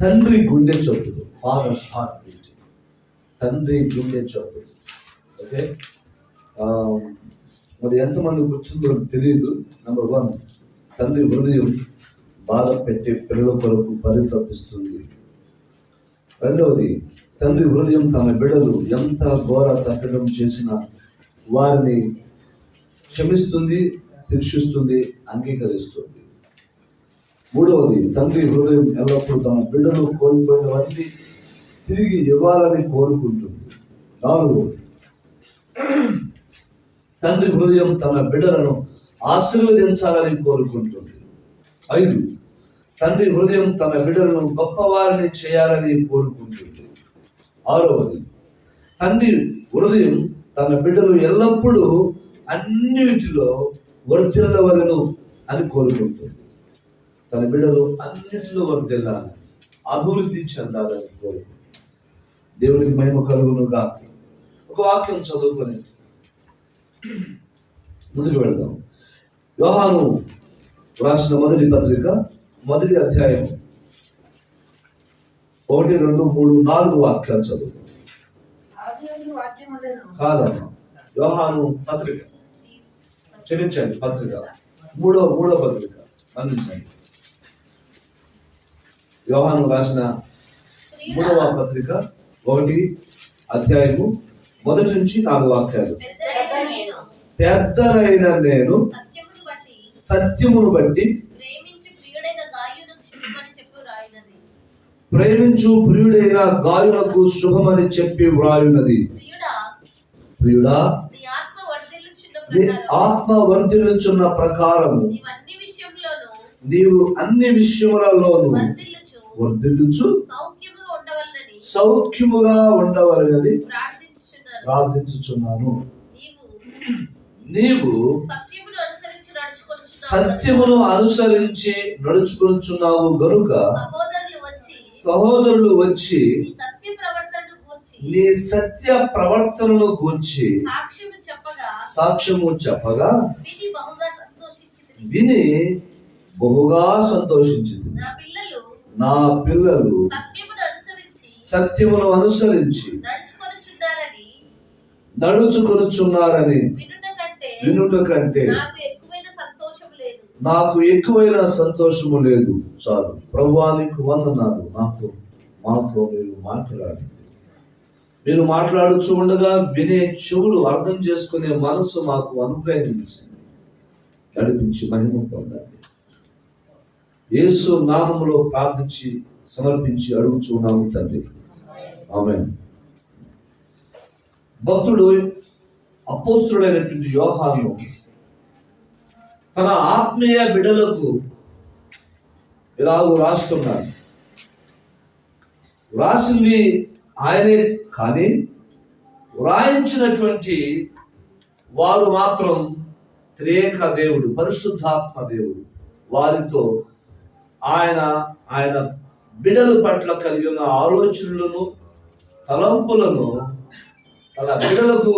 తండ్రి గుండె చప్పుడు, ఫాదర్స్ హార్ట్ బీట్. తండ్రి గుండె చప్పుడు. ఓకే, మరి ఎంతమంది గుర్తుందో తెలియదు. నెంబర్ 1, తండ్రి హృదయం బాధ పెట్టి పిల్లల కొరకు పరితపిస్తుంది. రెండవది, తండ్రి హృదయం తన బిడ్డలు ఎంత ఘోర తప్పిదం చేసినా వారిని క్షమిస్తుంది, శిక్షిస్తుంది, అంగీకరిస్తుంది. మూడవది, తండ్రి హృదయం ఎల్లప్పుడూ తన బిడ్డలు కోల్పోయినవన్నీ తిరిగి ఇవ్వాలని కోరుకుంటుంది. నాలుగవది, తండ్రి హృదయం తన బిడ్డలను ఆశీర్వదించాలని కోరుకుంటుంది. 5, తండ్రి హృదయం తన బిడ్డలను గొప్పవారిని చేయాలని కోరుకుంటుంది. 6వది, తండ్రి హృదయం తన బిడ్డలు ఎల్లప్పుడూ అన్నిటిలో వర్ధిల్లవలెను అని కోరుకుంటుంది. తన బిడ్డలు అన్నిటిలో వర్ధిల్లాలని, అభివృద్ధి చెందాలని కోరుకుంటుంది. దేవునికి మహిమ కలుగును గాక. ఒక వాక్యం చదువుకొని ముందుకు వెళ్దాం. యోహాను రాసిన మొదటి పత్రిక, మొదటి అధ్యాయం 1, 2, 3, 4 వాక్యాలు చదువుతాం. కాదమ్మా, యోహాను పత్రిక, క్షమించండి, పత్రిక మూడో పత్రిక, అందించండి. యోహాను రాసిన 3వ పత్రిక 1 అధ్యాయము 1 నుంచి 4 వాక్యాలు. పెద్దనైన నేను సత్యమును బట్టి ప్రేమించు ప్రియుడైన గాయులకు శుభమని చెప్పి వ్రాయున్నది. ప్రియుడా, ఆత్మ వర్ధిల్లుచున్న ప్రకారము నీవు అన్ని విషయములలోను వర్ధిల్లుచు సౌఖ్యముగా ఉండవలెనని ప్రార్థించుచున్నాను. నీవు సత్యమును అనుసరించి నడుచుకొనుచున్నావు గనుక సహోదరులు వచ్చి నీ సత్య ప్రవర్తనను గూర్చి సాక్ష్యము చెప్పగా విని బహుగా సంతోషించింది. నా పిల్లలు సత్యమును అనుసరించి నడుచుకొనుచున్నారని వినుట కంటే నాకు ఎక్కువైన సంతోషము లేదు. చాలు. ప్రభువానికి వందనాలు. మాతో మీరు మాట్లాడండి. మీరు మాట్లాడుచు ఉండగా వినే చెవులు, అర్థం చేసుకునే మనసు మాకు అనుగ్రహించండి, నడిపించి మహిమ పొందండి. యేసు నామములో ప్రార్థించి సమర్పించి అడుగుచున్నాము తండ్రి, ఆమేన్. భక్తుడు అపోస్తుడైనటువంటి యోహాను తన ఆత్మీయ బిడ్డలకు ఇలాగూ రాస్తున్నాడు. రాసింది ఆయనే, కానీ వ్రాయించినటువంటి వారు మాత్రం త్రియేక దేవుడు, పరిశుద్ధాత్మ దేవుడు. వారితో ఆయన బిడ్డల పట్ల కలిగిన ఆలోచనలను, తలంపులను తన బిడ్డలకు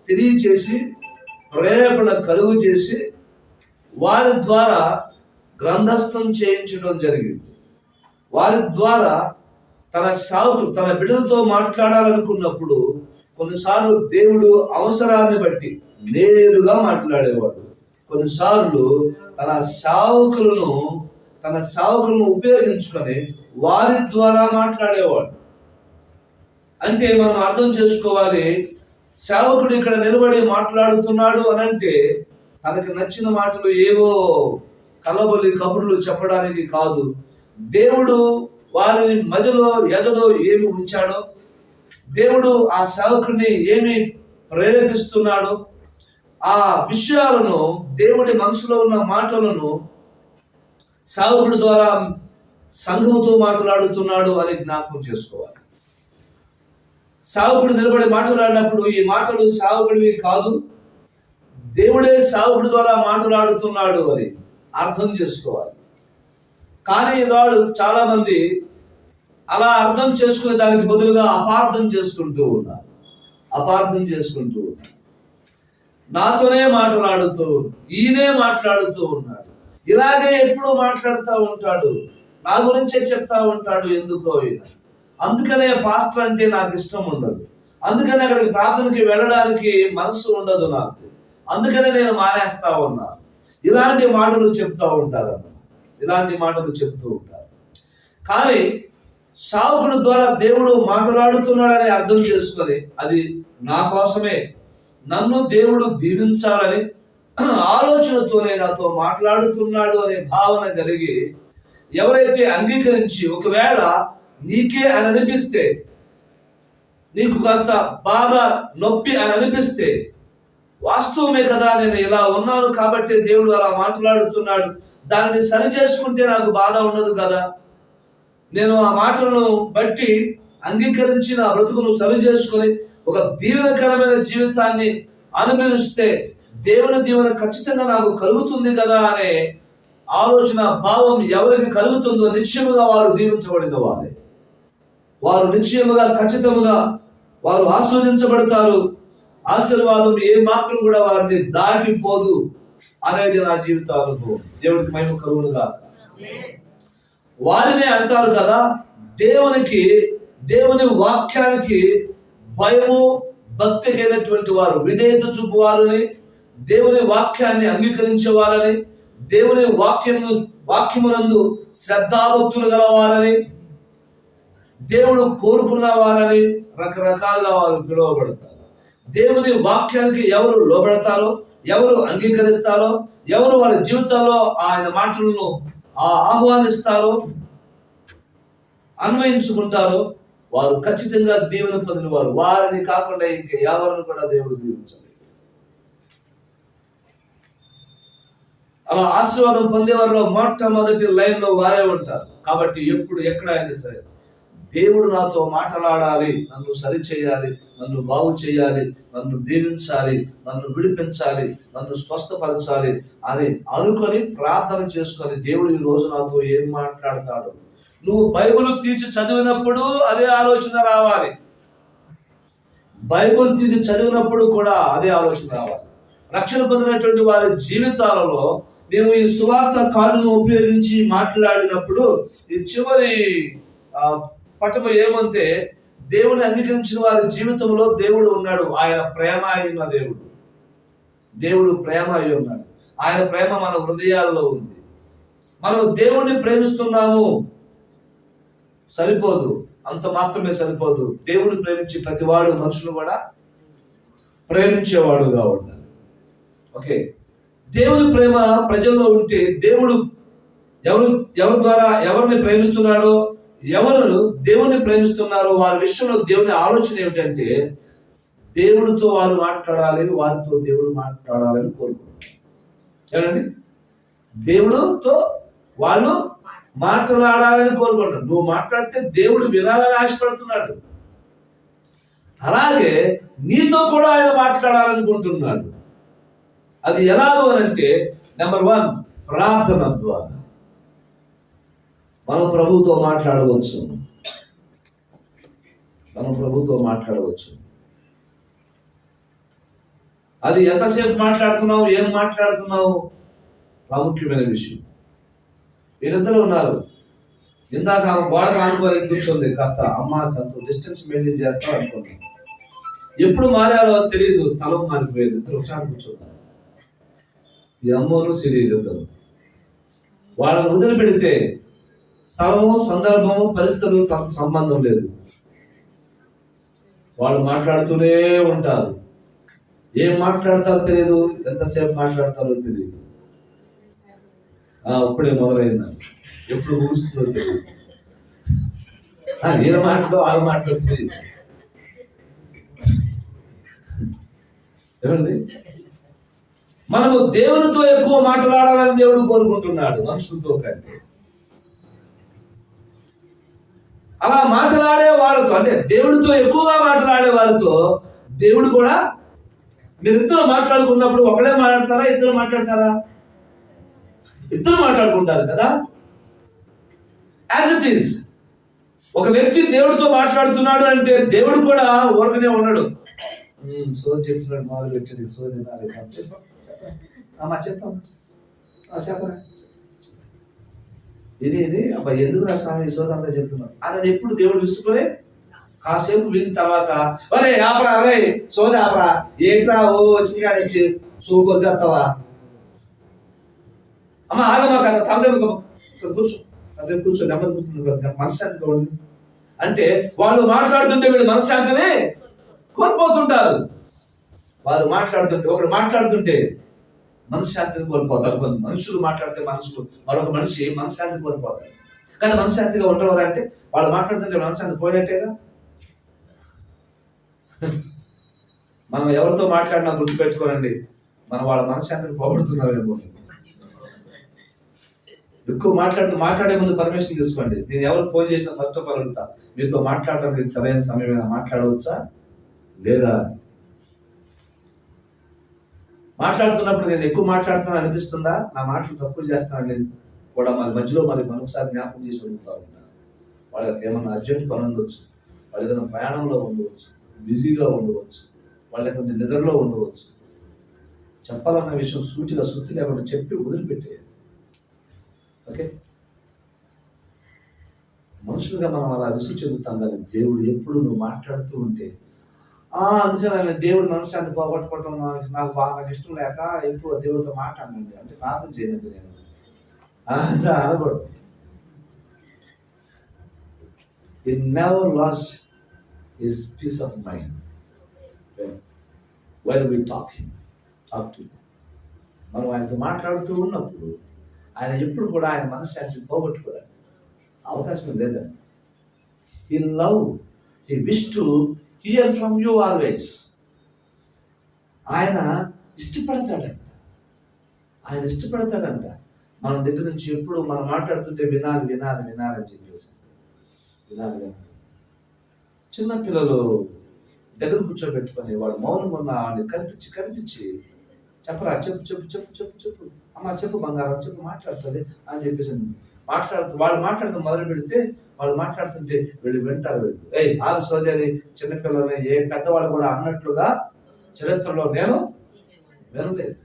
తెలియచేసి, ప్రేరేపణ కలుగు చేసి, వారి ద్వారా గ్రంథస్థం చేయించడం జరిగింది. వారి ద్వారా తన బిడ్డలతో మాట్లాడాలనుకున్నప్పుడు కొన్నిసార్లు దేవుడు అవసరాన్ని బట్టి నేరుగా మాట్లాడేవాడు. కొన్నిసార్లు తన సేవకులను ఉపయోగించుకొని వారి ద్వారా మాట్లాడేవాడు. అంటే మనం అర్థం చేసుకోవాలి, సేవకుడు ఇక్కడ నిలబడి మాట్లాడుతున్నాడు అనంటే తనకు నచ్చిన మాటలు ఏవో కలబొలి కబుర్లు చెప్పడానికి కాదు. దేవుడు వారి మదిలో ఎదలో ఏమి ఉంచాడో, దేవుడు ఆ సేవకుడిని ఏమి ప్రేరేపిస్తున్నాడో, ఆ విషయాలను, దేవుడి మనసులో ఉన్న మాటలను సేవకుడి ద్వారా సంఘముతో మాట్లాడుతున్నాడు అని జ్ఞాపకం చేసుకోవాలి. సేవకుడు నిలబడి మాట్లాడినప్పుడు ఈ మాటలు సేవకుడివి కాదు, దేవుడే సేవకుడి ద్వారా మాట్లాడుతున్నాడు అని అర్థం చేసుకోవాలి. కానీ వాడు చాలా మంది అలా అర్థం చేసుకునే దానికి బదులుగా అపార్థం చేసుకుంటూ ఉన్నారు. నాతోనే మాట్లాడుతూ, ఈయనే మాట్లాడుతూ ఉన్నాడు, ఇలాగే ఎప్పుడూ మాట్లాడుతూ ఉంటాడు, నా గురించే చెప్తా ఉంటాడు ఎందుకో ఈయన. అందుకనే పాస్టర్ అంటే నాకు ఇష్టం ఉండదు, అందుకనే అక్కడికి ప్రార్థనకి వెళ్ళడానికి మనసు ఉండదు నాకు, అందుకనే నేను మానేస్తా ఉన్నా. ఇలాంటి మాటలు చెప్తా ఉంటారన్న, ఇలాంటి మాటలు చెప్తూ ఉంటారు. కానీ సేవకుడు ద్వారా దేవుడు మాట్లాడుతున్నాడని అర్థం చేసుకొని అది నా కోసమే, నన్ను దేవుడు దీవించాలని ఆలోచనతోనే నాతో మాట్లాడుతున్నాడు అనే భావన కలిగి ఎవరైతే అంగీకరించి, ఒకవేళ నీకే అని అనిపిస్తే, నీకు కాస్త బాధ నొప్పి అని అనిపిస్తే, వాస్తవమే కదా నేను ఇలా ఉన్నాను కాబట్టి దేవుడు అలా మాట్లాడుతున్నాడు, దానిని సరి చేసుకుంటే నాకు బాధ ఉండదు కదా, నేను ఆ మాటలను బట్టి అంగీకరించి నా బ్రతుకును సరి చేసుకొని ఒక దీవెనకరమైన జీవితాన్ని అనుభవిస్తే దేవుని దీవెన ఖచ్చితంగా నాకు కలుగుతుంది కదా అనే ఆలోచన భావం ఎవరికి కలుగుతుందో నిశ్చయముగా వారు దీవించబడిన వారే, వారు నిశ్చయముగా ఖచ్చితముగా వారు ఆస్వాదించబడతారు. ఆశీర్వాదం ఏ మాత్రం కూడా వారిని దాటిపోదు అనేది నా జీవిత అనుభవం. దేవుడికి మహిమ కలుగును గాక. వారినే అంటారు కదా, దేవుని వాక్యానికి భయము భక్తి అయినటువంటి వారు, విధేయత చూపువారని, దేవుని వాక్యాన్ని అంగీకరించేవారని, దేవుని వాక్యమునందు శ్రద్ధాభక్తులు గలవారని, దేవుడు కోరుకున్న వారని రకరకాలుగా వారు పిలువబడతారు. దేవుని వాక్యానికి ఎవరు లోబడతారో, ఎవరు అంగీకరిస్తారో, ఎవరు వారి జీవితాల్లో ఆయన మాటలను ఆహ్వానిస్తారో, అన్వయించుకుంటారో వారు ఖచ్చితంగా దీవెన పొందిన వారు. వారిని కాకుండా ఇంక ఎవరిని కూడా దేవుడు దీవించాలి. అలా ఆశీర్వాదం పొందేవారిలో మొట్టమొదటి లైన్ లో వారే ఉంటారు. కాబట్టి ఎప్పుడు ఎక్కడ అయినా సరే దేవుడు నాతో మాట్లాడాలి, నన్ను సరి చేయాలి, నన్ను బాగు చేయాలి, నన్ను దీవించాలి, నన్ను విడిపించాలి, నన్ను స్వస్థపరచాలి అని అనుకొని ప్రార్థన చేసుకొని దేవుడు ఈ రోజు నాతో ఏం మాట్లాడతాడు. నువ్వు బైబిల్ తీసి చదివినప్పుడు అదే ఆలోచన రావాలి, బైబిల్ తీసి చదివినప్పుడు కూడా అదే ఆలోచన రావాలి. రక్షణ పొందినటువంటి వారి జీవితాలలో మేము ఈ సువార్త కార్డును ఉపయోగించి మాట్లాడినప్పుడు ఈ చివరి పటము ఏమంటే, దేవుని అంగీకరించిన వారి జీవితంలో దేవుడు ఉన్నాడు. ఆయన ప్రేమ అయిన దేవుడు, దేవుడు ప్రేమ అయి ఉన్నాడు. ఆయన ప్రేమ మన హృదయాల్లో ఉంది. మనం దేవుడిని ప్రేమిస్తున్నాము సరిపోదు, అంత మాత్రమే సరిపోదు. దేవుడిని ప్రేమించి ప్రతివాడు మనుషులు కూడా ప్రేమించేవాడుగా ఉండాలి. ఓకే, దేవుని ప్రేమ ప్రజల్లో ఉంటే దేవుడు ఎవరి ద్వారా ఎవరిని ప్రేమిస్తున్నాడో, ఎవరు దేవుని ప్రేమిస్తున్నారో వారి విషయంలో దేవుని ఆలోచన ఏమిటంటే, దేవుడితో వారు మాట్లాడాలి, వారితో దేవుడు మాట్లాడాలని కోరుకుంటారు. ఏమండి, దేవుడితో వాళ్ళు మాట్లాడాలని కోరుకుంటారు. నువ్వు మాట్లాడితే దేవుడు వినాలని ఆశపడుతున్నాడు. అలాగే నీతో కూడా ఆయన మాట్లాడాలనుకుంటున్నాడు. అది ఎలాగో అనంటే, నెంబర్ 1 ప్రార్థన ద్వారా మనం ప్రభువుతో మాట్లాడవచ్చు. మనం ప్రభువుతో మాట్లాడవచ్చు. అది ఎంతసేపు మాట్లాడుతున్నావు, ఏం మాట్లాడుతున్నావు ప్రాముఖ్యమైన విషయం. వీరిద్దరు ఉన్నారు. ఇందాక ఆమె గోడకు ఆనుకోవాలి కూర్చొంది, కాస్త అమ్మ కాస్త డిస్టెన్స్ మెయింటైన్ చేస్తా అనుకున్నాను. ఎప్పుడు మారారో తెలియదు, స్థలం మారిపోయేది. ఇద్దరు ఒకసారి కూర్చున్నారు. ఈ అమ్మను సిరియల్ ఇద్దరు. వాళ్ళని వదిలిపెడితే స్థలము, సందర్భము, పరిస్థితులు తనకు సంబంధం లేదు. వాళ్ళు మాట్లాడుతూనే ఉంటారు. ఏం మాట్లాడతారో తెలియదు, ఎంతసేపు మాట్లాడతారో తెలియదు. ఇప్పుడే మొదలైందని, ఎప్పుడు ముగుస్తుందో తెలియదు. ఏ మాటలో వాళ్ళ మాటలో తెలియదు. ఏమండి, మనము దేవునితో ఎక్కువ మాట్లాడాలని దేవుడు కోరుకుంటున్నాడు మనుషులతో కంటే. అలా మాట్లాడే వాళ్ళతో, అంటే దేవుడితో ఎక్కువగా మాట్లాడే వారితో దేవుడు కూడా, మీరిద్దరు మాట్లాడుకున్నప్పుడు ఒకడే మాట్లాడతారా, ఇద్దరు మాట్లాడతారా? ఇద్దరు మాట్లాడుకుంటారు కదా. యాజ్ ఇట్ ఈస్ ఒక వ్యక్తి దేవుడితో మాట్లాడుతున్నాడు అంటే దేవుడు కూడా ఊరకనే ఉన్నాడు. సోది చెప్తున్నాడు, మొదలు పెట్టింది సోది. చెప్పరా ఇది అబ్బాయి ఎందుకు నా స్వామి సోద అంతా చెప్తున్నాను అని ఎప్పుడు దేవుడు విసుకునే కాసేపు విని తర్వాత ఒరే ఆపరా ఒరే సోద ఆపరా ఏంట్రా ఓ వచ్చిన కానించి సూపర్గా వస్తావా అమ్మ ఆగమా కదా తమదేమో కూర్చో కాసేపు కూర్చో నెమ్మది కూర్చుంది మనశ్శాంతిగా ఉండి అంటే వాళ్ళు మాట్లాడుతుంటే వీళ్ళు మనశ్శాంతిని కోల్పోతుంటారు. వాళ్ళు మాట్లాడుతుంటే ఒకడు మాట్లాడుతుంటే మనశ్శాంతిని కోల్పోతారు. కొంత మనుషులు మాట్లాడితే మరొక మనిషి మనశ్శాంతి కోల్పోతారు. కానీ మనశ్శాంతిగా ఉండరు అంటే వాళ్ళు మాట్లాడుతుంటే మనశ్శాంతి పోయినట్టేగా. మనం ఎవరితో మాట్లాడినా గుర్తుపెట్టుకోనండి, మనం వాళ్ళ మనశ్శాంతిని పోగొడుతున్నారేమో. ఎక్కువ మాట్లాడే ముందు పర్మిషన్ తీసుకోండి. నేను ఎవరు ఫోన్ చేసినా ఫస్ట్ ఆఫ్ ఆల్ అడుగుతా, మీతో మాట్లాడటానికి ఇది సరైన సమయమైనా మాట్లాడవచ్చా లేదా. మాట్లాడుతున్నప్పుడు నేను ఎక్కువ మాట్లాడుతాను అనిపిస్తుందా, నా మాటలు తక్కువ చేస్తానని కూడా మధ్యలో మరొకసారి జ్ఞాపకం చేసి అడుగుతా ఉంటాను. వాళ్ళకి ఏమన్నా అర్జెంట్ పని ఉండవచ్చు, వాళ్ళు ఏదైనా ప్రయాణంలో ఉండవచ్చు, బిజీగా ఉండవచ్చు, వాళ్ళకి నిద్రలో ఉండవచ్చు. చెప్పాలన్న విషయం సూటిగా సుత్తి లేకుండా చెప్పి వదిలిపెట్టేయాలి. ఓకే, మనుషులుగా మనం అలా విసుగు చెందుతాం కానీ దేవుడు ఎప్పుడు నువ్వు మాట్లాడుతూ ఉంటే అందుకని దేవుడు మనశ్శాంతి పోగొట్టుకోవటం నాకు ఇష్టం లేక ఎక్కువ దేవుడితో మాట్లాడండి అంటే ప్రార్థన చేయనండి నేను అనకూడదు. He never lost his peace of mind while we talk to him. మనం ఆయనతో మాట్లాడుతూ ఉన్నప్పుడు ఆయన ఎప్పుడు కూడా ఆయన మనశ్శాంతి పోగొట్టుకోవడానికి అవకాశం లేదండి. He wished to hear from you always. ఆయన ఇష్టపడతాడంట మన దగ్గర నుంచి ఎప్పుడు మనం మాట్లాడుతుంటే వినాలి అని చెప్పేసి వినాలి. చిన్నపిల్లలు దగ్గర కూర్చోబెట్టుకొని వాడు మౌనం ఉన్న వాడిని కనిపించి చెప్పరా చెప్పు అమ్మ చెప్పు బంగారం చెప్పు మాట్లాడుతుంది అని చెప్పేసి వాళ్ళు మాట్లాడుతూ మొదలు పెడితే వాళ్ళు మాట్లాడుతుంటే వీళ్ళు వింటారు. ఆరు సోది అని చిన్నపిల్లలని ఏ పెద్దవాళ్ళు కూడా అన్నట్లుగా చరిత్రలో నేను వినలేదు.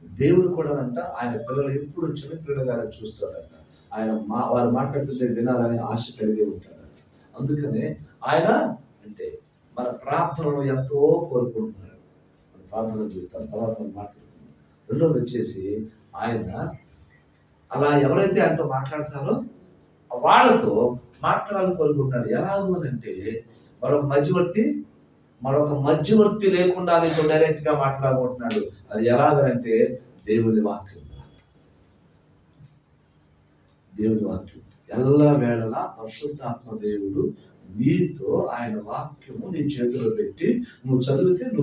దేవుడు కూడా అంట ఆయన పిల్లలు ఎప్పుడు చిన్నపిల్లలుగా చూస్తాడంట. ఆయన వారు మాట్లాడుతుంటే వినాలని ఆశ కలిగి ఉంటాడంట. అందుకనే ఆయన అంటే మన ప్రార్థనలు ఎంతో కోరుకుంటున్నాడు. మన ప్రార్థన జీవితం తర్వాత మనం మాట్లాడుతున్నాం. రెండోది వచ్చేసి ఆయన అలా ఎవరైతే ఆయనతో మాట్లాడతారో వాళ్ళతో మాట్లాడాలని కోరుకుంటున్నాడు. ఎలాగో అంటే మరొక మధ్యవర్తి లేకుండా నీతో డైరెక్ట్ గా మాట్లాడుకుంటున్నాడు. అది ఎలాగనంటే దేవుని వాక్యం ఎల్ల వేళలా పరిశుద్ధాత్మ దేవుడు నీతో ఆయన వాక్యము నీ చేతిలో పెట్టి నువ్వు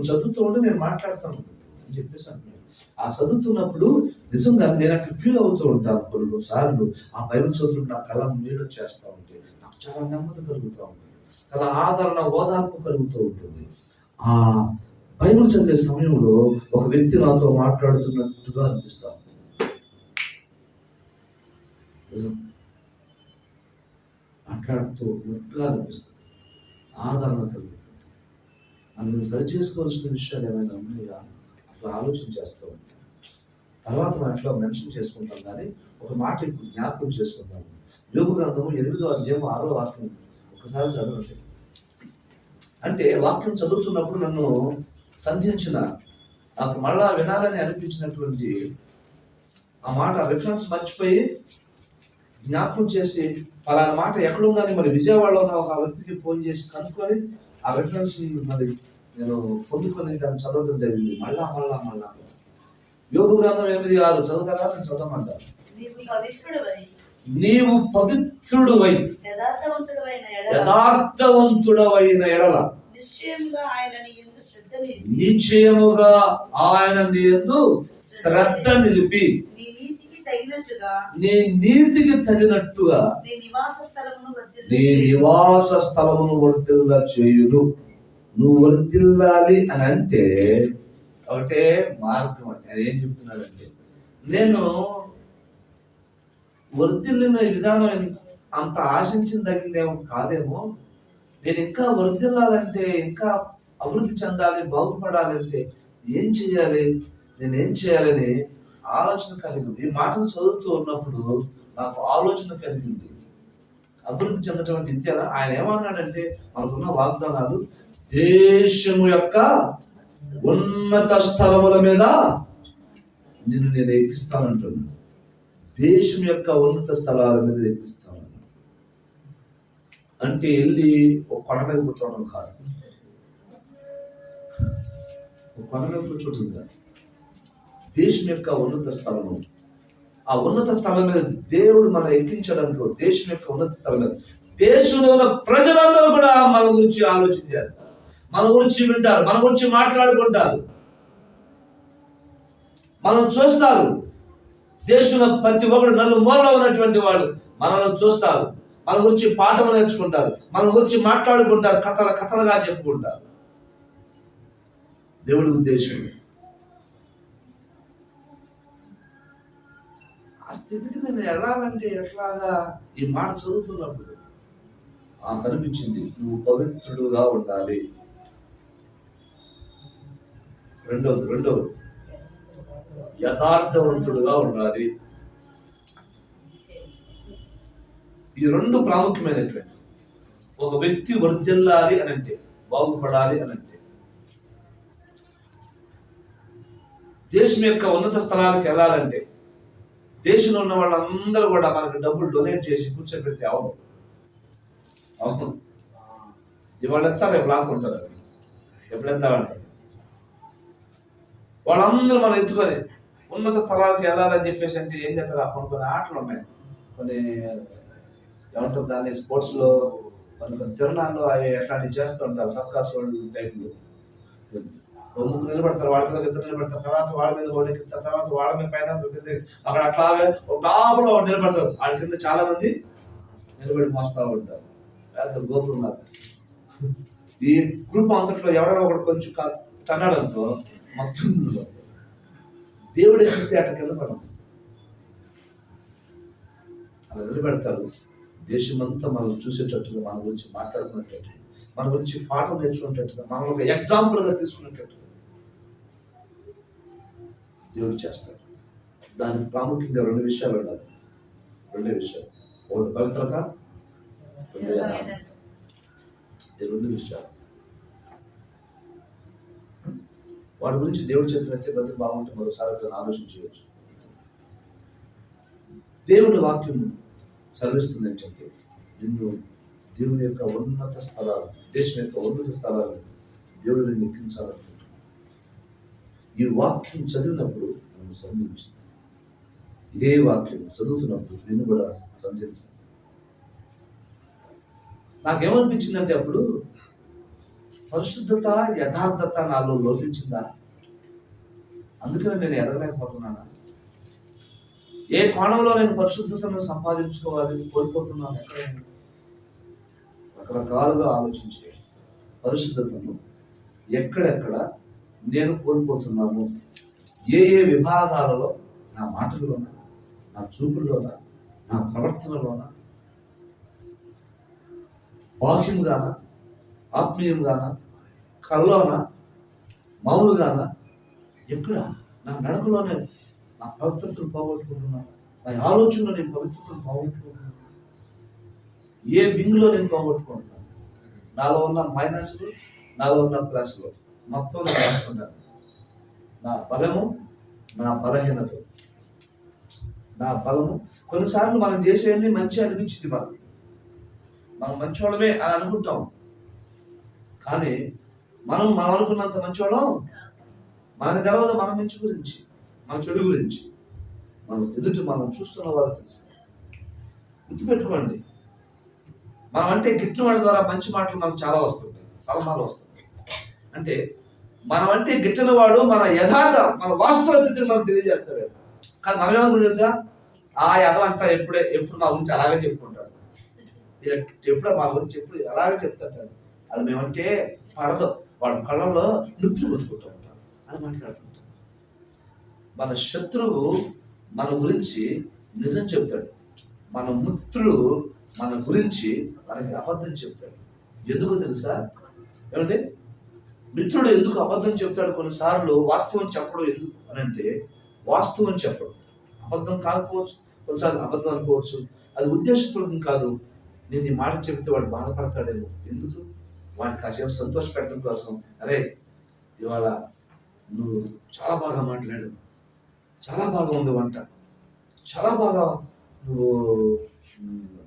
చదువుతూ ఉంటే నేను మాట్లాడతాను అని చెప్పేసి అంటున్నాడు. ఆ చదువుతున్నప్పుడు నిజంగా నేను అట్లా ఫీల్ అవుతూ ఉంటాను. కొన్నిసార్లు ఆ బైబిల్ చదువుతుంటే నా కళ్ళ నీళ్ళు వచ్చేస్తూ ఉంటే నాకు చాలా నెమ్మది కలుగుతూ ఉంటుంది, చాలా ఆదరణ ఓదార్పు కలుగుతూ ఉంటుంది. ఆ బైబిల్ చదివే సమయంలో ఒక వ్యక్తి నాతో మాట్లాడుతున్నట్టుగా అనిపిస్తా ఉంటుంది. మాట్లాడుతున్నట్టుగా అనిపిస్తుంది, ఆదరణ కలుగుతుంది. నన్ను సరి చేసుకోవాల్సిన విషయాలు ఏమైనా ఉన్నాయా అట్లా ఆలోచన చేస్తూ ఉంటాను. తర్వాత మనం అట్లా మెన్షన్ చేసుకుంటాం. కానీ ఒక మాట ఇప్పుడు జ్ఞాపకం చేసుకుంటాము. యోబు గ్రంథము 8వ అధ్యాయం 6వ వాక్యం ఒకసారి చదవండి. అంటే వాక్యం చదువుతున్నప్పుడు నన్ను సంధించిన నాకు మళ్ళా వినాలని అనిపించినటువంటి ఆ మాట రిఫరెన్స్ మర్చిపోయి జ్ఞాపకం చేసి పలానా మాట ఎక్కడుందని మరి విజయవాడలో ఉన్న ఒక వ్యక్తికి ఫోన్ చేసి కనుక్కొని ఆ రిఫరెన్స్ మరి నేను పొందుకొని దాన్ని చదవడం జరిగింది. మళ్ళా యోబు గ్రంథం 8:6 చదువుతారా? నేను చదవమంటాను. నీవు పవిత్రుడువై యథార్థవంతుడవైన ఎడల నిశ్చయముగా ఆయన నీ యందు శ్రద్ధ నిలిపి నీ నీతికి తగినట్టుగా నీ నివాస స్థలమును వర్ధిల్ల చేయును. నువ్వు వర్ధిల్లాలి అని అంటే ఒకటే మార్గం. అంటే ఏం చెప్తున్నాడంటే నేను వర్ధిల్లిన విధానం అంత ఆశించిన తగ్గిందేమో కాదేమో, నేను ఇంకా వర్ధిల్లాలంటే ఇంకా అభివృద్ధి చెందాలి, బాగుపడాలంటే నేనేం చేయాలని ఆలోచన కలిగి ఈ మాటలు చదువుతూ ఉన్నప్పుడు నాకు ఆలోచన కలిగింది. అభివృద్ధి చెందటం అంటే ఇంతేనా? ఆయన ఏమన్నాడంటే మనకున్న వాగ్దానాలు దేశము యొక్క ఉన్నత స్థలముల మీద నిన్ను నేను ఎక్కిస్తానంటున్నాను. దేశం యొక్క ఉన్నత స్థలాల మీద ఎక్కిస్తాను అంటే వెళ్ళి ఒక కొండ మీద కూర్చోవడం కాదు, ఒక కొండ మీద కూర్చోవడం కాదు. దేశం యొక్క ఉన్నత స్థలము, ఆ ఉన్నత స్థలం మీద దేవుడు మనం ఎక్కించడానికి దేశం యొక్క ఉన్నత స్థలం మీద దేశంలో ఉన్న ప్రజలందరూ కూడా మన గురించి ఆలోచన చేస్తారు, మన గురించి వింటారు, మన గురించి మాట్లాడుకుంటారు, మనం చూస్తారు. దేశంలో ప్రతి ఒక్కరు నలుమూలలో ఉన్నటువంటి వాళ్ళు మనల్ని చూస్తారు, మన గురించి పాఠం నేర్చుకుంటారు, మన గురించి మాట్లాడుకుంటారు, కథలుగా చెప్పుకుంటారు. దేవుడి ఉద్దేశం ఆ స్థితికి నేను వెళ్ళాలంటే ఎట్లాగా? ఈ మాట చదువుతున్నప్పుడు కనిపించింది, నువ్వు పవిత్రుడుగా ఉండాలి. రెండవది యథార్థవంతుడుగా ఉండాలి. ఈ రెండు ప్రాముఖ్యమైనటువంటి. ఒక వ్యక్తి వర్ధిల్లాలి అని అంటే, బాగుపడాలి అని అంటే, దేశం యొక్క ఉన్నత స్థలాలకు వెళ్ళాలంటే, దేశంలో ఉన్న వాళ్ళందరూ కూడా మనకు డబ్బులు డొనేట్ చేసి కూర్చోబెడితే అవును ఇవాళ ఎత్తా రేపు లాక్కుంటారు. ఎప్పుడు ఎత్తామంటారు వాళ్ళందరూ మనం ఎత్తుకొని ఉన్నత స్థలాలకు వెళ్ళాలని చెప్పేసి అంటే ఏం చేస్తారు? కొన్ని ఆటలు ఉన్నాయి, కొన్ని ఏమంటారు దాన్ని స్పోర్ట్స్లో, కొన్ని తిరునాళ్ళు ఎట్లాంటివి చేస్తూ ఉంటారు. సబ్కాస్ టైప్లో ముగ్గురు నిలబడతారు, వాళ్ళ మీద ఇద్దరు నిలబడతారు, తర్వాత వాళ్ళ మీద ఒకటి ఎక్కుతారు, తర్వాత వాళ్ళ మీద పైన అక్కడ అట్లాగే ఒక టాప్లో నిలబడతారు. వాళ్ళ కింద చాలా మంది నిలబడి మోస్తా ఉంటారు. పెద్ద గోపురం ఉన్నారు. ఈ గ్రూప్ అంతట్లో ఎవరైనా ఒకటి కొంచెం కన్నడంతో మొత్తం దేవుడు ఎక్కిస్తే అక్కడికి నిలబడదు. అలా నిలబెడతారు. దేశమంతా మనం చూసేటట్టుగా, మన గురించి మాట్లాడుకునేటట్టు, మన గురించి పాఠం నేర్చుకునేటట్టుగా, మనం ఒక ఎగ్జాంపుల్గా తీసుకునేటట్టుగా దేవుడు చేస్తాడు. దానికి ప్రాముఖ్యంగా రెండు విషయాలు ఉండాలి. రెండే విషయాలు, ఒకటి పవిత్రత, రెండు విషయాలు. వాటి గురించి దేవుడు చెప్పినట్టే బతుకు బాగుంటే మరోసారి ఆలోచించవచ్చు. దేవుని వాక్యం చదివిస్తుంది ఏంటంటే, నిన్ను దేవుని యొక్క ఉన్నత స్థలాలు, దేశం యొక్క ఉన్నత స్థలాలు దేవుడు నిన్ను ఎక్కించాలనుకుంటున్నాడు. ఈ వాక్యం చదివినప్పుడు నన్ను సంధించింది. ఇదే వాక్యం చదువుతున్నప్పుడు నిన్ను కూడా సంధించాలి. నాకేమనిపించిందంటే అప్పుడు పరిశుద్ధత, యథార్థత నాలో లోపించిందా? అందుకని నేను ఎదగలేకపోతున్నానా? ఏ కోణంలో నేను పరిశుద్ధతను సంపాదించుకోవాలి, కోల్పోతున్నాను? ఎక్కడైనా రకరకాలుగా ఆలోచించి పరిశుద్ధతను ఎక్కడెక్కడ నేను కోల్పోతున్నాను, ఏ విభాగాలలో, నా మాటల్లోన, నా చూపుల్లోన, నా ప్రవర్తనలోన, బాహ్యంగాన, ఆత్మీయంగాన, కల్లోన, మౌలుగాన, ఎక్కడ నా నడకలోనే నా పవిత్రతను పోగొట్టుకుంటున్నాను, నా ఆలోచనలో నేను పవిత్రతను పోగొట్టుకుంటున్నాను, ఏ వింగ్లో నేను పోగొట్టుకుంటున్నాను, నాలో ఉన్న మైనస్లు, నాలో ఉన్న ప్లస్లు మొత్తం నేను రాసుకుంటాను. నా బలము, నా బలహీనత, నా బలము. కొన్నిసార్లు మనం చేసేది మంచి అనిపించింది, మనం మంచివాళ్ళమే అని అనుకుంటాం. కానీ మనం అనుకున్నంత మంచివాళ్ళం మనకు తెలవదు. మన మంచి గురించి, మన చెడు గురించి, మనం ఎదుటి మనం చూస్తున్న వాళ్ళు తెలుసు. గుర్తుపెట్టుకోండి, మనం అంటే గిట్ల వాడి ద్వారా మంచి మాటలు మనకు చాలా వస్తుంటాయి, సలహాలు వస్తుంటాయి. అంటే మనం అంటే గిట్టిన వాడు మన యథార్థ, మన వాస్తవ స్థితిని మనకు తెలియజేస్తాడు. కానీ మనం ఏమనుకుంటు తెలుసా? ఆ యథం అంతా ఎప్పుడు మా గురించి అలాగే చెప్పుకుంటాడు, ఎప్పుడు మా గురించి ఎప్పుడు అలాగే చెప్తాడు. అది మేమంటే పడదు, వాళ్ళ కళ్ళంలో నిప్పులు పోసుకుంటూ ఉంటాం అని మాట్లాడుతుంటాం. మన శత్రువు మన గురించి నిజం చెప్తాడు, మన మిత్రుడు మన గురించి మనకి అబద్ధం చెప్తాడు. ఎందుకు తెలుసా? ఏమంటే మిత్రుడు ఎందుకు అబద్ధం చెప్తాడు? కొన్నిసార్లు వాస్తవం చెప్పడం ఎందుకు అని అంటే, వాస్తవం చెప్పడం అబద్ధం కాకపోవచ్చు, కొన్నిసార్లు అబద్ధం అనుకోవచ్చు, అది ఉద్దేశపూర్వకం కాదు. నేను ఈ మాట చెబితే వాడు బాధపడతాడేమో, ఎందుకు వాడిని కాసేపు సంతోష పెట్టడం కోసం, అరే ఇవాళ నువ్వు చాలా బాగా మాట్లాడు, చాలా బాగా ఉంది వంట, చాలా బాగా నువ్వు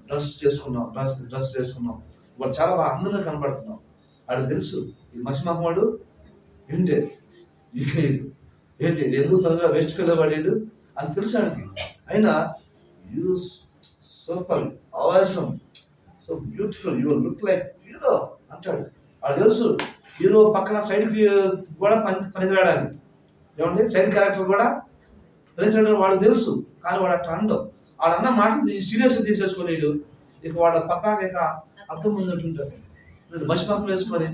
డ్రెస్ వేసుకున్నావు, వాడు చాలా బాగా అందంగా కనపడుతున్నావు. వాడికి తెలుసు ఈ మనిషి మహమ్మడు ఏంటి ఎందుకు త్వరగా వేస్ట్ పిల్లవాడాడు అని తెలుసు ఆయనకి. అయినా యూ సూపర్ అవసరం, so beautiful, you look like hero అంటాడు. వాడు తెలుసు హీరో పక్కన సైడ్కి కూడా పనికిరాడని, ఏమంటే సైడ్ క్యారెక్టర్ కూడా పనికిరాడని వాడు తెలుసు. కానీ వాడు అట్లా అనడం, వాడు అన్న మాటలు సీరియస్గా తీసేసుకునేడు. ఇక వాడు పక్కన ఇక అర్థం ముందుంటుంటాడు, వీడు మసి పక్కన వేసుకొని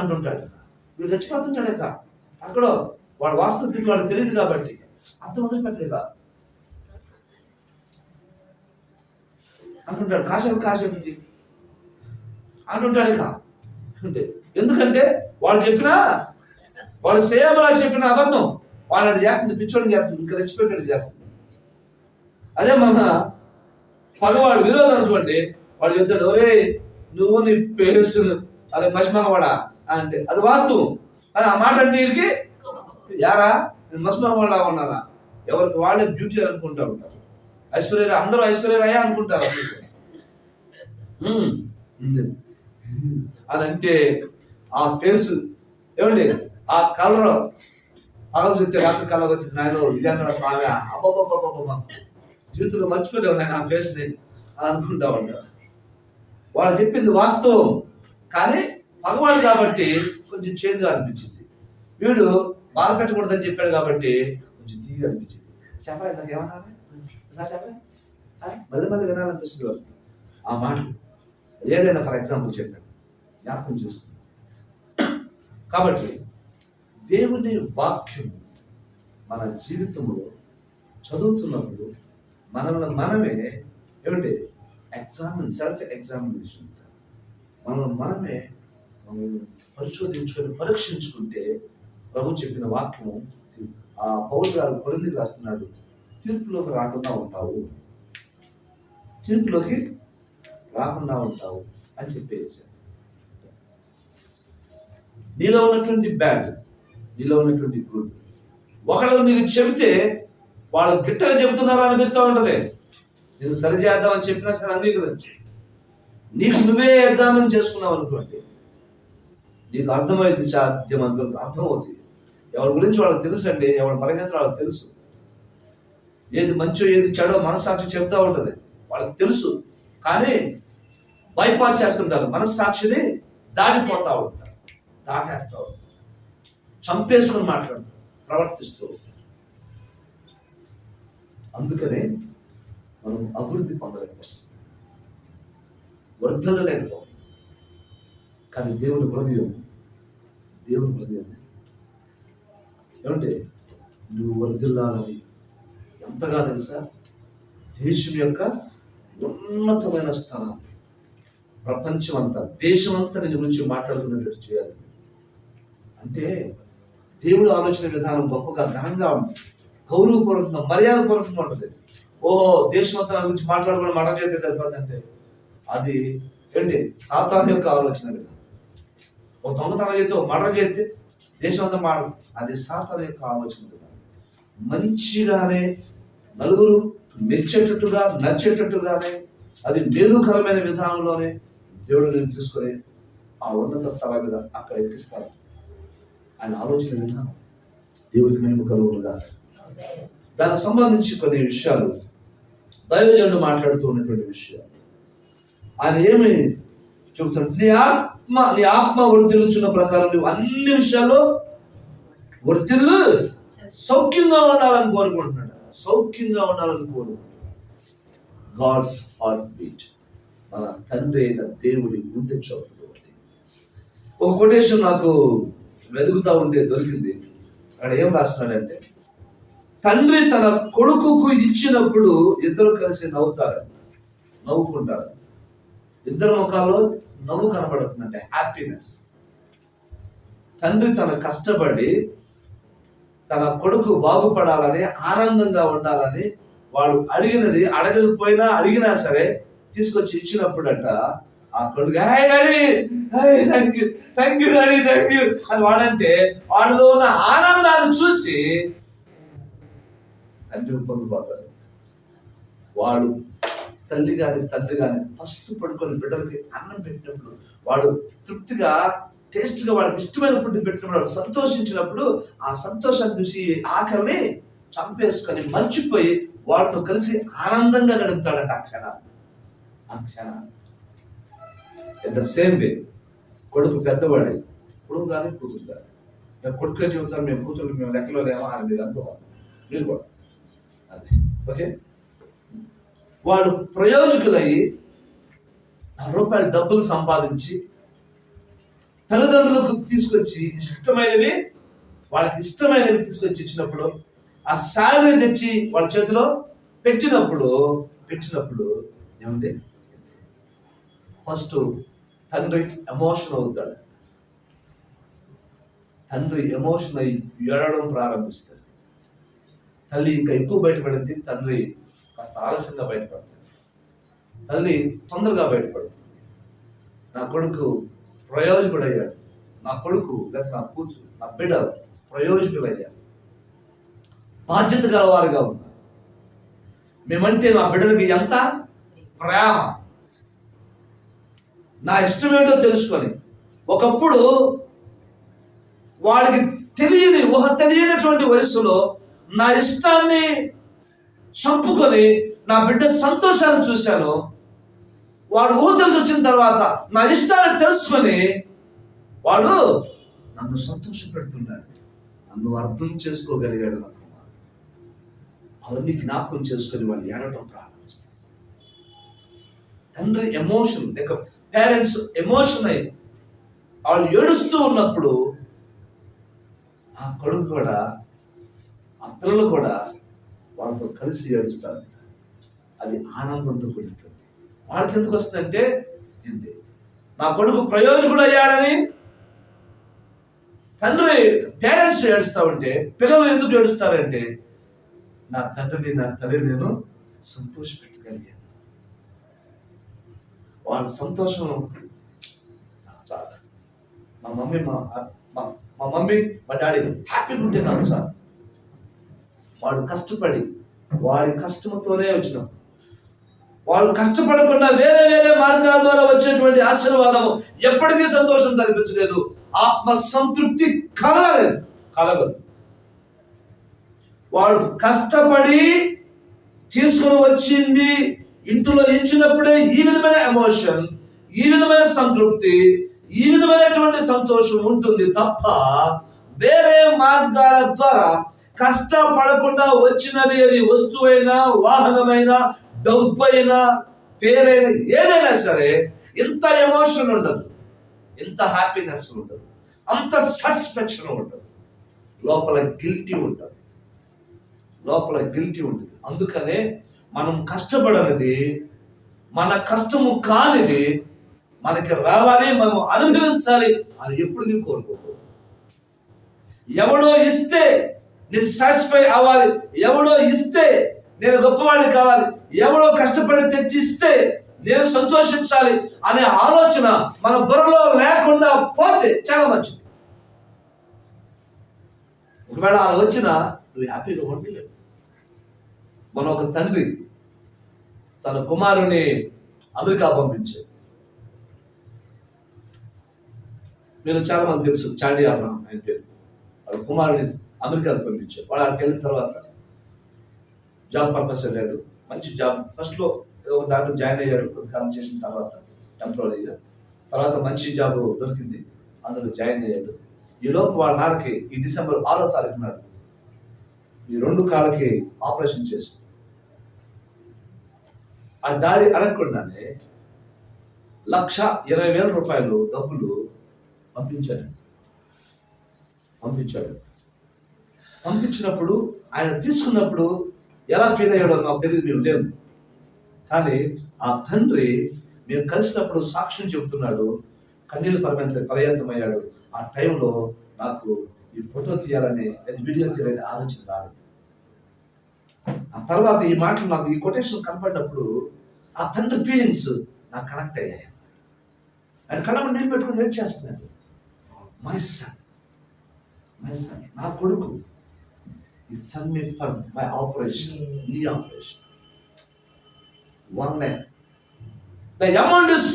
అంటుంటాడు, వీడు చచ్చిపోతుంటాడు. ఇక అక్కడ వాడు వాస్తవ వాడు తెలియదు కాబట్టి అర్థం వదిలిపెట్టలేక అంటుంటాడు, కాసేపు అంటుంటాడు. ఇక అంటే ఎందుకంటే వాడు సేమలా చెప్పిన అబద్ధం వాడు అది చేస్తుంది, పిచ్చోడికి చేస్తుంది, ఇంకా రెచ్చిపెట్టేది చేస్తుంది. అదే మన పగవాడు విరోధం అనుకోండి, వాడు చెప్తాడు, ఒరే నువ్వు నీ పేరు అదే మసిమగవాడా అంటే అది వాస్తవం. కానీ ఆ మాట అంటే వీళ్ళకి యారా నేను మసిమగవాడా ఉన్నారా, ఎవరికి వాళ్ళే బ్యూటీ అనుకుంటా ఉంటారు. ఐశ్వర్య అందరూ ఐశ్వర్యరాయ అనుకుంటారు. అని అంటే ఆ ఫేస్ ఏమండి, ఆ కలర్ పగలు చూస్తే రాత్రి కళ్ళకి వచ్చింది, నాయన విజయనగర స్వామి అబ్బబ్బబ్బబ్బ జీవితంలో మర్చిపోలేవు నాయన ఆ ఫేస్ ని అని అనుకుంటా ఉంటారు. వాళ్ళు చెప్పింది వాస్తవం, కానీ పగవాడు కాబట్టి కొంచెం చేదుగా అనిపించింది. వీడు బాధ పెట్టకూడదని చెప్పాడు కాబట్టి కొంచెం తీగా అనిపించింది. చెప్పలే నాకు ఏమన్నా చెప్పలే మళ్ళీ వినాలనిపిస్తుంది వాళ్ళకి ఆ మాటలు. ఏదైనా ఫర్ ఎగ్జాంపుల్ చెప్పాడు, జ్ఞాపకం చేసుకున్నాం. కాబట్టి దేవుని వాక్యం మన జీవితంలో చదువుతున్నప్పుడు మనమే ఏమిటి సెల్ఫ్ ఎగ్జామినేషన్, మనమే పరిశోధించుకొని పరీక్షించుకుంటే ప్రభు చెప్పిన వాక్యము ఆ పౌలు గారు కొరింథీయులకు రాస్తున్నాడు, తీర్పులోకి రాకుండా అని చెప్పేసి. నీలో ఉన్నటువంటి బ్యాడ్, నీలో ఉన్నటువంటి గుడ్ ఒకళ్ళు నీకు చెబితే వాళ్ళు గిట్టగా చెబుతున్నారా అనిపిస్తూ ఉంటది. నేను సరి చేద్దామని చెప్పినా సరే అంగీకరించి నీకు నువ్వే ఎగ్జామిన్ చేసుకున్నావు అనుకోండి, నీకు అర్థమైంది, సాధ్యమంతులకు అర్థమవుతుంది. ఎవరి గురించి వాళ్ళకి తెలుసు అండి, ఎవరి బలహీనతలు వాళ్ళకి తెలుసు, ఏది మంచో ఏది చెడో మనస్సాక్షి చెబుతూ ఉంటుంది, వాళ్ళకి తెలుసు. కానీ బైపాస్ చేస్తుంటారు, మనస్సాక్షిని దాటేస్తూ ఉంటారు, చంపేసుకుని మాట్లాడుతారు, ప్రవర్తిస్తూ ఉంటారు. అందుకనే మనం అభివృద్ధి పొందలేకపోతాం, వర్ధనలేకపోతాం. కానీ దేవుని హృదయం ఏమంటే నువ్వు వర్ధిల్లాలని ఎంతగా తెలుసా, దేశం యొక్క ఉన్నతమైన స్థానం, ప్రపంచం అంతా దేశమంతా నీ గురించి మాట్లాడుకునేటట్టు చేయాలి. అంటే దేవుడు ఆలోచన విధానం గొప్పగా ఘనంగా ఉంటుంది, గౌరవపూర్వకంగా మర్యాదపూర్వకంగా ఉంటుంది. దేశమంతా గురించి మాట్లాడుకుని మాట చేస్తే సరిపోతుందంటే అది ఏంటి సాతాను యొక్క ఆలోచన విధానం. ఒక దొంగతనం చేస్తే మర్డర్ చేస్తే దేశమంతా అది సాతాను యొక్క ఆలోచన విధానం. మంచిగానే నలుగురు మెచ్చేటట్టుగా నచ్చేటట్టుగానే అది మేలుకరమైన విధానంలోనే దేవుడు నేను తీసుకొని ఆ ఉన్నత స్థలం మీద అక్కడ ఎక్కిస్తారు. ఆయన ఆలోచన విధానం దేవుడికి మేము కలుగునుగా. దానికి సంబంధించి కొన్ని విషయాలు దైవజనుడు మాట్లాడుతూ ఉన్నటువంటి విషయాలు ఆయన ఏమి చెబుతాడు, నీ ఆత్మ వర్ధిల్లుచున్న ప్రకారం నువ్వు అన్ని విషయాల్లో వర్ధిల్లు సౌఖ్యంగా ఉండాలని కోరుకుంటున్నాడు. సౌఖ్యంగా ఉండాలని గాడ్స్ హార్ట్ బీట్, మన తండ్రి అయిన దేవుడి గుండె చౌకలు. ఒక కొటేషన్ నాకు వెతుకుతా ఉంటే దొరికింది. అక్కడ ఏం రాస్తున్నాడంటే, తండ్రి తన కొడుకుకు ఇచ్చినప్పుడు ఇద్దరు కలిసి నవ్వుకుంటారు. ఇద్దరు ముఖాల్లో నవ్వు కనబడుతుందంటే హ్యాపీనెస్. తండ్రి తన కష్టపడి తన కొడుకు బాగుపడాలని, ఆనందంగా ఉండాలని వాడు అడిగినది అడగకపోయినా అడిగినా సరే తీసుకొచ్చి ఇచ్చినప్పుడట ఆ కొడుకు thank you daddy thank you అని వాడంటే వాడిలో ఉన్న ఆనందాన్ని చూసి తండ్రి పొందిపోతాడు. వాడు తల్లి కానీ తండ్రి కానీ ఫస్ట్ పడుకొని బిడ్డలకి అన్నం పెట్టినప్పుడు వాడు తృప్తిగా టేస్ట్గా వాడికి ఇష్టమైన ఫుడ్ పెట్టినప్పుడు వాడు సంతోషించినప్పుడు ఆ సంతోషాన్ని చూసి ఆకలిని చంపేసుకొని మర్చిపోయి వాడితో కలిసి ఆనందంగా గడుపుతాడంట ఆ క్షణాన్ని. ఇన్ ద సేమ్ వే కొడుకు పెద్దవాడే, కొడుకు కానీ కూతురు కానీ. మేము కొడుకుగా చెబుతాను, మేము కూతురు మేము లెక్కలో లేమా అని మీరు అనుకోవాలి. మీరు కూడా అది ఓకే. వాడు ప్రయోజకులయ్యి రూపాయలు డబ్బులు సంపాదించి తల్లిదండ్రులకు తీసుకొచ్చి ఇష్టమైనవి వాళ్ళకి ఇష్టమైనవి తీసుకొచ్చి ఇచ్చినప్పుడు ఆ శాలరీ తెచ్చి వాళ్ళ చేతిలో పెట్టినప్పుడు ఏమంటే ఫస్ట్ తండ్రి ఎమోషన్ అవుతాడు. తండ్రి ఎమోషన్ అయ్యి ఏడవడం ప్రారంభిస్తాడు. తల్లి ఇంకా ఎక్కువ బయటపడింది, తండ్రి కాస్త ఆలస్యంగా బయటపడతాడు. తల్లి తొందరగా బయటపడుతుంది. నా కొడుకు ప్రయోజకుడయ్యాడు, నా కొడుకు లేదా నా కూతురు నా బిడ్డ ప్రయోజకులయ్యాడు, బాధ్యత గలవారుగా ఉన్నారు. మేమంటే నా బిడ్డలకి ఎంత ప్రేమ, నా ఇష్టమేంటో తెలుసుకొని ఒకప్పుడు వాడికి తెలియనటువంటి వయసులో నా ఇష్టాన్ని చంపుకొని నా బిడ్డ సంతోషాన్ని చూశాను. వాడు తెలిసి వచ్చిన తర్వాత నా ఇష్టాన్ని తెలుసుకొని వాడు నన్ను సంతోష పెడుతున్నాడు, నన్ను అర్థం చేసుకోగలిగాడు. నా కుమారుడు అవన్నీ జ్ఞాపకం చేసుకొని వాళ్ళు ఏడవడం ప్రారంభిస్తారు. తండ్రి ఎమోషన్ లేక పేరెంట్స్ ఎమోషన్ అయి వాళ్ళు ఏడుస్తూ ఉన్నప్పుడు ఆ కొడుకు కూడా ఆ పిల్లలు కూడా వాళ్ళతో కలిసి ఏడుస్తారు. అది ఆనందంతో కూడుతుంది. వాళ్ళకి ఎందుకు వస్తుందంటే ఏంటి, నా కొడుకు ప్రయోజకుడు అయ్యాడని తండ్రి పేరెంట్స్ ఏడుస్తా ఉంటే పిల్లలు ఎందుకు ఏడుస్తారంటే నా తండ్రిని నా తల్లిని నేను సంతోషపెట్టగలిగాను. వాళ్ళ సంతోషం నాకు చాలా. మా మమ్మీ మా డాడీ హ్యాపీగా ఉంటే నాకు సార్. వాడు కష్టపడి వాడి కష్టంతోనే వచ్చినాం. వాళ్ళు కష్టపడకుండా వేరే మార్గాల ద్వారా వచ్చేటువంటి ఆశీర్వాదం ఎప్పటికీ సంతోషం కల్పించలేదు, ఆత్మ సంతృప్తి కలగదు. వాడు కష్టపడి తీసుకుని వచ్చింది ఇంట్లో ఇచ్చినప్పుడే ఈ విధమైన ఎమోషన్, ఈ విధమైన సంతృప్తి, ఈ విధమైనటువంటి సంతోషం ఉంటుంది తప్ప వేరే మార్గాల ద్వారా కష్టపడకుండా వచ్చినది అది వస్తువైనా వాహనమైనా డబ్బైనా పేరైనా ఏదైనా సరే ఇంత ఎమోషన్ ఉండదు, ఇంత హ్యాపీనెస్ ఉండదు, అంత సాటిస్ఫాక్షన్ ఉండదు. లోపల గిల్టీ ఉంటుంది. అందుకనే మనం కష్టపడనిది, మన కష్టము కానిది మనకి రావాలి, మనం అనుభవించాలి అని ఎప్పటికీ కోరుకోకూడదు. ఎవడో ఇస్తే నేను సాటిస్ఫై అవ్వాలి, ఎవడో ఇస్తే నేను గొప్పవాడిని కావాలి, ఎవడో కష్టపడి తెచ్చిస్తే నేను సంతోషించాలి అనే ఆలోచన మన బుర్రలో లేకుండా పోతే చాలా మంచిది. ఒకవేళ అలా వచ్చినా నువ్వు హ్యాపీగా ఉండలేవు. మన ఒక తండ్రి తన కుమారుని అమెరికా పంపించాడు. మీరు చాలా మంది తెలుసు, చాండీ అబ్రహాం ఆయన పేరు. వాళ్ళ కుమారుని అమెరికాకు పంపించాడు. వాడు అక్కడికి వెళ్ళిన తర్వాత జాబ్ పర్పస్ వెళ్ళాడు. మంచి జాబ్, ఫస్ట్లో ఏదో దాంట్లో జాయిన్ అయ్యాడు. కొంతకాలం చేసిన తర్వాత టెంపరీగా, తర్వాత మంచి జాబ్ దొరికింది, అందులో జాయిన్ అయ్యాడు. ఈలోపు వాళ్ళ నాన్నకి ఈ డిసెంబర్ 6వ తారీఖు నాడు ఈ 2 కాళ్ళకి ఆపరేషన్ చేసి ఆ డాడీ అడగకుండానే ₹1,20,000 డబ్బులు పంపించినప్పుడు ఆయన తీసుకున్నప్పుడు ఎలా ఫీల్ అయ్యాడో నాకు తెలియదు, మేము లేము. కానీ ఆ తండ్రి మేము కలిసినప్పుడు సాక్ష్యం చెబుతున్నాడు, కన్నీళ్ళు పర్యంతమయ్యాడు. ఆ టైంలో నాకు ఈ ఫోటో తీయాలని, వీడియో తీయాలని ఆలోచన రాలేదు. ఆ తర్వాత ఈ మాటలు నాకు ఈ కొటేషన్ కనపడినప్పుడు ఆ తండ్రి ఫీలింగ్స్ నాకు కనెక్ట్ అయ్యాయి. ఆయన కళ్ళ నీళ్ళు పెట్టుకుని వెయిట్ చేస్తున్నాడు. మై సన్, మై సన్, నా కొడుకు, ఈ సన్ మీ ఫర్ మై ఆపరేషన్, నీ operation. One nine, the amount is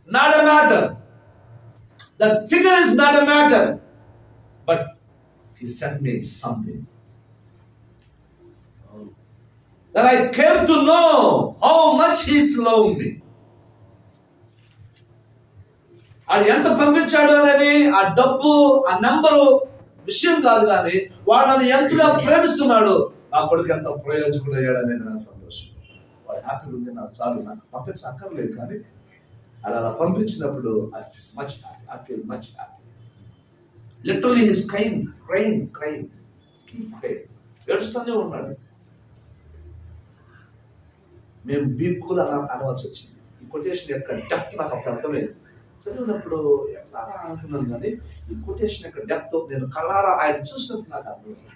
not a matter, the figure is not a matter, but he sent me something that I came to know how much he's loved me. అది ఎంత పంపించాడు అనేది ఆ డబ్బు, ఆ number విషయం కాదు, కానీ వాడు నన్ను ఎంతగా ప్రేమిస్తున్నాడు, నా కొడుకు ఎంత ప్రయోజకుడు అయ్యాడు అనేది నాకు సంతోషం. వాడు హ్యాపీ ఉంది, నాకు చాలు, నాకు పంపించక్కర్లేదు, కానీ అలా పంపించినప్పుడు I feel much happy. Literally he's crying. Keep crying. ఏడుస్తూనే ఉన్నాడు. మేము బీకులు అనవలసి వచ్చింది. ఈ కొటేషన్ యొక్క డెప్త్ నాకు అప్పుడు అర్థమైంది. చదివినప్పుడు ఎట్లా అనుకున్నాను, కానీ ఈ కొటేషన్ యొక్క డెప్త్ నేను కళ్ళారా ఆయన చూసినప్పుడు నాకు అర్థమైంది.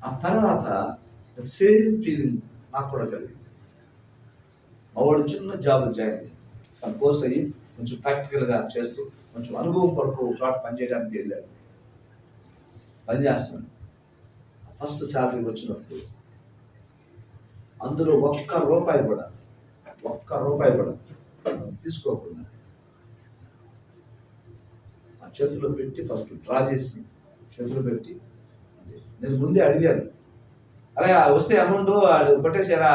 ఆ తర్వాత ద సేమ్ ఫీలింగ్ నాకు కూడా కలిగింది. వాడు చిన్న జాబ్ జాయిన్ అయ్యి తన కోర్స్ అయ్యి కొంచెం ప్రాక్టికల్గా చేస్తూ కొంచెం అనుభవం కొరకు చోట పనిచేయడానికి వెళ్ళాడు. పనిచేస్తున్నాడు. ఫస్ట్ శాలరీ వచ్చినప్పుడు అందులో ఒక్క రూపాయి కూడా తీసుకోకుండా ఆ చేతిలో పెట్టి ఫస్ట్ డ్రా చేసి చేతిలో పెట్టి, నేను ముందే అడిగాను, అరే వస్తే అమౌంట్ కొట్టేసారా,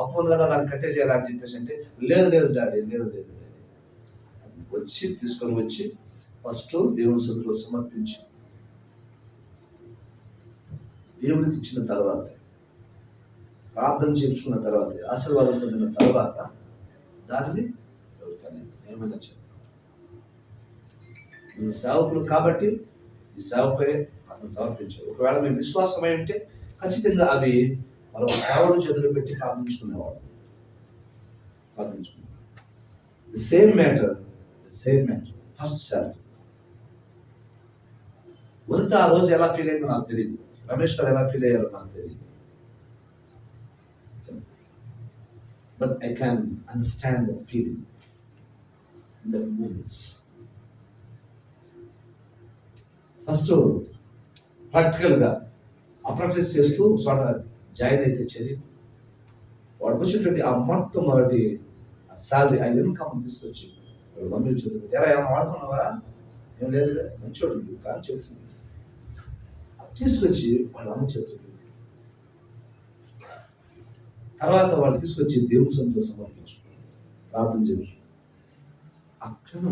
అప్పు ఉంది కదా దాన్ని కట్టేసారా అని చెప్పేసి అంటే, లేదు డాడీ, లేదు వచ్చి తీసుకొని వచ్చి ఫస్ట్ దేవుని సన్నిధిలో సమర్పించి దేవుడికి ఇచ్చిన తర్వాత, ప్రార్థన చేయించుకున్న తర్వాత, ఆశీర్వాదం పొందిన తర్వాత దానిని ఎవరికైనా ఏమైనా చెప్పాలి. మేము సేవకులు కాబట్టి ఈ సేవపై అతను సమర్పించారు. ఒకవేళ మేము విశ్వాసమై ఉంటే ఖచ్చితంగా అవి మనం సేవడు చేతులు పెట్టి ప్రార్థించుకునేవాడు. The same matter first salary. Vanitha ఆ రోజు ఎలా ఫీల్ అయిందో నాకు తెలియదు, రమేష్ గారు ఎలా ఫీల్ అయ్యారో నాకు తెలియదు. But I can understand that feeling in that moments. First ప్రాక్టికల్గా అప్రాక్టీస్ చేస్తూ చోట జాయిన్ అయితే చదివి వాడికి వచ్చేటువంటి ఆ మొట్టమొదటి శాలరీ, ఆ ఇన్కమ్ తీసుకొచ్చి మమ్మీ చేతులు ఎలా ఏమైనా వాడుకున్నావా, ఏం లేదు మంచోడు కానీ చేతులు తీసుకొచ్చి వాళ్ళ అమ్మ చేతులు పెట్టి తర్వాత వాళ్ళు తీసుకొచ్చి దేవుని సన్నిధిలో సమర్పించుకున్నారు, ప్రార్థన చేసి. అక్కడ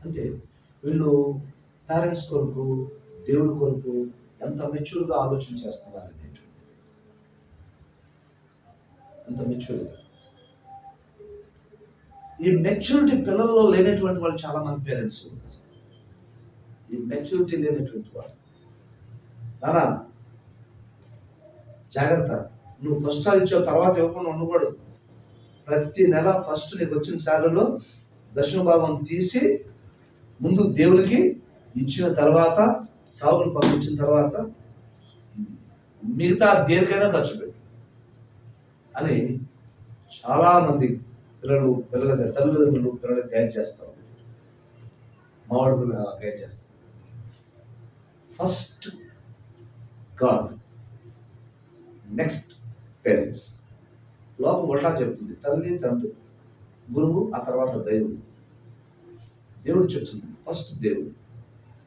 అంటే వీళ్ళు పేరెంట్స్ కొరకు, దేవుడి కొరకు ఎంత మెచ్యూర్గా ఆలోచన చేస్తున్నారు అనేటువంటిది, ఎంత మెచ్యూర్గా. ఈ మెచ్యూరిటీ పిల్లల్లో లేనటువంటి వాళ్ళు చాలా మంది పేరెంట్స్ ఉన్నారు. ఈ మెచ్యూరిటీ లేనటువంటి వాళ్ళు, నానా జాగ్రత్త, నువ్వు కష్టాలు ఇచ్చావు తర్వాత ఇవ్వకుండా ఉండకూడదు. ప్రతి నెల ఫస్ట్ నీకు వచ్చిన శాలరీలో దశమ భాగం తీసి ముందు దేవుడికి ఇచ్చిన తర్వాత, సాగులు పంపించిన తర్వాత మిగతా దేనికైనా ఖర్చు పెట్టు అని చాలా మంది తల్లిదండ్రులు పిల్లలకు గైడ్ చేస్తారు, మావాడు గైడ్ చేస్తారు. First God, next parents. లోకం ఉల్టా చెప్తుంది, తల్లి తండ్రి గురువు, ఆ తర్వాత దైవం. దేవుడు చెప్తుంది ఫస్ట్ దేవుడు,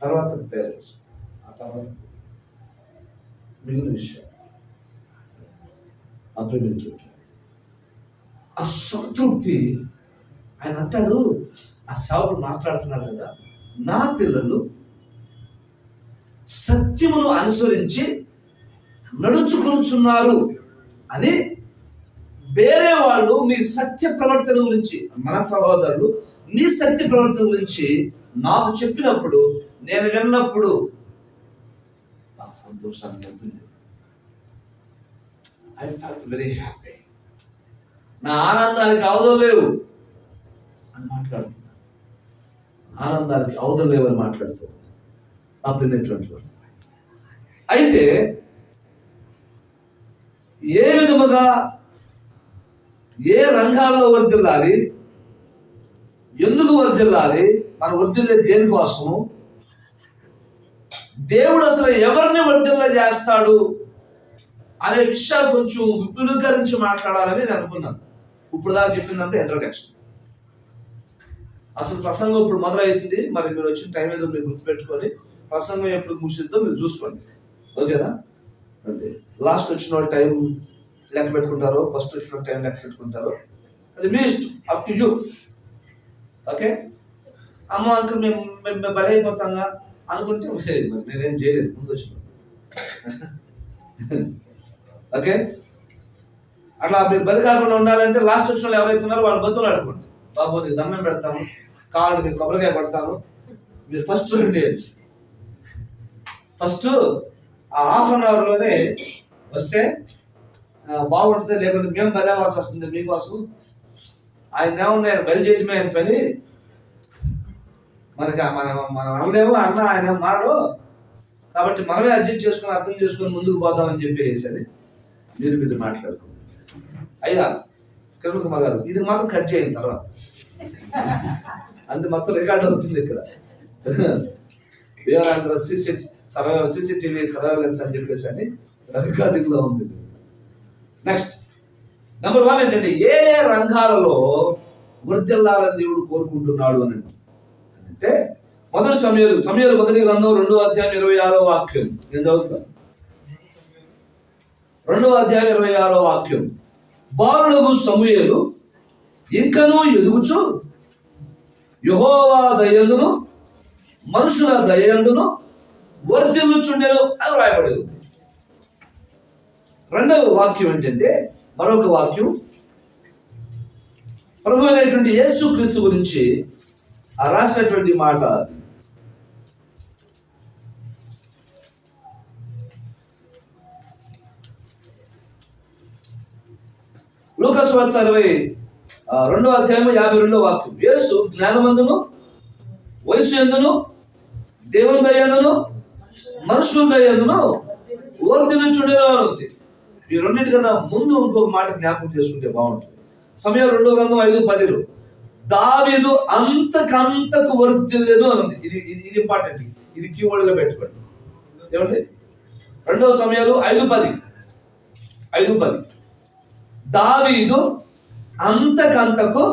తర్వాత పేరెంట్స్, ఆ తర్వాత మిగిలిన విషయం. ఆ సంతృప్తి ఆయన అంటాడు. ఆ సేవకుడు మాట్లాడుతున్నాడు కదా, నా పిల్లలు సత్యమును అనుసరించి నడుచుకొనుచున్నారు అని వేరే వాళ్ళు మీ సత్య ప్రవర్తన గురించి, మన సహోదరులు మీ సత్య ప్రవర్తన గురించి నాకు చెప్పినప్పుడు, నేను విన్నప్పుడు నా సంతోషాన్ని ఉంటుంది. I felt very happy. నా ఆనందానికి అవధం లేవు అని మాట్లాడుతున్నాను. ఆనందానికి అవధులు లేవని మాట్లాడుతారు ఆపినటువంటి వారు. అయితే ఏ విధముగా ఏ రంగాల్లో వర్ధిల్లాలి, ఎందుకు వర్ధిల్లాలి, మన వర్ధిల్లే దేనికోసము, దేవుడు అసలు ఎవరిని వర్ధిల్ల చేస్తాడు అనే విషయాలు కొంచెం విపులీకరించి మాట్లాడాలని నేను అనుకున్నాను. ఇప్పుడు దాకా చెప్పిందంటే ఇంట్రడక్షన్. అసలు ప్రసంగం ఇప్పుడు మొదలవుతుంది. మరి మీరు వచ్చిన టైం ఏదో మీరు గుర్తుపెట్టుకొని ప్రసంగం ఎప్పుడు ముగిసిద్దో మీరు చూసుకోండి. ఓకేనా? అంటే లాస్ట్ వచ్చిన వాళ్ళు టైం లెక్క పెట్టుకుంటారో, ఫస్ట్ వచ్చిన టైం లెక్క పెట్టుకుంటారో, అది మీ ఇష్టం, అప్ టు యూ. ఓకే? అమ్మ అంకుల్ మేము బలైపోతాంగా అనుకుంటే నేనేం చేయలేదు ముందు వచ్చిన. ఓకే? అట్లా మీరు బలి కాకుండా ఉండాలంటే లాస్ట్ వచ్చిన వాళ్ళు ఎవరైతే ఉన్నారో వాళ్ళు బతులు ఆడుకోండి. బాబు నీకు దండం పెడతాను, కాళ్ళు మీకు కొబ్బరికాయ పడతాను, మీరు ఫస్ట్ రండి. ఫస్ట్ ఆ ½ అవర్లోనే వస్తే బాగుంటుంది. లేకుంటే మేము బలి అవ్వాల్సి వస్తుంది మీకోసం. ఆయన ఏమన్నా ఆయన బలి చేయటమే ఆయన పని. మనకి మనం అనలేము, అన్న ఆయన మాడు, కాబట్టి మనమే అడ్జస్ట్ చేసుకొని అర్థం చేసుకొని ముందుకు పోదామని చెప్పేసి అని మీరు మాట్లాడుకోండి. అయ్యా కిరణ్ కుమార్ గారు, ఇది మాత్రం కట్ చేయండి తర్వాత, అంతే మొత్తం రికార్డ్ అవుతుంది ఇక్కడ. CCTV సర్వేలెన్స్ అని చెప్పేసి అని రికార్డింగ్ లో ఉంది. నెక్స్ట్ నెంబర్ 1 ఏంటంటే ఏ రంగాలలో వర్ధిల్లాలని దేవుడు కోరుకుంటున్నాడు అని అంటే, మొదటి సమూయేలు మొదటి గ్రంథం 2వ అధ్యాయం 26వ వాక్యం నేను చదువుతాను. 2వ అధ్యాయం 26వ వాక్యం. బాలుడగు సమూయేలు ఇంకనూ ఎదుగుచు యెహోవా దయయందును మనుషుల దయయందును వర్ధిల్లుచుండెను అని రాయబడి ఉంది. 2వ వాక్యం ఏంటంటే, మరొక వాక్యం ప్రభు అయినటువంటి యేసు క్రీస్తు గురించి రాసినటువంటి మాట. లూకా సువార్త 22వ అధ్యాయం 52వ వాక్యం. యేసు జ్ఞానమందును వయస్సు ఎందును దేవుని దయందును మనుషుల దయందును వర్ధిల్లుచుండెను అని ఉంది. ఈ రెండింటికన్నా ముందు ఇంకొక మాట జ్ఞాపకం చేసుకుంటే బాగుంటుంది. సమూయేలు 2వ గ్రంథం 5:10 దావీదు అంతకంతకు వర్ధిల్లెను అని ఉంది. ఇది ఇంపార్టెంట్, ఇది కీవర్డ్ గా పెట్టుకోండి. ఏమండి? 2వ సమూయేలు 5:10 దావీదు అంతకంతకు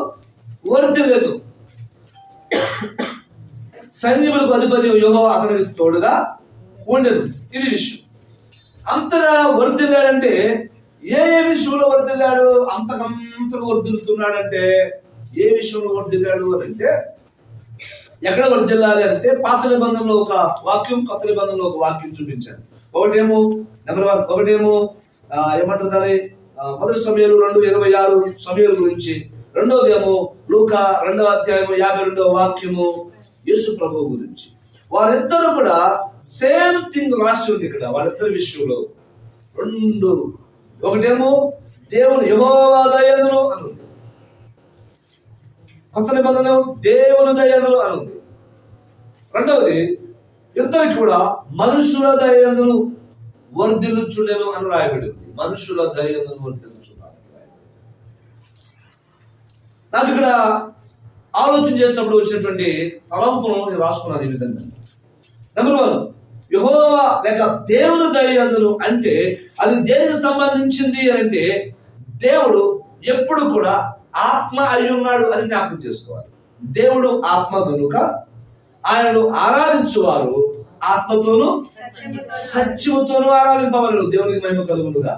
వర్ధిల్లెను, సైన్యములకు అధిపతి యెహోవా అతనికి తోడుగా ఉండెను. ఇది విషయం. అంతగా వర్ధిల్లాడంటే ఏ విషయంలో వర్ధిల్లాడు? అంతకంతకు వర్ధిల్లుతున్నాడంటే ఏ విషయంలో వర్ధిల్లాడు అని అంటే, ఎక్కడ వర్ధిల్లాలి అంటే, పాత నిబంధనలో ఒక వాక్యం, కొత్త నిబంధనలో ఒక వాక్యం చూపించాను. ఒకటేమో నెంబర్ 1, ఒకటేమో ఏమంటారు దాన్ని, మొదటి సమూయేలు 2:26 సమూయేలు గురించి, రెండోదేమో లూకా 2వ అధ్యాయం 52వ వాక్యము యేసు ప్రభువు గురించి. వారిద్దరు కూడా సేమ్ థింగ్ రాసి ఉంది ఇక్కడ. వాళ్ళిద్దరి విషయంలో రెండు, ఒకటేమో దేవుని యెహోవా దయయందును అని ఉంది, కొత్త నిబంధన దేవుని దయయందును అని ఉంది. రెండవది ఇద్దరికి కూడా మనుషుల దయయందును వర్ధిల్లుచుండెను అని రాయబడి ఉంది. మనుషుల దయయందును వర్ధిల్లుచున్నాడు. నాకు ఇక్కడ ఆలోచన చేసినప్పుడు వచ్చినటువంటి తలంపును నేను రాసుకున్నాను ఈ విధంగా. నెంబర్ 1, యెహోవా లేక దేవుని దయయందును అంటే అది దేనికి సంబంధించింది అంటే, దేవుడు ఎప్పుడు కూడా ఆత్మ అయి ఉన్నాడు అని జ్ఞాపకం చేసుకోవాలి. దేవుడు ఆత్మ కనుక ఆయనను ఆరాధించువారు ఆత్మతోనూ సత్యముతోనూ ఆరాధింపవలెను. దేవునికి మహిమ కలుగునుగా.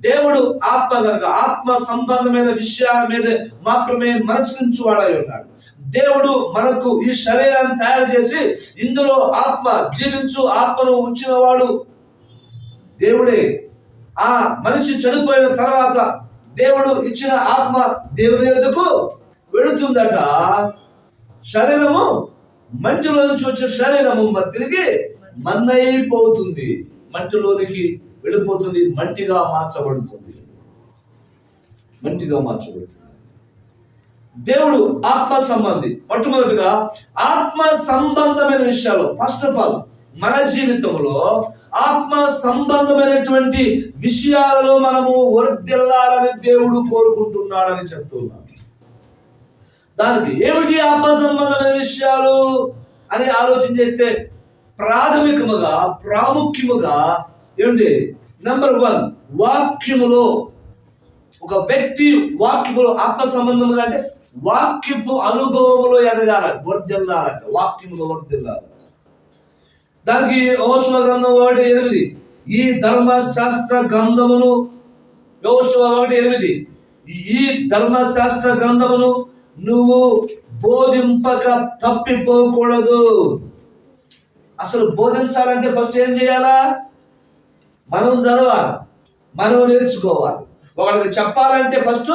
దేవుడు ఆత్మ కనుక ఆత్మ సంబంధమైన విషయాల మీద మాత్రమే మనస్సుంచువాడై ఉన్నాడు. దేవుడు మనకు ఈ శరీరాన్ని తయారు చేసి ఇందులో ఆత్మ జీవించు ఆత్మను ఉంచిన వాడు దేవుడే. ఆ మనిషి చనిపోయిన తర్వాత దేవుడు ఇచ్చిన ఆత్మ దేవుని యొద్దకు వెళుతుందట. శరీరము మంటిలో నుంచి వచ్చిన శరీరము తిరిగి మన్నైపోతుంది, మంటిలోనికి వెళ్ళిపోతుంది, మంటిగా మార్చబడుతుంది. దేవుడు ఆత్మ సంబంధి. మొట్టమొదటిగా ఆత్మ సంబంధమైన విషయాలు, ఫస్ట్ ఆఫ్ ఆల్ మన జీవితంలో ఆత్మ సంబంధమైనటువంటి విషయాలలో మనము వర్ధిల్లాలని దేవుడు కోరుకుంటున్నాడని చెప్తున్నాడు. దానికి ఏమిటి ఆత్మ సంబంధమైన విషయాలు అని ఆలోచన చేస్తే ప్రాముఖ్యముగా ఏమిటి? నెంబర్ 1, వాక్యములో ఒక వ్యక్తి వాక్యములో ఆత్మ సంబంధముగా అంటే వాక్యపు అనుభవములో ఎదగాలంట, వర్ధిల్లాలంట, వాక్యములో వర్ధిల్లాలంట. దానికి యెహోషువ గ్రంథం 1:8 ఈ ధర్మశాస్త్ర గ్రంథమును, యెహోషువ 1:8 ఈ ధర్మశాస్త్ర గ్రంథమును నువ్వు బోధింపక తప్పిపోకూడదు. అసలు బోధించాలంటే ఫస్ట్ ఏం చేయాలా? మనం చదవాలి, మనం నేర్చుకోవాలి. ఒకరికి చెప్పాలంటే ఫస్ట్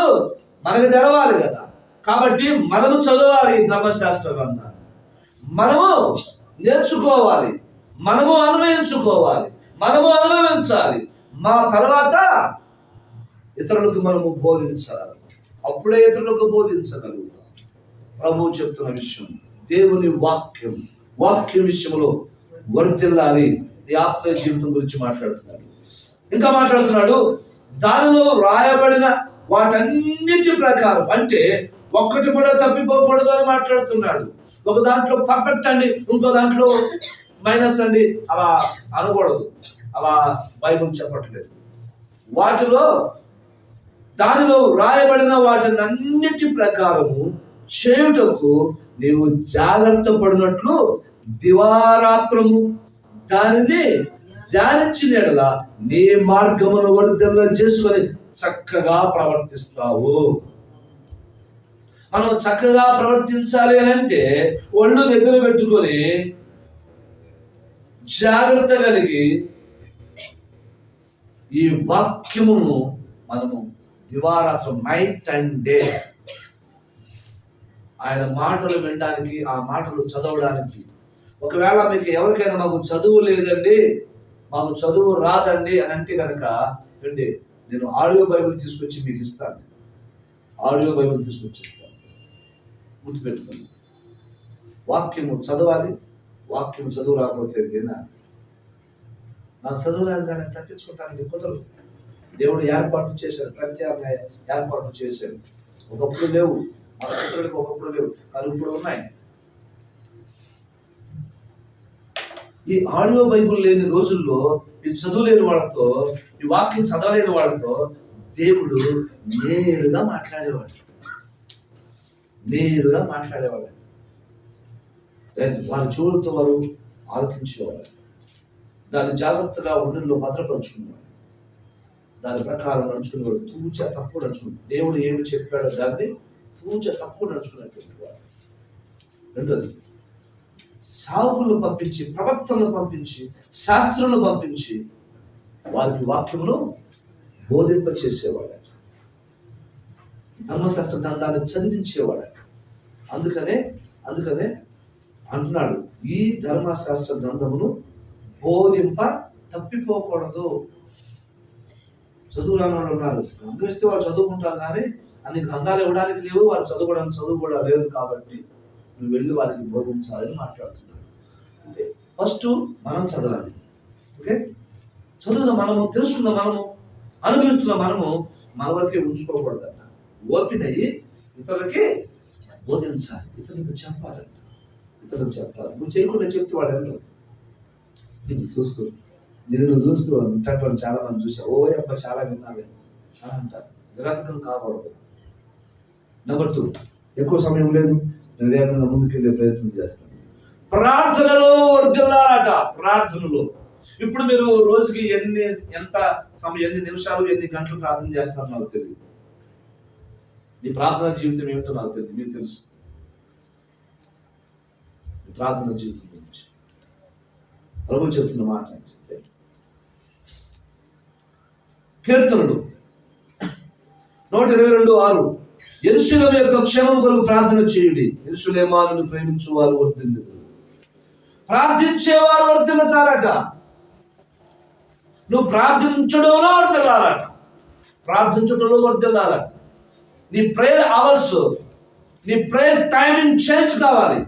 మనకు తెలవాలి కదా. కాబట్టి మనము చదవాలి ధర్మశాస్త్ర గ్రంథాన్ని, మనము నేర్చుకోవాలి, మనము అన్వయించుకోవాలి, మనము అనుభవించాలి. మా తర్వాత ఇతరులకు మనము బోధించాలి. అప్పుడే ఇతరులకు బోధించగలుగుతాం. ప్రభువు చెప్తున్న విషయం, దేవుని వాక్యం విషయంలో వర్ధిల్లాలి. ఈ ఆత్మీయ జీవితం గురించి మాట్లాడుతున్నాడు. ఇంకా మాట్లాడుతున్నాడు, దానిలో రాయబడిన వాటన్నిటి ప్రకారం, అంటే ఒక్కటి కూడా తప్పిపోకూడదు అని మాట్లాడుతున్నాడు. ఒక దాంట్లో పర్ఫెక్ట్ అండి, ఇంకో దాంట్లో మైనస్ అండి, అలా అనకూడదు. అలా బైబిల్ చెప్పట్లేదు. దానిలో రాయబడిన వాటినన్నిటి ప్రకారము చేయుటకు నీవు జాగ్రత్త పడినట్లు దివారాత్రము దానిని ధ్యానించిన యెడల నీ మార్గమును వర్ధిల్ల చేసుకొని చక్కగా ప్రవర్తిస్తావు. మనం చక్కగా ప్రవర్తించాలి అని అంటే ఒళ్ళు దగ్గర పెట్టుకొని జాగ్రత్త కలిగి ఈ వాక్యమును మనము దివారాత్రం, నైట్ అండ్ డే ఆయన మాటలు వినడానికి, ఆ మాటలు చదవడానికి. ఒకవేళ మీకు ఎవరికైనా మాకు చదువు లేదండి, మాకు చదువు రాదండి అని అంటే కనుక ఏంటి, నేను ఆడియో బైబిల్ తీసుకొచ్చి మీకు ఇస్తాను. ఆడియో బైబిల్ తీసుకొచ్చి ఇస్తాను. గుర్తుపెట్టుకోండి, వాక్యము చదవాలి. వాక్యము చదువు రాకపోతే నాకు చదువు రాదు కానీ తప్పించుకుంటానికి కుదరదు. దేవుడు ఏర్పాటు చేశాడు, ప్రత్యామ్నాయ ఏర్పాటు చేశాడు. ఒకప్పుడు లేవు, మన పితరులకు ఒకప్పుడు లేవు, కానీ ఇప్పుడు ఉన్నాయి. ఈ ఆడియో బైబుల్ లేని రోజుల్లో, ఈ చదువు లేని వాళ్ళతో, ఈ వాక్యం చదవలేని వాళ్ళతో దేవుడు నేరుగా మాట్లాడేవాడు. వాళ్ళ చెవులతో వారు ఆలోచించేవాడు. దాన్ని జాగ్రత్తగా ఉండలో భద్రపరుచుకునేవాడు. దాని ప్రకారం నడుచుకునేవాడు. తూచ తప్పు నడుచుకున్నాడు. దేవుడు ఏమి చెప్పాడో దాన్ని తూచ తప్పు నడుచుకునేటువంటి వాడు. రెండోది, సావుకులను పంపించి, ప్రవక్తలను పంపించి, శాస్త్రులను పంపించి వారికి వాక్యమును బోధింపచేసేవాడు. ధర్మశాస్త్ర గ్రంథాన్ని చదివించేవాడు. అందుకనే అంటున్నాడు, ఈ ధర్మశాస్త్ర గ్రంథమును బోధింప తప్పిపోకూడదు. చదువు రాని వాళ్ళు ఉన్నారు, గ్రంథం ఇస్తే వాళ్ళు చదువుకుంటారు, కానీ అన్ని గ్రంథాలు ఇవ్వడానికి లేవు, వాళ్ళు చదువు కూడా లేదు. కాబట్టి నువ్వు వెళ్ళి వారికి బోధించాలని మాట్లాడుతున్నాడు. అంటే ఫస్ట్ మనం చదవాలి. ఓకే, చదువున మనము తెలుసుకున్న, మనము అనుభవిస్తున్న, మనము మన వరకే ఉంచుకోకూడదట. ఓపెన్ అయ్యి ఇతరులకి బోధించాలి, ఇతరులకు చెప్పాలి. నువ్వు చేయకుండా చెప్తే వాడు ఎవరు చూసుకో, ఇది నువ్వు చూసుకో. చట్టం చాలా మంది చూసా, ఓ అబ్బా చాలా విన్నావే అని అంటారు. నిరర్థకం కాకూడదు. నెంబర్ 2, ఎక్కువ సమయం లేదు, నేను వేగంగా ముందుకెళ్ళే ప్రయత్నం చేస్తాను. ప్రార్థనలో వర్ధిల్లాలట. ప్రార్థనలో ఇప్పుడు మీరు రోజుకి ఎంత సమయం, ఎన్ని నిమిషాలు, ఎన్ని గంటలు ప్రార్థన చేస్తారో నాకు తెలియదు. నీ ప్రార్థన జీవితం ఏమిటో నాకు తెలియదు, మీకు తెలుసు. ప్రార్థన జీవితం గురించి ప్రభు చెప్తున్న మాట ఏంటంటే, కీర్తనలు 122:6 యెరూషలేము యొక్క క్షేమం కొరకు ప్రార్థన చేయుడి. యెరూషలేమా నిన్ను ప్రేమించు వారు వర్ధిల్లుదురు. ప్రార్థించేవారు వర్ధిల్లుతారట. నువ్వు ప్రార్థించడంలో వర్ధిల్లాలట. నీ ప్రేయర్ అవర్స్ నీ ప్రేయర్ టైమింగ్ చేంజ్ కావాలి,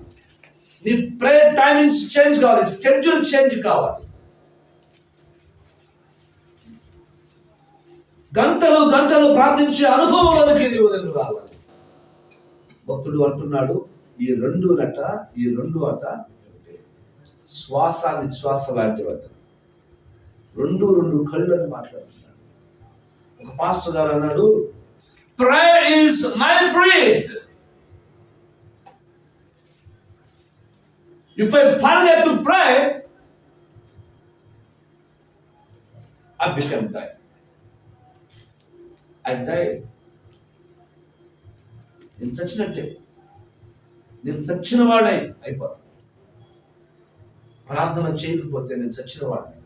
నీ ప్రేయర్ టైమింగ్స్ చేంజ్ కావాలి, స్కెడ్యూల్ చేంజ్ కావాలి. గంటలు గంటలు ప్రార్థించే అనుభవంలోకి నేను రావాలి. భక్తుడు అంటున్నాడు, ఈ రెండు అట శ్వాస నిశ్వాస లాంటివట, రెండు కళ్ళు అని మాట్లాడుతున్నాడు. ఒక పాస్టర్ గారు అన్నాడు, prayer is my breath. If I forget to pray, I become dead. I died. నేను చచ్చినట్టే, నేను చచ్చిన వాడై అయిపోతాను. ప్రార్థన చేయకపోతే నేను చచ్చిన వాడిని.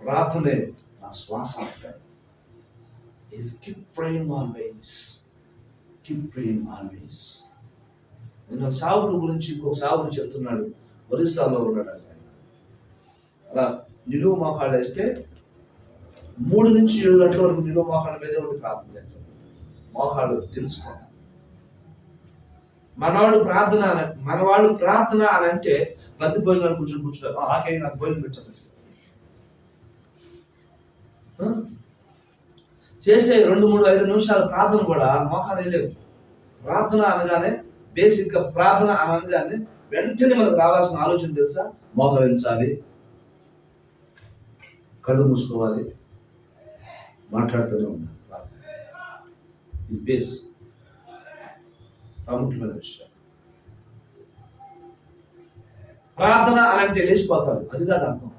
ప్రార్థనే నా శ్వాస అంటాడు. Keep praying always. Keep praying always. నేను సావుడు గురించి ఇంకొక సావుడు చెప్తున్నాడు. ఒరిస్సాలో ఉన్నాడు. అలా నిలువు మోకాళ్ళు వేస్తే 3 నుంచి 7 గంటల వరకు నిలువు మోకాళ్ళ మీదే ఉండి ప్రార్థన చేస్తాడు. మోకాళ్ళు తెలుసుకోండి. మనవాళ్ళు ప్రార్థన అని అంటే ప్రతి భోజనాలు కూర్చుంటారు. ఆకే నాకు భోజనం పెట్టాను చేసే 2-3-5 నిమిషాల ప్రార్థన కూడా మోకాళ్ళు వేయలేవు. ప్రార్థన అనగానే బేసిక్ గా ప్రార్థన అనగానే వెంటనే మనకు రావాల్సిన ఆలోచన తెలుసా? మోకరించాలి, కళ్ళు మూసుకోవాలి, మాట్లాడుతూనే ఉండాలి. ప్రార్థన ఇది బేస్, ప్రాముఖ్యమైన విషయం. ప్రార్థన అని అంటే లేచిపోతారు, అది కాదు అర్థం.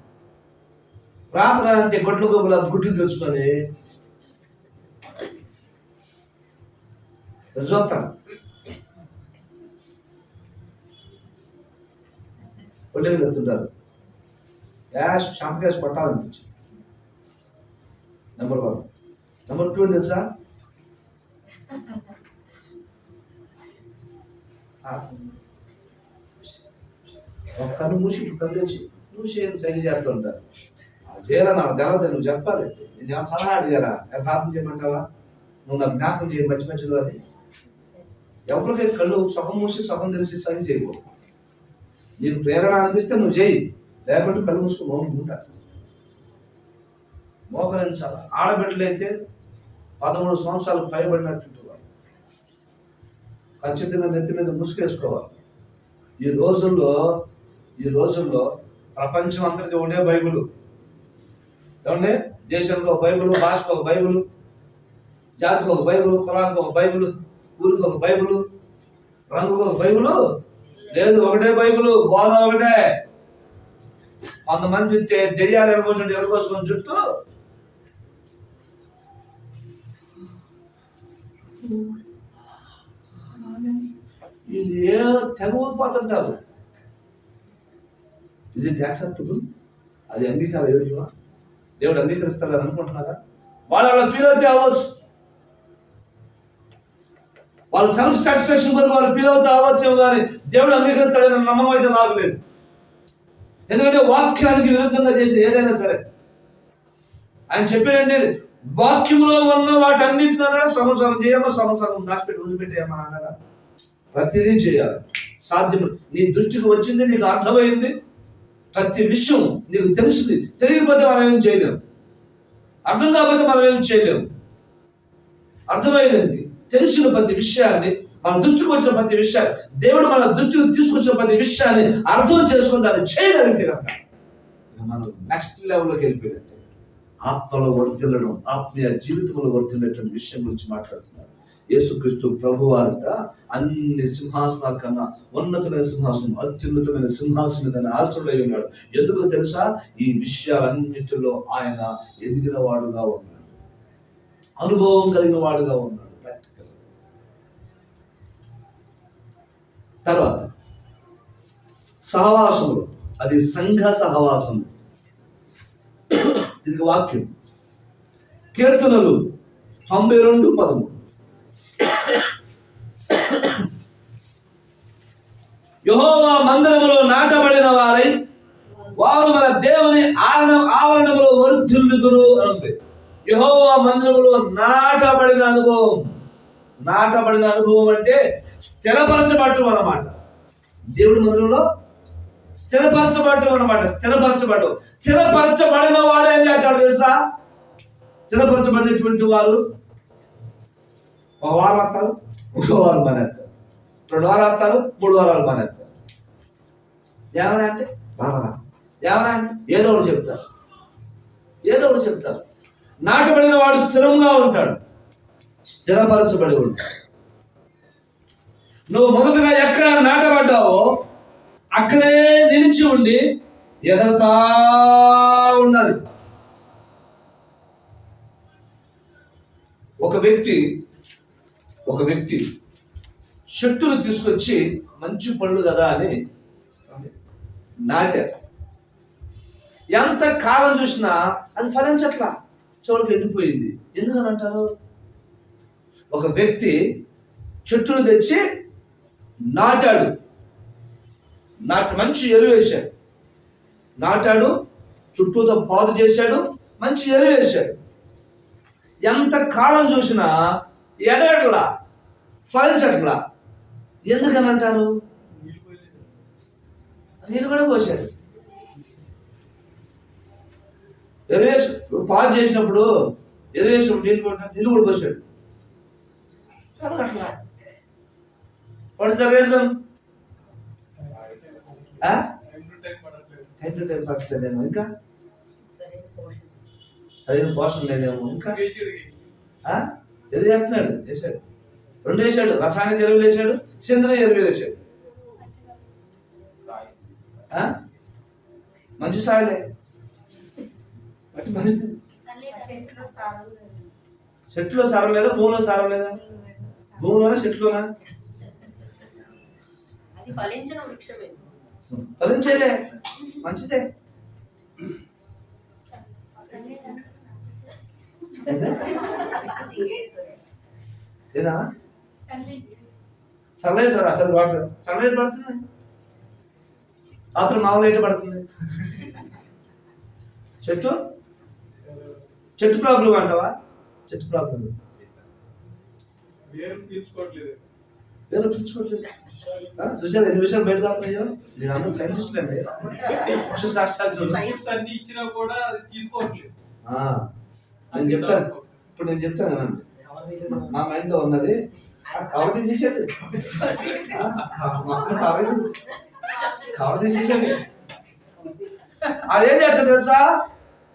ప్రార్థన అంటే గుడ్లు తెలుసుకొని చూస్తాను. ఒళ్ళే వెళ్తుంటారు, షాంపకాయ పట్టాలనిపించింది. నెంబర్ 1. నెంబర్ 2 తెలుసా? ఒక కన్ను మూసి కన్ను తెచ్చి నువ్వు చేయని సైన్ చేస్తూ ఉంటారు. చేయాలా నాకు తెలవదు, నువ్వు చెప్పాలి. నేను ఏమైనా సలహా అడిగారా? ప్రార్థన చేయమంటావా? నువ్వు నాకు జ్ఞాపకం చేయ మధ్యలో అని. ఎవరికైతే కళ్ళు సగం మూసి సగం తెలిసి సైన్ చేయకూడదు. నీకు ప్రేరణ అనిపిస్తే నువ్వు చేయి, లేకపోతే కళ్ళు మూసుకుని మోగుంటా. మోకరించాలి. ఆడబిడ్డలైతే 13 సంవత్సరాలు పైబడినట్టు ఖచ్చితంగా నెత్తి మీద ముసుకేసుకోవాలి. ఈ రోజుల్లో ప్రపంచం అంతటికి ఉండే బైబిల్. ఏమండి? దేశానికి ఒక బైబిల్, భాషకు ఒక బైబిల్, జాతికి ఒక బైబిల్, కులానికి ఒక బైబిల్, ఊరికి ఒక బైబిల్, రంగుకు ఒక బైబిల్ లేదు. ఒకటే బైబిల్, బోధ ఒకటే. కొంతమంది చూస్తే దెయ్యాలు ఎరగోసుకొని చుట్టూ ఇది ఏదో తెగ ఊరిపోతుంటారు. Is it acceptable? అది అంగీకారం యోగ్యమా? దేవుడు అంగీకరిస్తాడు అని అనుకుంటున్నారా? వాళ్ళు ఫీల్ అవుతే అవ్వచ్చు, వాళ్ళ సెల్ఫ్ సాటిస్ఫాక్షన్ వరకు వాళ్ళు ఫీల్ అవుతా అవ్వచ్చు, కానీ దేవుడు అంగీకరిస్తాడని నమ్మకం అయితే నాకు లేదు. ఎందుకంటే వాక్యానికి విరుద్ధంగా చేసే ఏదైనా సరే ఆయన చెప్పాడండి, వాక్యంలో ఉన్న వాటన్నింటిని అన్నాడు సగం సగం చేయమా, సగం సగం దాచిపెట్టి వదిలిపెట్టేయమా అన్నాడా? ప్రతిదీ చేయాలి. సాధ్యం. నీ దృష్టికి వచ్చింది, నీకు అర్థమైంది, ప్రతి విషయం నీకు తెలుస్తుంది. తెలియకపోతే మనం ఏం చేయలేము, అర్థం కాకపోతే మనం ఏం చేయలేము. అర్థమైంది, తెలిసిన ప్రతి విషయాన్ని, మన దృష్టికి వచ్చిన ప్రతి విషయాన్ని, దేవుడు మన దృష్టికి తీసుకొచ్చిన ప్రతి విషయాన్ని అర్థం చేసుకుని దాన్ని చేయగలిగితే కనుక మనం నెక్స్ట్ లెవెల్లోకి వెళ్ళిపోయినట్టు. ఆత్మలో వర్ధిల్లడం, ఆత్మీయ జీవితంలో వర్ధిల్లేటువంటి విషయం గురించి మాట్లాడుతున్నారు. యేసుక్రీస్తు ప్రభువారంట అన్ని సింహాసనాల కన్నా ఉన్నతమైన సింహాసనం, అత్యున్నతమైన సింహాసనం మీద ఆశ్రయుడై ఉన్నాడు. ఎందుకో తెలుసా? ఈ విషయాలన్నిటిలో ఆయన ఎదిగిన వాడుగా ఉన్నాడు, అనుభవం కలిగిన వాడుగా ఉన్నాడు. ప్రాక్టికల్. తర్వాత సహవాసములు, అది సంఘ సహవాసము. దీనికి వాక్యం కీర్తనలు 92:13. యెహోవా మందిరములో నాటబడిన వారై వారు మన దేవుని ఆవరణములో వర్ధిల్లుదురు అని ఉంది. యెహోవా మందిరములో నాటబడిన అనుభవం. నాటబడిన అనుభవం అంటే స్థిరపరచబడటం అన్నమాట. దేవుడి మందిరంలో స్థిరపరచబడటం అన్నమాట. స్థిరపరచబడిన వాడు ఏం చేస్తాడు తెలుసా? స్థిరపరచబడినటువంటి వారు ఒక వారం వస్తారు, ఒక వారం మానేస్తారు, 2 వారాలు వస్తారు, 3 వారాలు మానేస్తారు. ఏమన్నా అంటే బాగా ఏమన్నా అంటే ఏదో ఒకటి చెప్తారు. నాటబడిన వాడు స్థిరంగా ఉంటాడు, స్థిరపరచబడి ఉంటాడు. నువ్వు మొదటగా ఎక్కడ నాటబడ్డావో అక్కడే నిలిచి ఉండి ఎదుగుతా ఉండాలి. ఒక వ్యక్తి చెట్టును తీసుకొచ్చి మంచి పళ్ళు కదా అని నాటారు. ఎంత కాలం చూసినా అది ఫలించట్లా, చివరికి ఎండిపోయింది. ఎందుకని అంటారు? ఒక వ్యక్తి చెట్టును తెచ్చి నాటాడు, మంచి ఎరువు వేశాడు, నాటాడు, చుట్టూతో పాదు చేశాడు, మంచి ఎరువు వేశాడు. ఎంత కాలం చూసినా ఎదగట్లా, ఫలించట్లా. ఎందుకని అంటారు? నీళ్ళు కూడా పోసాడు. ఎరువేసి పాదు చేసినప్పుడు నీళ్ళు కూడా పోసాడు, చదవట్లా. What is the reason? Time to time పట్టలేదేమో, ఇంకా సరైన పోషణ లేదేమో, ఇంకా ఎరువు వేస్తున్నాడు, వేసాడు, 2 వేసాడు, రసాయనిక ఎరువులు వేసాడు, సేంద్రియ ఎరువులు వేసాడు. మంచి సాగులే పరిస్థితి. చెట్టులో సారం లేదా? భూమిలో సారం లేదా? భూమిలోనా చెట్లోనా? ఫలించేదే, మంచిదే. ఏదా సన్లైట్ సార్? అసలు వాటర్ సన్లైట్ పడుతుంది, రాత్రి మామూలు అయితే పడుతుంది. చెట్టు ప్రాబ్లం అంటావా? చెట్టు ప్రాబ్లం వేరు పీల్చుకోవట్లేదు. చూసారు ఎన్ని విషయాలు బయటకు వస్తున్నాయో. నేను అందరూ సైంటిస్ట్ అండి, ఇచ్చినా కూడా తీసుకోవట్లేదు. నేను చెప్తాను అనండి. నా మైండ్ లో ఉన్నది కవర్ తీసేసాడు, కవర్ తీసేసాడు. అదేం చేస్తా తెలుసా?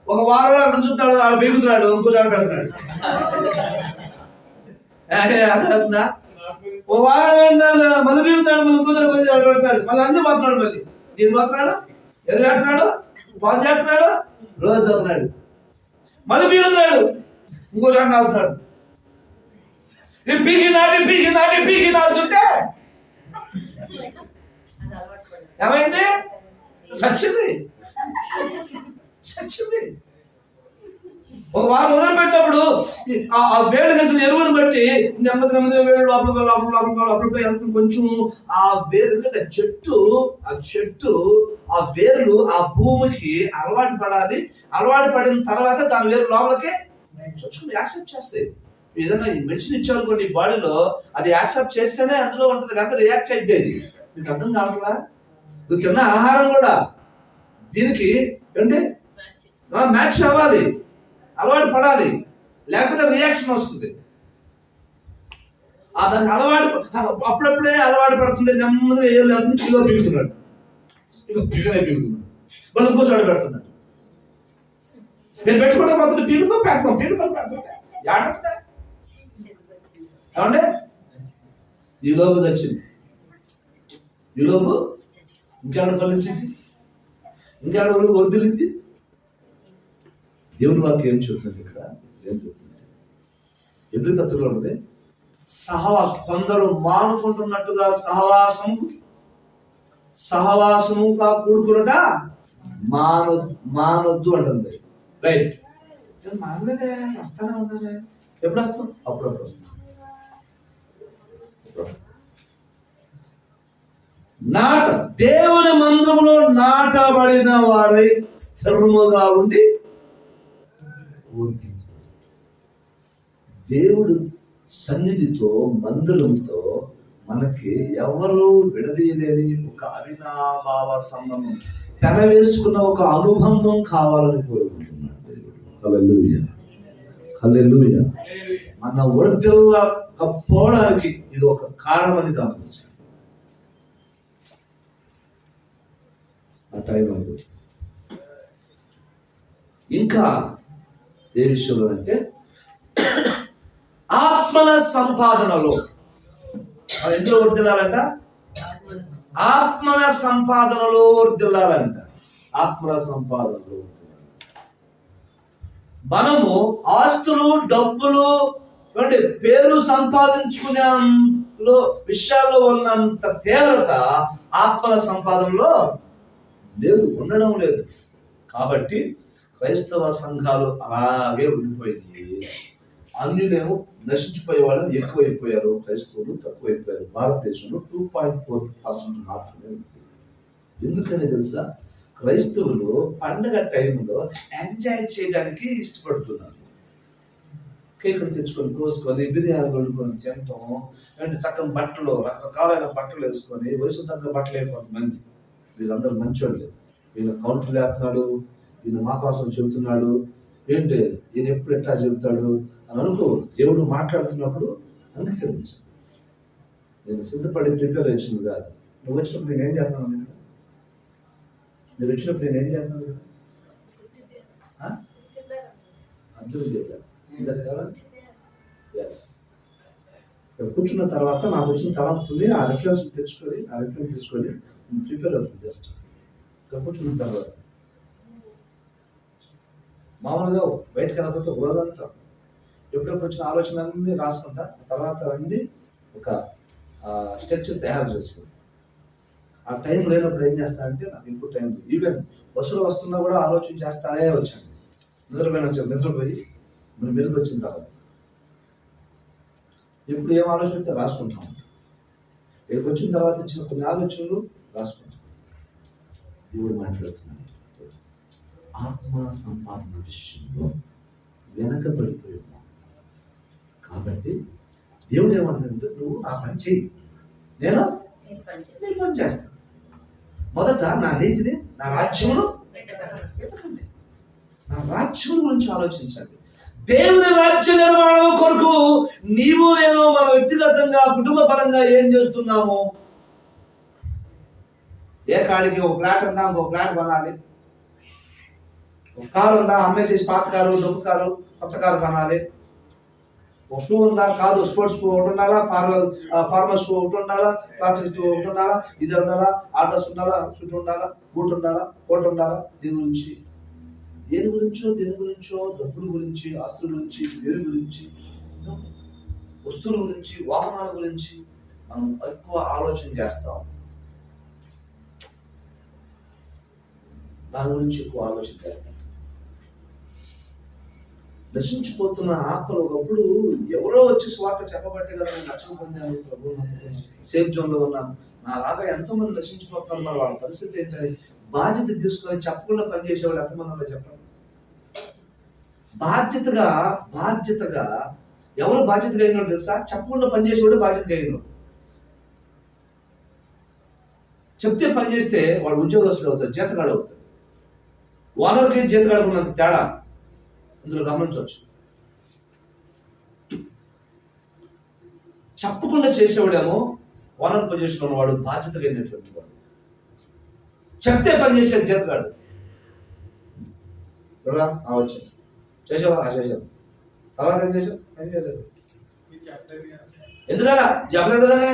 ఒక వారం అక్కడ చూస్తాడు, ఆడు బీగుతున్నాడు, ఇంకోసారి పెడుతున్నాడు. ఓ వారం మళ్ళీ బీగుతాడు, మళ్ళీ ఇంకోసారి పెడతాడు, మళ్ళీ అన్ని పోతున్నాడు, మళ్ళీ నేను పోతున్నాడు, ఎదురు పెడుతున్నాడు, పాలు చేస్తున్నాడు, రోజు చదువుతున్నాడు, మళ్ళీ బీగుతున్నాడు, ఇంకోసారి నాడుతున్నాడు. పీకి నాడుతుంటే ఏమైంది? సచ్చింది. ఒక వారం మొదలుపెట్టినప్పుడు ఆ వేడి గెలిచిన ఎరువుని బట్టి నెమ్మదిగా వేడి లోపల వెళ్తుంది. కొంచెం ఆ వేరు చెట్టు ఆ వేర్లు ఆ భూమికి అలవాటు పడాలి. అలవాటు పడిన తర్వాత దాని వేరు లోపలికి యాక్సెప్ట్ చేస్తాయి. ఏదైనా మెడిసిన్ ఇచ్చారనుకోండి బాడీలో, అది యాక్సెప్ట్ చేస్తేనే అందులో ఉంటుంది, కాబట్టి రియాక్ట్ అయిపోయింది. మీకు అర్థం కావట్లా? నువ్వు తిన్న ఆహారం కూడా దీనికి ఏంటి మ్యాచ్ అవ్వాలి, అలవాటు పడాలి, లేకపోతే రియాక్షన్ వస్తుంది. దానికి అలవాటు అప్పుడప్పుడే అలవాటు పడుతుంది. నెమ్మదిగా ఏం లేదు, కిలో పీగుతున్నాడు, వాళ్ళు ఇంకో చోట పెడుతున్నాడు. నేను పెట్టుకుంటే మాత్రం పీగుతూ పెడుతుంటే ఏమంటే ఈ లోపు చచ్చింది, ఈ లోపు ఇంకేడ ఫలించింది, ఇంకేడ వదిలింది. దేవుని వాక్యం ఏం చెబుతుంది ఇక్కడ? ఏం చెబుతుంది? ఎబ్రీ పత్రికలో ఉంటుంది, సహవాసం. కొందరు మానుకుంటున్నట్టుగా సహవాసముగా కూడుకున్నట మానొద్దు అంటుంది. రైట్, మానలేదే, వస్తానే ఉన్నదే. ఎప్పుడు వస్తాం? అప్పుడప్పుడు వస్తాం. దేవుని మందిరములో నాటబడిన వారై స్థిరముగా ఉండి దేవుడు సన్నిధితో మందిరంతో మనకి ఎవరు విడదీయలేని ఒక అవినాభావ సంబంధం పెనవేసుకున్న ఒక అనుబంధం కావాలని కోరుకుంటున్నాడు దేవుడు. హల్లెలూయా, హల్లెలూయా. మన వర్ధిల్లకపోవడానికి ఇది ఒక కారణమని గమనించాలి. ఆ టైం అది. ఇంకా ఏ విషయంలో అంటే ఆత్మల సంపాదనలో ఎందులో వర్ధిల్లాలంట? ఆత్మల సంపాదనలో వర్ధిల్లాలంట. ఆత్మల సంపాదనలో మనము ఆస్తులు, డబ్బులు, పేరు సంపాదించుకునే విషయాల్లో ఉన్నంత తీవ్రత ఆత్మల సంపాదనలో లేదు, ఉండడం లేదు. కాబట్టి క్రైస్తవ సంఘాలు అలాగే ఉండిపోయింది. అన్యులేమో నశించిపోయే వాళ్ళని ఎక్కువైపోయారు, క్రైస్తవులు తక్కువైపోయారు. భారతదేశంలో 2.4% మాత్రమే ఉంది. ఎందుకని తెలుసా? క్రైస్తవులు పండగ టైంలో ఎంజాయ్ చేయడానికి ఇష్టపడుతున్నారు. కేకులు తెచ్చుకొని కోసుకొని, బిర్యానీ వండుకొని తినటం, అంటే చక్కని బట్టలు, రకరకాలైన బట్టలు వేసుకొని, వయసు తగ్గ బట్టలు అయిపోతుంది. వీళ్ళందరూ మంచోళ్ళే. వీళ్ళ కౌంటర్లు వేస్తున్నాడు, ఈయన మా కోసం చెబుతున్నాడు, ఏంటి ఈయన ఎప్పుడు ఎట్టా చెబుతాడు అని అనుకో. దేవుడు మాట్లాడుతున్నప్పుడు అంగీకరించు. నేను సిద్ధపడి ప్రిపేర్ వచ్చింది కాదు. నువ్వు వచ్చినప్పుడు నేనేం చేస్తాను? మీరు వచ్చినప్పుడు నేనేం చేస్తాను? అబ్జర్వ్ చేయాలి. ఎస్, కూర్చున్న తర్వాత నాకు వచ్చిన తర్వాత ఆ రిఫరెన్స్ తెచ్చుకొని ప్రిపేర్ అవుతుంది. జస్ట్ ఇక్కడ కూర్చున్న తర్వాత మామూలుగా బయటకు వెళ్ళకపోతే రోజంతా ఎప్పుడెప్పుడు వచ్చిన ఆలోచన అన్నీ రాసుకుంటా, తర్వాత అన్నీ ఒక స్ట్రక్చర్ తయారు చేసుకుంటా. ఆ టైం లేనప్పుడు ఏం చేస్తానంటే నాకు ఇంకో టైం, ఈవెన్ బస్సులో వస్తున్నా కూడా ఆలోచన చేస్తానే వచ్చాను. నిద్రపోయి మన మీదకి వచ్చిన తర్వాత ఎప్పుడు ఏం ఆలోచన రాసుకుంటాం. ఇక్కడికి వచ్చిన తర్వాత ఇచ్చిన కొన్ని ఆలోచనలు రాసుకుంటాం. దేవుడు మాట్లాడుతున్నాడు. ఆత్మ సంపాదన విషయంలో వెనకబడిపోయి ఉన్నాం. కాబట్టి దేవుడు ఏమంటాడంటే, నువ్వు నా పని చేయి, నేను పని చేస్తాను. మొదట నా నీతిని, నా రాజ్యమును వెతకండి. నా రాజ్యం గురించి ఆలోచించండి. దేవుని రాజ్య నిర్మాణం కొరకు నీవు నేను మన వ్యక్తిగతంగా, కుటుంబ పరంగా ఏం చేస్తున్నాము? ఏ కాడికి ఒక ఫ్లాట్ ఉందా, ఇంకో ఫ్లాట్ కొనాలి. ఒక కారు ఉందా, అమ్మేసేసి పాత కారు, డబ్బు కారు, కొత్త కారు కొనాలి. ఒక షూ ఉందా, కాదు స్పోర్ట్స్ షూ ఒకటి ఉండాలా, ఫార్మల్ షూ ఒకటి ఉండాలా, క్లాసిక్ షూ ఒకటి ఉండాలా, ఇది ఉండాలా, ఆటోస్ ఉండాలా, షూట్ ఉండాలా, బూట్ ఉండాలా, కోట్ ఉండాలా. దేని గురించో డబ్బుల గురించి, ఆస్తుల గురించి, పేరు గురించి, వస్తువుల గురించి, వాహనాల గురించి మనం ఎక్కువ ఆలోచన చేస్తాం. దాని గురించి ఎక్కువ ఆలోచన చేస్తాం. నశించిపోతున్న ఆత్మలు ఒకప్పుడు ఎవరో వచ్చి స్వార్థ చెప్పబట్టే కదా నేను రక్షణ పొందాను, ప్రభు సేఫ్ జోన్ లో ఉన్నాను. నాలాగా ఎంతో మంది నశించిపోతున్నారు. వాళ్ళ పరిస్థితి ఏంటంటే, బాధ్యత తీసుకొని చెప్పకుండా పనిచేసేవాళ్ళు ఎంతమంది ఉన్నా చెప్పండి. బాధ్యతగా ఎవరు బాధ్యత కలిగినాడు తెలుసా? చెప్పకుండా పనిచేసేవాడు బాధ్యత కలిగినాడు. చెప్తే పని చేస్తే వాడు ఉద్యోగస్తులు అవుతాడు, జీతగాడు అవుతాడు. ఓనర్కి జీతగాడు ఉన్నంత తేడా ఇందులో గమనించవచ్చు. చెప్పకుండా చేసేవాడేమో ఓనర్ పొజిషన్ ఉన్నవాడు, బాధ్యత కలిగినటువంటి వాడు. చెప్తే పని చేసేది జీతగాడు. వచ్చింది చేసావా? చేసావు. తర్వాత ఏం చేసావు? ఏం చేయలేదు. ఎందుకలా చెప్పలేదు కదా?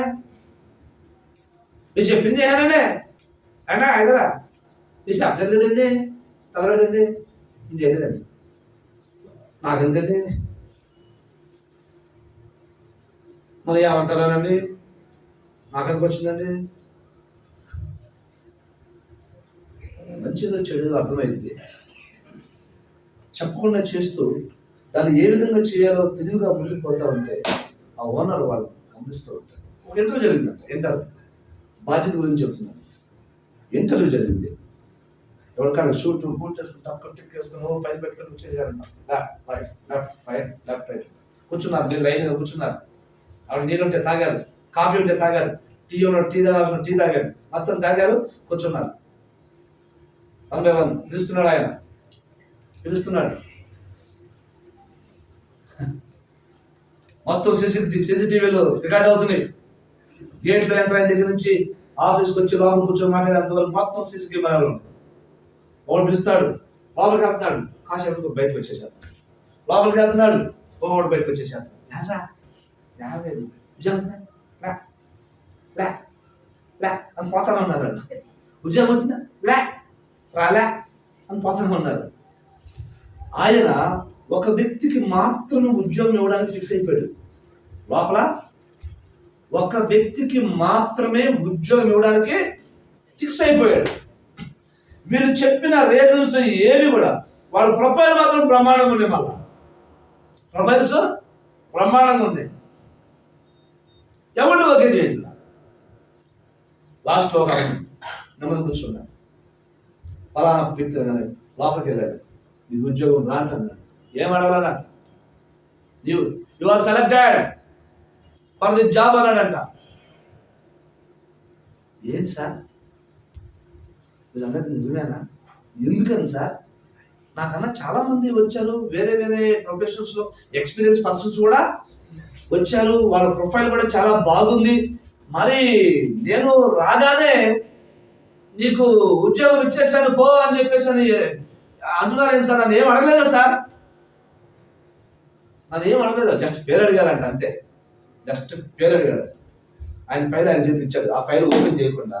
మీరు చెప్పింది చేయాలనే అంటే కదా, మీరు చెప్పలేదు కదండి, తగలదండి, నేను చేయలేదండి, నాకెందుకండి, మరి ఏమంటారానండి, నాకెందుకు వచ్చిందండి? మంచిదో చెడుదో అర్థమైంది. చెప్పకుండా చేస్తూ దాన్ని ఏ విధంగా చేయాలో తెలివిగా ముందుకు పోతా ఉంటే ఆ ఓనర్ వాళ్ళు గమనిస్తూ ఉంటారు. ఒక ఇంటర్వ్యూ జరిగిందంట. ఇంటర్వ్యూ బాధ్యత గురించి చెప్తున్నారు. ఇంటర్వ్యూ జరిగింది. ఎవరికైనా షూట్ బూట్ వేసుకుని తక్కువ టిక్ వేసుకుని పైన పెట్టుకొని వచ్చేసారంట. లెఫ్ట్ రైట్ కూర్చున్నారు. మీరు లైన్గా కూర్చున్నారు. ఆవిడ నీళ్ళుంటే తాగారు. కాఫీ ఉంటే తాగారు, టీ ఉన్నాడు టీ తాగాల్సిన టీ తాగారు, మొత్తం తాగారు, కూర్చున్నారు. 1 by 1 పిలుస్తున్నాడు, ఆయన పిలుస్తున్నాడు. మొత్తం సీసీటీవీలో రికార్డ్ అవుతుంది. గేట్లో ఎంటర్ అయిన దగ్గర నుంచి ఆఫీస్కి వచ్చి లోపల కూర్చొని మాట్లాడేంతవరకు మొత్తం సీసీ కెమెరాలు ఉన్నాయి. ఒకటి పిలుస్తాడు, లోపలికి వెళ్తున్నాడు, కాసేపు బయటకు వచ్చేసాడు. లోపలికి వెళ్తున్నాడు, ఒకటి బయటకు వచ్చేసాడు. అని పోతానే ఉన్నారు. ఉద్యోగం వచ్చిందా రాలే అని పోతానే ఉన్నారు. ఆయన ఒక వ్యక్తికి మాత్రమే ఉద్యోగం ఇవ్వడానికి ఫిక్స్ అయిపోయాడు. లోపల ఒక వ్యక్తికి మాత్రమే ఉద్యోగం ఇవ్వడానికి ఫిక్స్ అయిపోయాడు. వీళ్ళు చెప్పిన రీజన్స్ ఏవి కూడా, వాళ్ళ ప్రొఫైల్ మాత్రం బ్రహ్మాండంగా ఉంది. మళ్ళా ప్రొఫైల్స్ బ్రహ్మాండంగా ఉంది. ఎవరు ఒకే చేయట్లా. లాస్ట్లో ఒక నెమ్మది కూర్చున్నాడు. పలానా వ్యక్తి లోపలికి వెళ్ళాడు, నీకు ఉద్యోగం రాంటన్నాడు. ఏం అడగాలన్నా, you are selected for the job అన్నాడంట. ఏంటి సార్ వీళ్ళందరికీ నిజమేనా? ఎందుకని సార్? నాకన్నా చాలా మంది వచ్చారు, వేరే వేరే ప్రొఫెషన్స్ లో ఎక్స్పీరియన్స్ పర్సన్స్ కూడా వచ్చారు, వాళ్ళ ప్రొఫైల్ కూడా చాలా బాగుంది. మరి నేను రాగానే నీకు ఉద్యోగం ఇచ్చేసాను పో అని చెప్పేసి అని అంటున్నారేంటి సార్? నన్ను ఏం అడగలేదా సార్? నన్ను ఏం అడగలేదు, జస్ట్ పేరు అడిగారంట, అంతే. జస్ట్ పేరు అడిగాడు. ఆయన ఫైల్ ఆయన చేతికి ఇచ్చాడు. ఆ ఫైల్ ఓపెన్ చేయకుండా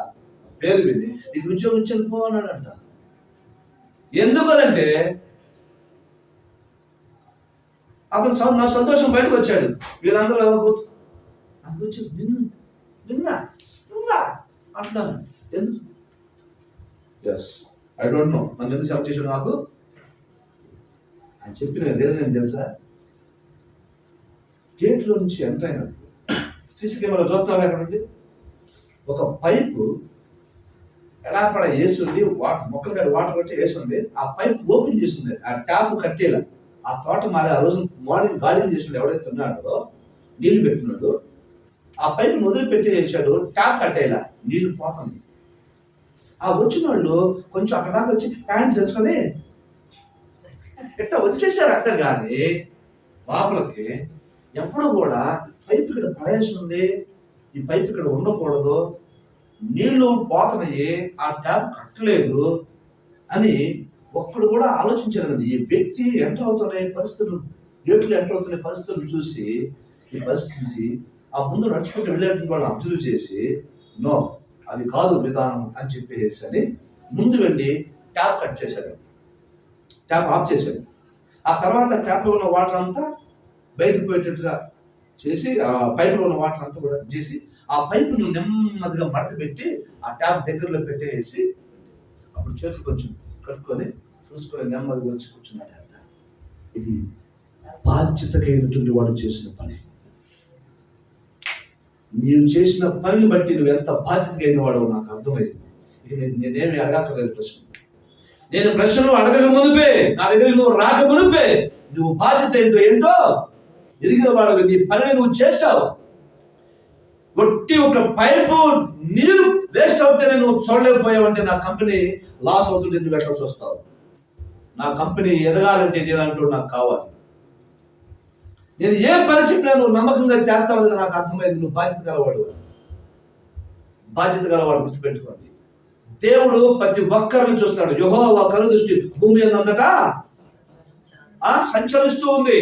పేరు విని నీకు ఉద్యోగం ఇచ్చాను పో అన్నాడంట. ఎందుకనంటే అతను నా సంతోషం బయటకు వచ్చాడు. వీళ్ళందరూ నాకు వచ్చి నిన్నా అంటున్నాను. ఎందుకు? ఎస్, ఐ డోంట్ నో నన్ను ఎందుకు సెలెక్ట్ చేసాడు. నాకు ఆయన చెప్పిన రీజన్ ఏం తెలుసా? గేట్లో నుంచి ఎంటర్ అయినప్పుడు సీసీ కెమెరా చూస్తాం ఎక్కడండి, ఒక పైపు ఎలా పడ వేసింది, వాటర్ మొక్కలు కాడ వాటర్ కొట్టి వేసింది. ఆ పైప్ ఓపెన్ చేస్తుంది, ఆ ట్యాప్ కట్టేలా. ఆ తోట మాది ఆ రోజు మార్నింగ్ గార్డెన్ చేసిండు ఎవడైతే ఉన్నాడో, నీళ్లు పెట్టినాడు, ఆ పైప్ మొదలు పెట్టేసాడు, ట్యాప్ కట్టేలా, నీళ్లు పోతుంది. ఆ వచ్చిన వాళ్ళు కొంచెం అక్కడ దాకా వచ్చి ప్యాంట్ తెచ్చుకొని ఇట్లా వచ్చేసారు అంతే. కానీ లోపలికి ఎప్పుడు కూడా పైప్ ఇక్కడ పడేస్తుంది, ఈ పైప్ ఇక్కడ ఉండకూడదు, నీళ్లు పోతున్నాయి, ఆ ట్యాప్ కట్టలేదు అని ఒక్కడు కూడా ఆలోచించలేదు. ఈ వ్యక్తి ఎంటర్ అవుతున్న పరిస్థితులు, గేట్లు ఎంటర్ అవుతున్న పరిస్థితులను చూసి, ఈ పరిస్థితి చూసి ఆ ముందు నడుచుకుంటూ వెళ్ళేటువంటి వాళ్ళు అబ్జర్వ్ చేసి, నో అది కాదు విధానం అని చెప్పేసి అని ముందు వెళ్ళి ట్యాప్ కట్ చేశాడు, ట్యాప్ ఆఫ్ చేశాడు. ఆ తర్వాత ట్యాప్లో ఉన్న వాటర్ అంతా బయటకు పోయేటట్టుగా చేసి, ఆ పైపులో ఉన్న వాటర్ అంతా కూడా చేసి, ఆ పైపును నెమ్మదిగా మడత పెట్టి ఆ ట్యాప్ దగ్గరలో పెట్టేసి, అప్పుడు చేతులు కొంచెం కట్టుకొని చూసుకొని నెమ్మదిగా వచ్చి కూర్చున్నాడు. ఇది బాధ్యతకైనటువంటి వాడు చేసిన పని. నీవు చేసిన పనిని బట్టి నువ్వు ఎంత బాధ్యతకైన వాడో నాకు అర్థమైంది. ఇక నేనేమి అడగక్కర్లేదు ప్రశ్న. నేను ప్రశ్నలు అడగక మునిపే, నా దగ్గర నువ్వు రాక మునిపే నువ్వు బాధ్యత ఏంటో ఎదిగిన వాడు. నీ పనిని నువ్వు చేస్తావు. ఒట్టి ఒక పైపు నీరు వేస్ట్ అవుతేనే నువ్వు చూడలేకపోయావంటే నా కంపెనీ లాస్ అవుతుంటే నువ్వు ఎట్లా చూస్తావు? నా కంపెనీ ఎదగాలంటే నేనంటూ నాకు కావాలి. నేను ఏ పని చెప్పినా నువ్వు నమ్మకంగా చేస్తావనేది నాకు అర్థమైంది. నువ్వు బాధ్యత గలవాడు, బాధ్యత గలవాడు. గుర్తుపెట్టుకోండి, దేవుడు ప్రతి ఒక్కరిని చూస్తాడు. యెహోవా కనుదృష్టి భూమి అంతటా సంచరిస్తూ ఉంది.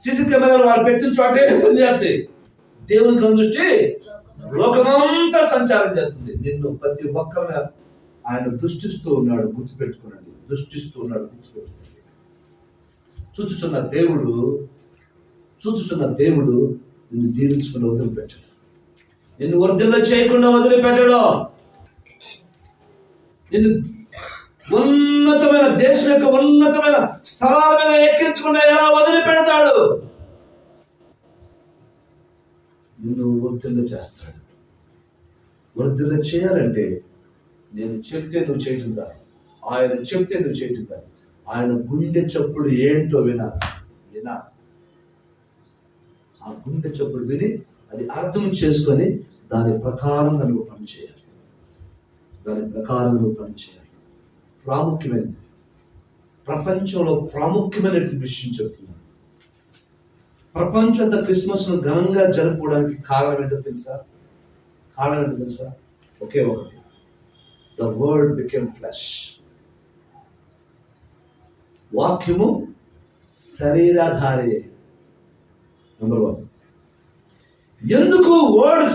సీసీ కెమెరాలు వాళ్ళు పెట్టిన చోటే పనిచేస్తాయి. దేవుని కనుదృష్టి లోకమంతా సంచారం చేస్తుంది. నిన్ను ప్రతి ఒక్కరిని ఆయన దృష్టిస్తూ ఉన్నాడు. గుర్తుపెట్టుకోనండి, దృష్టిస్తూ ఉన్నాడు. గుర్తుపెట్టుకోండి. చూచుచున్న దేవుడు నిన్ను దీవించుకుని వదిలిపెట్టాడు. నిన్ను వర్ధిల్ల చేయకుండా వదిలిపెట్టాడు. నిన్ను ఉన్నతమైన దేశం యొక్క ఉన్నతమైన స్థలాల మీద ఎక్కించకుండా ఎలా వదిలిపెడతాడు? నిన్ను వర్ధిల్ల చేస్తాడు. వర్ధిల్ల చేయాలంటే నేను చెప్తే నువ్వు చేయటం కాదు, ఆయన చెప్తే నువ్వు చేయటం కాదు. ఆయన గుండె చప్పుడు ఏంటో వినాలి. ఆ గుండె చప్పుడు విని అది అర్థం చేసుకొని దాని ప్రకారంగా నువ్వు పనిచేయాలి. ప్రాముఖ్యమైనది, ప్రపంచంలో ప్రాముఖ్యమైనటువంటి విషయం చెప్తున్నాను. ప్రపంచం అంతా క్రిస్మస్ను ఘనంగా జరుపుకోవడానికి కారణం ఏంటో తెలుసా? ఒకే ఒకటి, ద వర్డ్ బికేమ్ ఫ్లెష్. వాక్యము శరీరధారి. నెంబర్ 1. ఎందుకు వర్డ్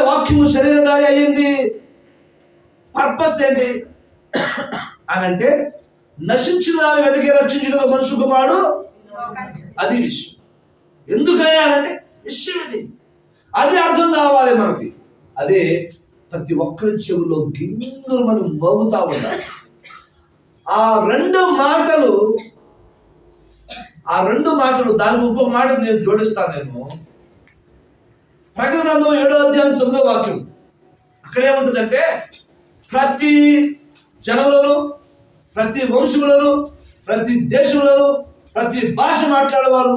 వాక్యము శరీరధారి అయ్యింది? పర్పస్ ఏంటి అని అంటే, నశించిన దాన్ని వెతికి రక్షించిన మనుషు కుమారుడు. అది విషయం. ఎందుకయ్యాలంటే విషయం ఇది, అది అర్థం కావాలి మనకి. అదే ప్రతి ఒక్కరి చెవులో గింగులు మనం మోగుతా ఉండాలి. ఆ రెండు మాటలు దానికి ఇంకొక మాట నేను జోడిస్తాను. నేను ప్రకటన గ్రంథం 7వ అధ్యాయం 9వ వాక్యం, అక్కడేముంటుందంటే, ప్రతి జనములను, ప్రతి వంశములను, ప్రతి దేశములను, ప్రతి భాష మాట్లాడేవారు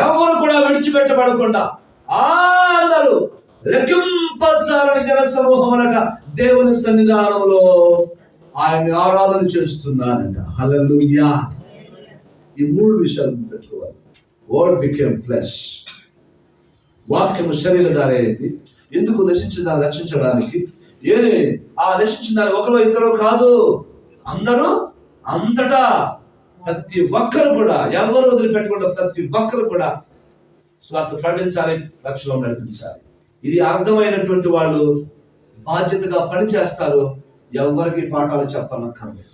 ఎవరు కూడా విడిచిపెట్టబడకుండా అందరూ లెక్కింపచాలని జన సమూహం అనగా దేవుని సన్నిధానంలో ఆయన్ని ఆరాధన చేస్తున్నారంట. హల్లెలూయా. ఈ 3 విషయాలు పెట్టుకోవాలి. Word became flesh. వాక్యము శరీరధారి అయింది. ఎందుకు? నశించిందాన్ని రక్షించడానికి. ఏది ఆ నశించిన దాన్ని ఒకరు ఇద్దరు కాదు, అందరూ, అంతటా ప్రతి ఒక్కరు కూడా, ఎవరు వదిలిపెట్టకుండా ప్రతి ఒక్కరు కూడా స్వార్థ ప్రకటించాలి, రక్షణలో నడిపించాలి. ఇది అర్థమైనటువంటి వాళ్ళు బాధ్యతగా పనిచేస్తారు. ఎవరికి పాఠాలు చెప్పనక్కర్లేదు,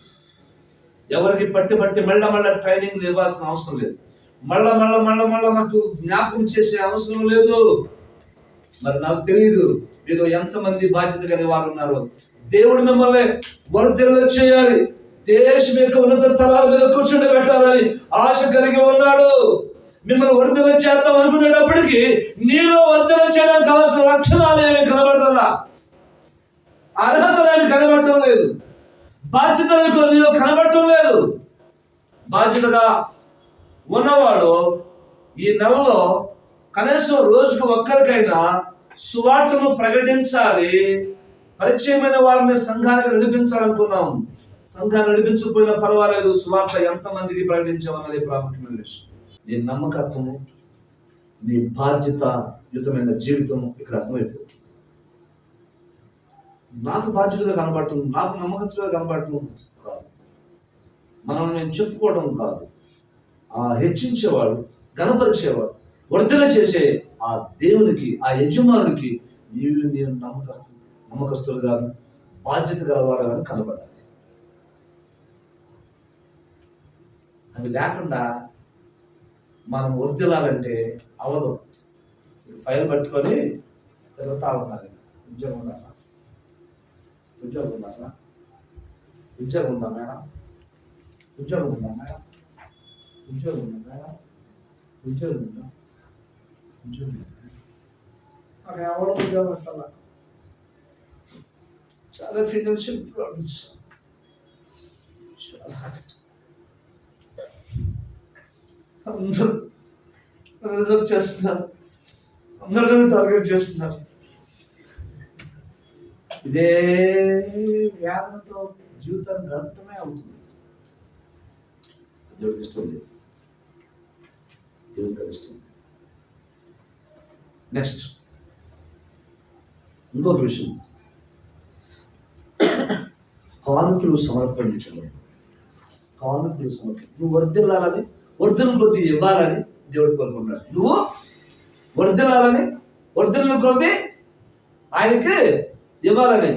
ఎవరికి పట్టి మళ్ళా ట్రైనింగ్ ఇవ్వాల్సిన అవసరం లేదు, మళ్ళా మాకు జ్ఞాపకం చేసే అవసరం లేదు. మరి నాకు తెలియదు మీలో ఎంతమంది బాధ్యత కలిగిన వారు ఉన్నారు. దేవుడు మిమ్మల్ని వర్ధిల్ల చేయాలి, దేశం యొక్క ఉన్నత స్థలాల మీద కూర్చుండి పెట్టాలని ఆశ కలిగి ఉన్నాడు. మిమ్మల్ని వర్ధిల్ల చేద్దాం అనుకునేటప్పటికీ నీలో వర్ధిల్ల చేయడానికి కావాల్సిన లక్షణాలు ఏమి కనబడతలా, అర్హతలు ఏమి కనబడటం లేదు, బాధ్యతలు నీలో కనబడటం లేదు. బాధ్యతగా ఉన్నవాడు ఈ నెలలో కనీసం రోజుకు ఒక్కరికైనా సువార్తను ప్రకటించాలి. పరిచయమైన వారిని సంఘానికి నడిపించాలనుకున్నాం. సంఘాన్ని నడిపించకపోయినా పర్వాలేదు, సువార్త ఎంతమందికి ప్రకటించామన్నది ప్రాముఖ్యమైన విషయం. నీ నమ్మకత్వము, నీ బాధ్యతాయుతమైన జీవితము ఇక్కడ అర్థమైపోతుంది. నాకు బాధ్యతగా కనబడటం, నాకు నమ్మకస్తుగా కనబడటం కాదు, మనం నేను చెప్పుకోవడం కాదు. ఆ హెచ్చించేవాడు, గణపరిచేవాడు, వర్ధన చేసే ఆ దేవునికి, ఆ యజమానునికి నేను నమ్మకస్తులుగా, బాధ్యత గలవారుగా కనబడాలి. అది లేకుండా మనం వర్ధిల్లాలంటే అవదు. ఫైల్ పట్టుకొని తిరుగుతా ఉండాలి. ఉద్యోగం ఉందా సార్? ఉద్యోగం ఉందా మేడం? ఉద్యోగం ఉందా మేడం? ఉద్యోగం ఉందా? నాకు ఎవరో ఉద్యోగం పెట్టాల. చాలా ఫైనాన్షియల్ ప్రాబ్లమ్స్, అందరూ రిజర్వ్ చేస్తున్నారు, అందరినీ టార్గెట్ చేస్తున్నారు. ఇదే వ్యాధులతో జీవితాన్ని గడపటమే అవుతుంది. దేవుడికి ఇష్టం లేదు, దేవుడికి ఇష్టం. నెక్స్ట్ ఇంకొక విషయం, కానుకలు సమర్పించడం. నువ్వు వర్ధిల్లాలని, వర్ధన కొద్ది ఇవ్వాలని దేవుడు కోరుకున్నాడు. నువ్వు వర్ధిల్లాలని, వర్ధన కొద్ది ఆయనకి ఇవ్వాలని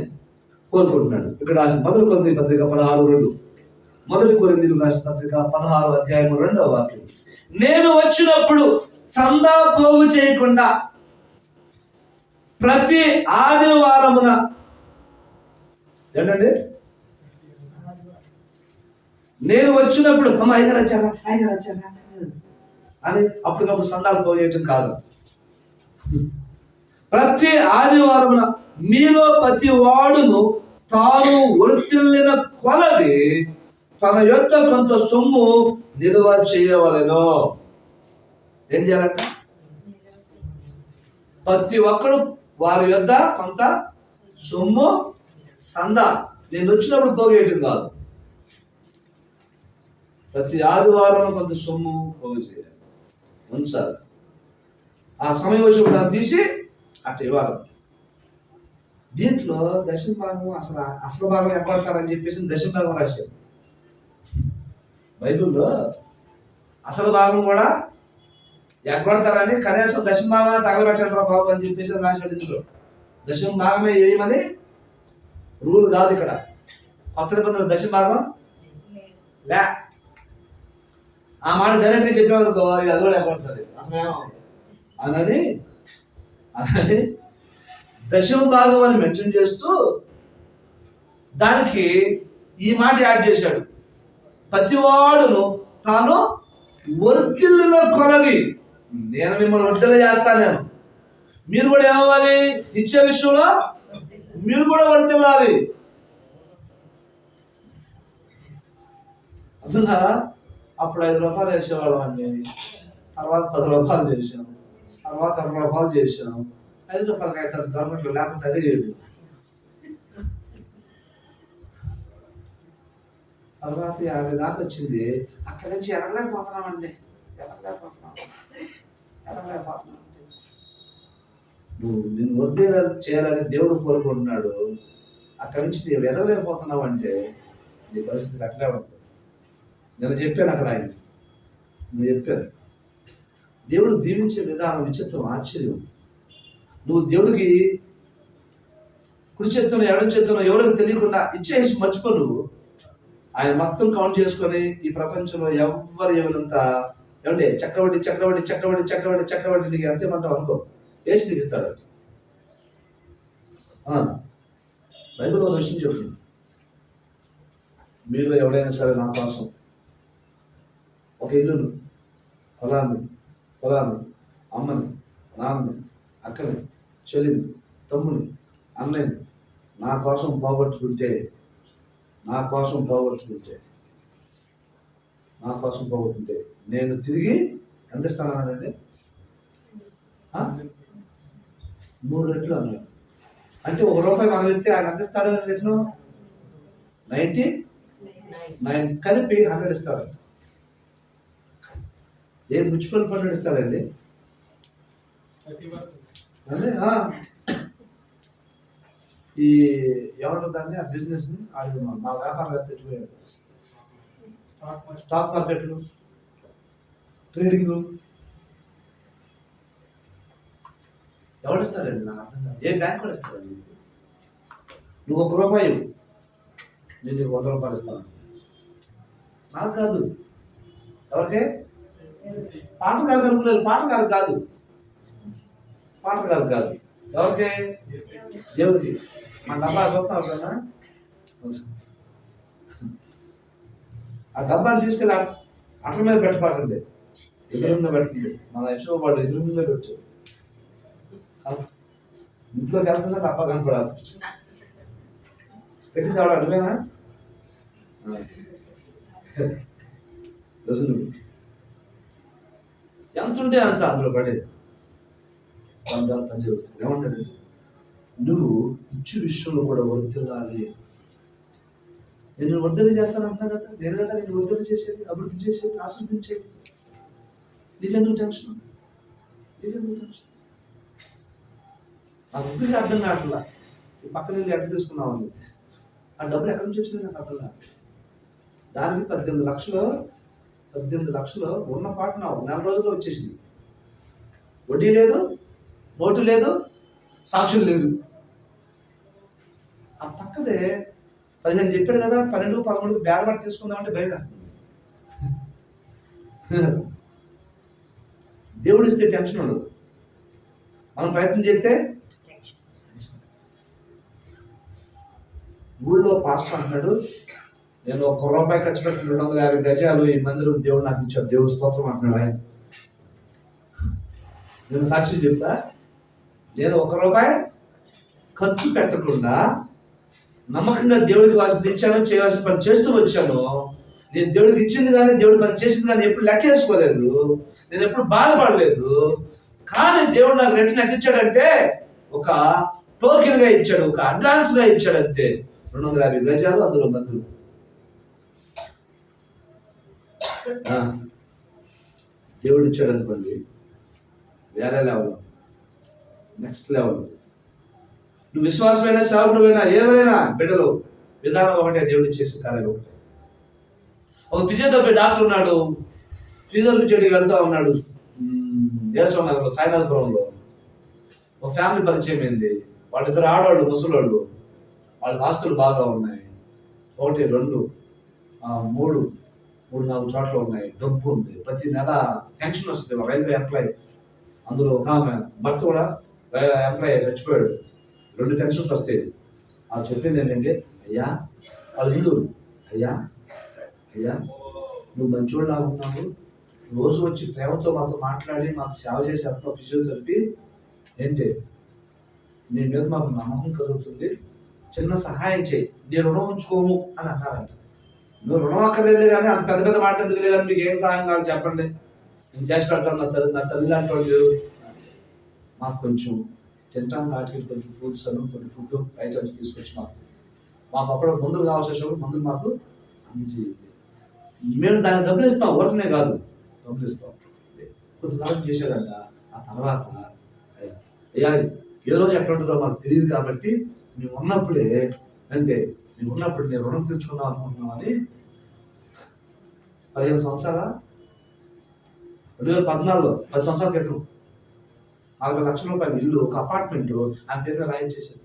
కోరుకుంటున్నాడు. ఇక్కడ రాసిన 1 కొరింథీ పత్రిక 16:2, 1 కొరింథీయులకు రాసిన పత్రిక 16వ అధ్యాయం 2వ వాక్యం, నేను వచ్చినప్పుడు చందా పోగు చేయకుండా ప్రతి ఆదివారమున, ఏంటండి, నేను వచ్చినప్పుడు ఆయన వచ్చారా అని అప్పటికప్పుడు సందాలు పోయేయటం కాదు. ప్రతి ఆదివారమున మీలో ప్రతి వాడును తాను వర్ధిల్లిన కొలది తన యొక్క కొంత సొమ్ము నిల్వ చేయవలెను. ఏం చేయాలంట? ప్రతి ఒక్కడు వారి యొద్ద కొంత సొమ్ము సందా. నేను వచ్చినప్పుడు పోగేయటం కాదు, ప్రతి ఆదివారం కొంత సొమ్ము పోగు చేయాలి, ఉంచాలి. ఆ సమయం వచ్చినప్పుడు దాన్ని తీసి అట్లా ఇవ్వాలి. దీంట్లో దశమ భాగం అసలు భాగం ఎక్కడతారని చెప్పేసి దశమ భాగం రాశారు బైబిల్లో. అసలు భాగం కూడా ఎగ్గొడతారని కనీసం దశమ భాగమే తగలబెట్టండి రా బాబు అని చెప్పేసి రాశాడు. ఇందులో దశమ భాగమే వేయమని రూల్ కాదు ఇక్కడ. కొత్త నిబంధనలు దశమ భాగం లే. ఆ మాట డైరెక్ట్గా చెప్పేవారు అది కూడా ఎగ్గొడతారు అసలు అని దశమ భాగం అని మెన్షన్ చేస్తూ దానికి ఈ మాట యాడ్ చేశాడు, ప్రతివాడును తాను వర్ధిల్లిన కొలది నేను మిమ్మల్ని వర్ధిల్ల చేస్తాను. మీరు కూడా ఏమవ్వాలి, ఇచ్చే విషయంలో మీరు కూడా వర్ధిల్లాలి. అందుకన్నారా అప్పుడు 5 రూపాయలు వేసేవాళ్ళం అండి, తర్వాత 10 రూపాయలు చేసాం, తర్వాత 20 రూపాయలు చేసాం. 5 రూపాయలకి అయితే దొరకట్లు, లేకపోతే అదే చేయదు. తర్వాత 50 దాకా వచ్చింది. అక్కడి నుంచి ఎదగలేకపోతున్నామండి. నువ్వు నిన్ను వర్ధిల్ల చేయాలని దేవుడు కోరుకుంటున్నాడు. అక్కడి నుంచి నువ్వు ఎదగలేకపోతున్నావు అంటే నీ పరిస్థితి అట్లే ఉంటుంది. నేను చెప్పాను అక్కడ, ఆయన నువ్వు చెప్పాను. దేవుడు దీవించే విధానం విచిత్రం, ఆశ్చర్యం. నువ్వు దేవుడికి కుడి చేతున్న ఎడం చేతున్న ఎవరికి తెలియకుండా ఇచ్చేసి మర్చిపో. నువ్వు ఆయన మొత్తం కౌంట్ చేసుకొని ఈ ప్రపంచంలో ఎవరు ఎవరంత ఏమంటే చక్రవడ్డీ చక్రవడ్డీ చక్రవడ్డీ చక్రవడ్డీ చక్రవడ్డీ నీకు ఎంతసేమంటావు అనుకో, వేసి నీకు ఇస్తాడు. బైబిల్ ఒక విషయం చెప్తుంది, మీరు ఎవరైనా సరే నా కోసం ఒక ఇల్లును, పొలాన్ని, అమ్మని, నాన్నని, అక్కని, చెల్లిని, తమ్ముని, అన్నయ్యని నా కోసం పోగొట్టుకుంటే నేను తిరిగి ఎంత ఇస్తానండి? 3 రెట్లు అన్నాడు. అంటే 1 రూపాయి మనం ఇస్తే ఆయన ఎంత ఇస్తాడు? రెట్లు 99 కలిపి 100 ఇస్తాడు. ఏ మున్సిపల్ ఫండ్ ఇస్తాడండి? అదే ఈ ఏమంటారు దాన్ని, ఆ బిజినెస్ని మా వ్యాపారం తెచ్చిపోయాడు. స్టాక్ మార్కెట్లు, ట్రేడింగ్ ఎవడిస్తాడండి? నాకు అర్థం కాదు. ఏ బ్యాంక్ కూడా ఇస్తాడండి? నువ్వు 1 రూపాయి, నేను నీకు 100 రూపాయలు ఇస్తాను. నాకు కాదు, ఎవరికే? పాటగారు కనుక్కున్నారు. పాటగారు కాదు, ఎవరికి? దేవుడికి. మన డబ్బా చూస్తాం కదా, ఆ డబ్బాని తీసుకెళ్ళి అట్ల మీద పెట్టపాకండి, ఎదురుగా పెట్టండి. మన యశోవాడు ఎదురుగా పెట్టు. ఇంట్లోకి వెళ్తుందా డబ్బా కనపడాలి, పెట్టి తేవడం అడివేనా? ఎంత ఉంటే అంత అందులో పడేది. పని జరుగుతుంది. ఏమంటాడు? నువ్వు ఇచ్చు విషయంలో కూడా వర్ధిల్లాలి. నేను వర్ధన చేస్తాను అంటున్నా కదా, నేను కదా నేను వర్ధన చేసేది, అభివృద్ధి చేసేది, ఆస్వాదించేది. నీకెందుకు టెన్షన్? నాకు ఇప్పుడు అర్థం కావట్లా. ఈ పక్కన వెళ్ళి ఎట్లా తీసుకున్నావు అని, ఆ డబ్బులు ఎక్కడి నుంచి వచ్చింది నాకు అర్థం కాదు. దానికి 18 లక్షలు ఉన్న పాటు నా 4 రోజుల్లో వచ్చేసింది. వడ్డీ లేదు, నోటు లేదు, సాక్షులు లేదు. ఆ పక్కదే 15 చెప్పాడు కదా, 12, 13 బేరబాటు తీసుకుందామంటే భయం. దేవుడు ఇస్తే టెన్షన్ ఉండదు, మనం ప్రయత్నం చేస్తే. ఊళ్ళో పాస్టర్ అంటున్నాడు, నేను 1 రూపాయి ఖర్చు పెట్టి 250 గజాలు ఈ మందిరం దేవుడు నాకు ఇచ్చాడు, దేవుడు స్తోత్రం అంటున్నాడు ఆయన. నేను సాక్షి చెప్తా, నేను 1 రూపాయి ఖర్చు పెట్టకుండా నమ్మకంగా దేవుడికి వాసి ఇచ్చాను, చేయవలసిన పని చేస్తూ వచ్చాను. నేను దేవుడికి ఇచ్చింది కానీ దేవుడి పని చేసింది కానీ ఎప్పుడు లెక్కేసుకోలేదు, నేను ఎప్పుడు బాధపడలేదు. కానీ దేవుడు నాకు రెంట్ని ఎంత ఇచ్చాడంటే ఒక టోకెన్ గా ఇచ్చాడు, ఒక అడ్వాన్స్ గా ఇచ్చాడు అంతే. 250 గజాలు, అందులో మందులు. దేవుడు ఇచ్చాడు అనుకోండి, వేరే లెవెల్, నెక్స్ట్ లెవెల్. నువ్వు విశ్వాసమైనా సేవకుడు అయినా ఏమైనా బిడ్డలు విధానం ఒకటే, దేవుడు చేసే కార్యాలు ఒకటే. ఒక ఫిజియోథెరపీ డాక్టర్ ఉన్నాడు, ఫిజియోథెరపీ చెడికి వెళ్తా ఉన్నాడు దేశం నగరంలో, సాయినాథపురంలో. ఒక ఫ్యామిలీ పరిచయం అయింది. వాళ్ళిద్దరు ఆడవాళ్ళు, ముసలోళ్ళు. వాళ్ళకి ఆస్తులు బాగా ఉన్నాయి, 1, 2, 3, 4 చోట్ల ఉన్నాయి, డబ్బు ఉంది, ప్రతి నెల పెన్షన్ వస్తుంది. రైల్వే ఎంప్లాయీ, అందులో ఒక ఆమె భర్త కూడా ఎంప్లాయీ చచ్చిపోయాడు, 2 పెన్షన్స్ వస్తాయి. వాళ్ళు చెప్పింది ఏంటంటే, అయ్యా వాళ్ళు హిందువులు, అయ్యా నువ్వు మంచోడు లాగున్నావు, రోజు వచ్చి ప్రేమతో మాతో మాట్లాడి మాకు సేవ చేసి ఎంతో ఫిజియోథెరపీ ఏంటి, నీ మీద మాకు నమ్మకం కలుగుతుంది, చిన్న సహాయం చేయి, నీ రుణం ఉంచుకోము అని అన్నారంట. నువ్వు రుణం అక్కర్లేదు కానీ అంత పెద్ద పెద్ద మాట ఎందుకు లేదు, మీకు ఏం సహాయం కావాలి చెప్పండి, నేను చేసి పెడతాను. నా తల్లి లాంటి వాళ్ళు మాకు కొంచెం తింటాను, వాటికి కొంచెం ఫ్రూట్స్ అని కొన్ని ఫుడ్ ఐటమ్స్ తీసుకొచ్చి మాకు అప్పుడు మందులు కావాల్సిన మందులు మాకు అందజేయండి. మేము దానికి డబ్బులు ఇస్తాం, వర్క్నే కాదు, డబ్బులు ఇస్తాం. కొంతకాలం చేశాడంట. ఆ తర్వాత అయ్యా ఏ రోజు ఎక్కడ ఉంటుందో మాకు తెలియదు కాబట్టి మేము ఉన్నప్పుడే అంటే మేము ఉన్నప్పుడు నేను రుణం తీర్చుకుందాం అనుకుంటున్నాం అని 15 సంవత్సరాల 2014 10 సంవత్సరాల క్రితం 40 లక్షల రూపాయల ఇల్లు, ఒక అపార్ట్మెంట్ ఆయన పేరు రాయించేసాడు.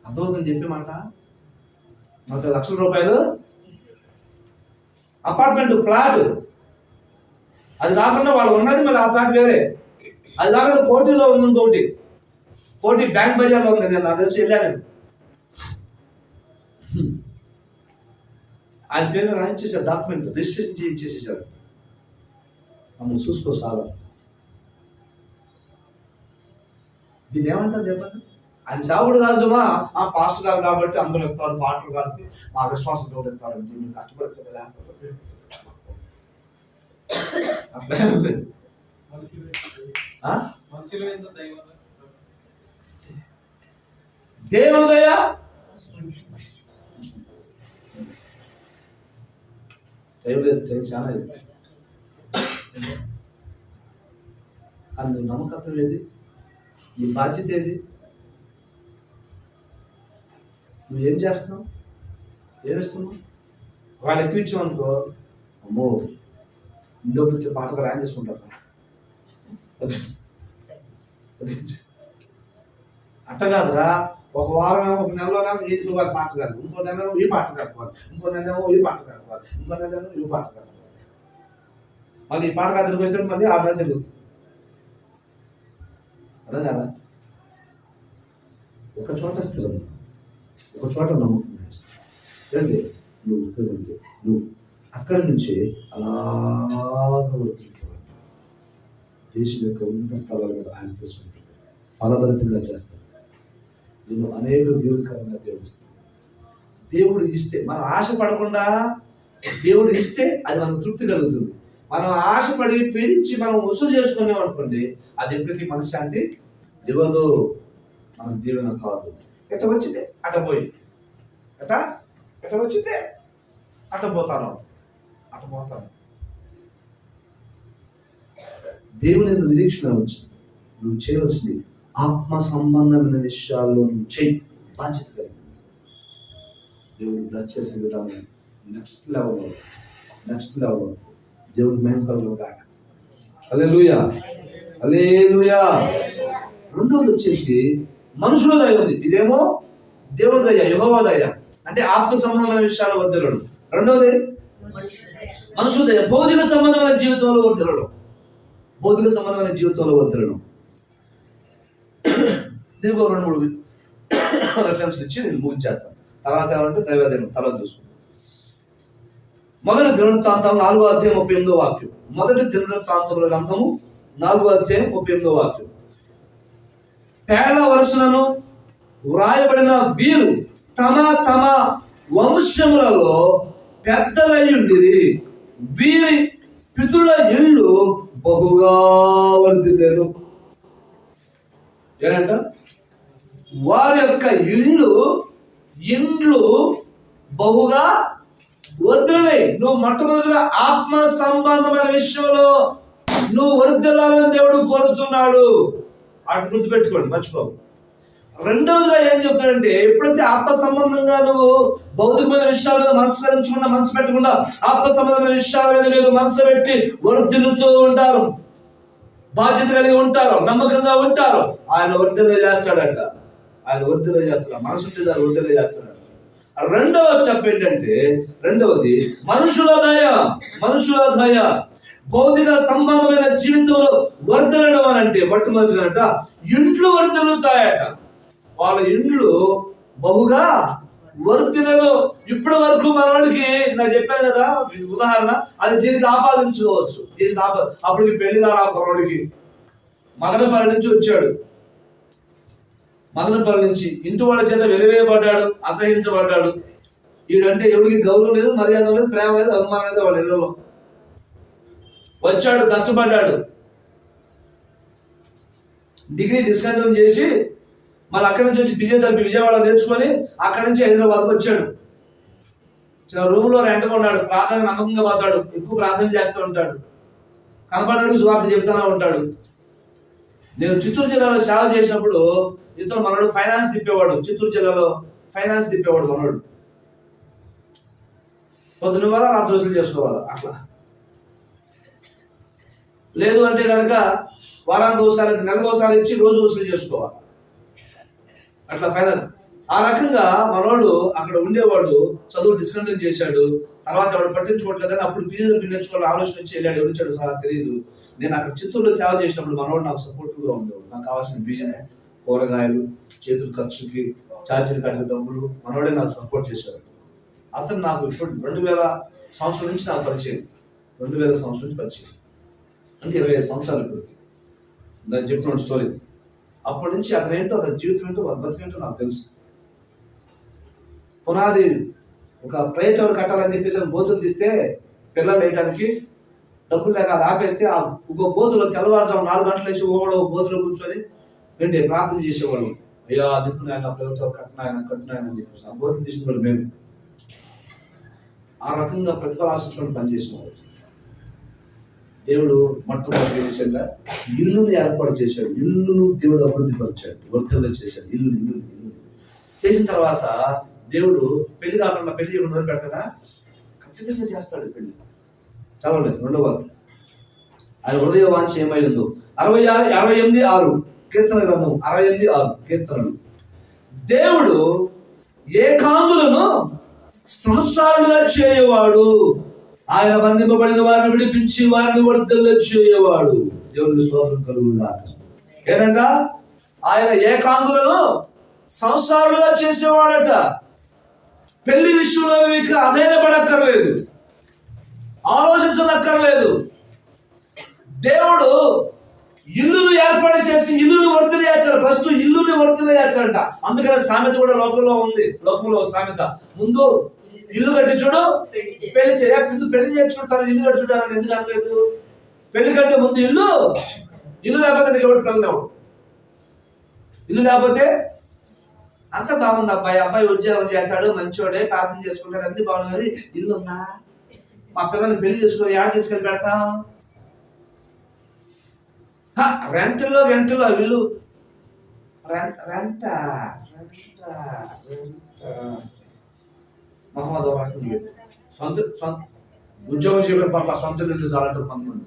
అర్థమవుతుంది చెప్పే మాట. 40 లక్షల రూపాయలు అపార్ట్మెంట్, ప్లాట్. అది కాకుండా వాళ్ళు ఉన్నది మళ్ళీ ఆ ప్లాట్ వేరే. అది కాకుండా కోటిలో ఉంది ఇంకోటి, కోటి బ్యాంక్ బజార్లో ఉంది. నేను నాకు తెలిసి వెళ్ళాను. ఆయన పేరు రాయించేసాడు, డాక్యుమెంట్ రిజిస్ట్రేషన్ ఇచ్చేసేసాడు. మమ్మల్ని చూసుకో సార్. దీన్ని ఏమంటారు చెప్పండి? ఆయన సేవకుడు కాదుమా, ఆ పాస్టర్ గారు కాబట్టి అందరూ ఎత్తారు, పాటలు కాబట్టి మా విశ్వాసం దేవుడు ఎత్తారండి, మీరు కష్టపడితే లేకపోతే అట్లా దేవుదయ చాలా కానీ నమ్మకత్వం ఏది, నీ బాధ్యత ఏది, నువ్వేం చేస్తున్నావు, ఏమిస్తున్నావు? వాళ్ళు ఎక్కువ ఇచ్చామనుకో, అమ్మో డబ్బులు పాటగా రాయం చేసుకుంటారు. అట్ట కాదురా, ఒక వారం ఒక నెలలోనేమో ఈ పాట కాదు, ఇంకో నెల ఈ పాట కట్టుకోవాలి, ఇంకో నెలేమో ఈ పాట కట్టుకోవాలి, ఇంకో నెలేమో ఈ పాట కట్టుకోవాలి. మళ్ళీ ఈ పాట కాదు వచ్చినప్పుడు మళ్ళీ 6 నెలలు తిరుగుతుంది. అర్థం కదా? ఒక చోట స్థిరం, ఒక చోట నమ్మకం. నువ్వు అక్కడి నుంచి అలాగ వర్తిస్తావు. దేశం యొక్క ఉన్నత స్థలాల మీద ఆయన తీసుకుంటాడు, ఫలభరితంగా చేస్తాడు. నేను అనేక దేవుడికరంగా దేవుడు ఇస్తే మనం ఆశపడకుండా, దేవుడు ఇస్తే అది మనకు తృప్తి కలుగుతుంది. మనం ఆశపడి పీడించి మనం వసూలు చేసుకునే అనుకోండి, అది ఎప్పటికీ మనశ్శాంతి ఇవ్వదు, మనకు దీవెన కాదు. ఎట్ట వచ్చింది అట్ట పోయి, ఎట్ట వచ్చిందే అట్ట పోతాను. దేవుని ఎందుకు నిరీక్షణ వచ్చి నువ్వు చేయవలసింది ఆత్మ సంబంధమైన విషయాల్లో నువ్వు చెయ్యి, బాధ్యత కలిగి. దేవుడు బ్లెస్ చేసే విధానం నెక్స్ట్ లెవెల్ దేవుడు మేము కలుగుతాక. హల్లెలూయా, హల్లెలూయా. రెండవది వచ్చేసి మనుషుల దయ ఉంది. ఇదేమో దేవుని దయ, యెహోవా దయ, అంటే ఆత్మ సంబంధమైన విషయాలు వద్దలడు. రెండవది మనుషుల దయ, భౌతిక సంబంధమైన జీవితంలో వద్దలడు. దీనికి 2-3 రెఫరెన్స్ ఇచ్చి నేను ముగించేస్తాను. తర్వాత ఏమంటే దైవాధీనం తర్వాత చూసుకుంటాం. మొదటి దినవృత్తాంతం 4వ అధ్యాయం 38వ వాక్యం. మొదటి దినవృత్తాంతముల గ్రంథము 4వ అధ్యాయం 38వ వాక్యం. పేళ్ల వరుసలను వ్రాయబడిన వీరు తమ తమ వంశములలో పెద్దలయ్యుండిరి. వీరి పితరుల ఇళ్ళు బహుగా వర్ధిల్లేను. ఏంటంట? వారి యొక్క ఇండ్లు బహుగా వర్ధిల్లాయి. నువ్వు మొట్టమొదటిగా ఆత్మ సంబంధమైన విషయంలో నువ్వు వర్ధిల్లాలని దేవుడు కోరుతున్నాడు. అటు గుర్తుపెట్టుకోండి, మర్చిపోవు. రెండవదిగా ఏం చెప్తాడంటే, ఎప్పుడైతే ఆత్మ సంబంధంగా నువ్వు భౌతికమైన విషయాల మీద మనసు పెట్టకుండా ఆత్మ సంబంధమైన విషయాల మీద మీరు మనసు పెట్టి వర్ధిల్లుతూ ఉంటారు, బాధ్యత కలిగి ఉంటారు, నమ్మకంగా ఉంటారు, ఆయన వర్ధిల్ల చేస్తాడంట. ఆయన వర్ధిల్ల చేస్తాడు. మనసు ఉంటే దాన్ని వర్ధిల్ల చేస్తాడు. రెండవ స్టెప్ ఏంటంటే, రెండవది మనుషుల దయ. భౌతిక సంబంధమైన జీవితంలో వర్ధిల్లడం అని అంటే మొట్టమొదటిగా ఇండ్లు వర్ధిల్లుతాయట. వాళ్ళ ఇండ్లు బహుగా వర్ధిల్లను. ఇప్పటి వరకు మనవాడికి నాకు చెప్పాను కదా ఉదాహరణ, అది దీనికి ఆపాదించుకోవచ్చు. అప్పటికి పెళ్లి కాల కుర్రాడికి మదనపల్లి నుంచి వచ్చాడు. మదనపల్లి నుంచి ఇంటి వాళ్ళ చేత వెలివేయబడ్డాడు, అసహించబడ్డాడు. వీడంటే ఎవరికి గౌరవం లేదు, మర్యాద లేదు, ప్రేమ లేదు, అభిమానం లేదు వాళ్ళ ఇళ్ళలో. వచ్చాడు, కష్టపడ్డాడు, డిగ్రీ డిస్కంటిన్యూ చేసి మళ్ళీ అక్కడి నుంచి వచ్చి విజయవాడ నేర్చుకొని అక్కడి నుంచి హైదరాబాద్కి వచ్చాడు. రూమ్ లో రెంట్గా ఉన్నాడు. ప్రార్థన నమ్మకంగా పోతాడు, ఎక్కువ ప్రార్థన చేస్తూ ఉంటాడు, కనపడ్డాడు సువార్త చెప్తానే ఉంటాడు. నేను చిత్తూరు జిల్లాలో సేవ చేసినప్పుడు ఇతను మనోడు ఫైనాన్స్ తిప్పేవాడు. చిత్తూరు జిల్లాలో ఫైనాన్స్ తిప్పేవాడు మనోడు. పొద్దున వల్ల రాత్రి రోజులు చేసుకోవాలి. అట్లా లేదు అంటే కనుక వారానికి ఒకసారి, నెలకు ఒకసారి ఇచ్చి రోజు వసూలు చేసుకోవాలి. అట్లా ఫైనల్ ఆ రకంగా మనోడు అక్కడ ఉండేవాడు. చదువు డిస్కంటిన్యూ చేశాడు. తర్వాత ఎవరు పట్టించుకోవట్లేదని అప్పుడు పీజీలో నేర్చుకోవాలి ఆలోచన వచ్చి వెళ్ళాడు. ఎవరు ఇచ్చాడు సార్ తెలియదు. నేను అక్కడ చిత్తూరులో సేవ చేసినప్పుడు మనోడు నాకు సపోర్టివ్గా ఉండేవాడు. నాకు కావాల్సిన బియ్యం, కూరగాయలు, చేతుల ఖర్చుకి, ఛార్జీలు కట్టిన డబ్బులు మనోడే నాకు సపోర్ట్ చేశాడు. అతను నాకు ఇప్పుడు 2000 సంవత్సరం నుంచి నాకు పరిచయం. 2000 సంవత్సరం నుంచి పరిచయం అంటే 25 సంవత్సరాలు. ఇప్పుడు దాన్ని చెప్పిన స్టోరీ. అప్పటి నుంచి అతను ఏంటో, అతని జీవితం ఏంటో, బతికేంటో నాకు తెలుసు. పునాది ఒక ప్లేట్ ఎవరు కట్టాలని చెప్పేసి బోతులు తీస్తే పిల్లలు వేయటానికి డబ్బులు లేక అది ఆపేస్తే ఆ ఒక బోతులో తెల్లవారుజాము 4 గంటల నుంచి ఒక బోతులో కూర్చొని వెండి ప్రార్థన చేసేవాళ్ళు. అయ్యా దిక్కునాయన ప్లేట్ ఎవరు కట్టినాయని చెప్పేసి ఆ బోతులు తీసిన వాళ్ళు మేము. ఆ రకంగా ప్రతిఫలాశించుకొని పనిచేసేవాళ్ళు. దేవుడు మొట్టమొదటి విషయంగా ఇల్లును ఏర్పాటు చేశాడు. ఇల్లును దేవుడు అభివృద్ధి పరిచాడు, వర్ధల్లో చేశాడు. ఇల్లు చేసిన తర్వాత దేవుడు పెళ్లి కాకుండా పెళ్లి చేయకుండా మొదలు పెడతాడా? ఖచ్చితంగా చేస్తాడు పెళ్లి. చదవండి 2వ ఆయన హృదయ వాంఛ ఏమైందో. 68:6 కీర్తన గ్రంథం 68:6 కీర్తనలు. దేవుడు ఏకాంగులను సంసారులుగా చేయవాడు, ఆయన బంధింపబడిన వారిని విడిపించి వారిని వర్ధల్లో చేయవాడు. దేవుడికి స్తోత్రం కలుగుగాక. ఏంటంట? ఆయన ఏకాంగులను సంసారులుగా చేసేవాడట. పెళ్లి విషయంలో మీకు అధైర్యపడక్కర్లేదు, ఆలోచించనక్కర్లేదు. దేవుడు ఇల్లును ఏర్పాటు చేసి ఇల్లును వర్ధలు చేస్తాడు. ఫస్ట్ ఇల్లుని వర్ధలు చేస్తాడంట. అందుకనే సామెత కూడా లోకంలో ఉంది. లోకంలో సామెత, ముందు ఇల్లు కట్టి చూడు, పెళ్లి ముందు పెళ్లి చేసి చూడతాను, ఇల్లు కట్టి చూడాలని ఎందుకు అనలేదు? పెళ్లి కంటే ముందు ఇల్లు లేకపోతే నీకు ఎవరు పిల్లలేవు. ఇల్లు లేకపోతే అంత బాగుంది, అబ్బాయి ఉద్యోగం చేస్తాడు, మంచోడే, ప్రార్థన చేసుకుంటాడు, అన్ని బాగుంది. ఇల్లు ఉన్నా మా పిల్లల్ని పెళ్లి చేసుకుని ఏడ తీసుకెళ్ళి పెడతాం? రెంట్లో ఇల్లు రెంట మహమ్మద్ సొంత ఉద్యోగం చేయడం పట్ల సొంత ఇల్లు చాలంటారు కొంతమంది.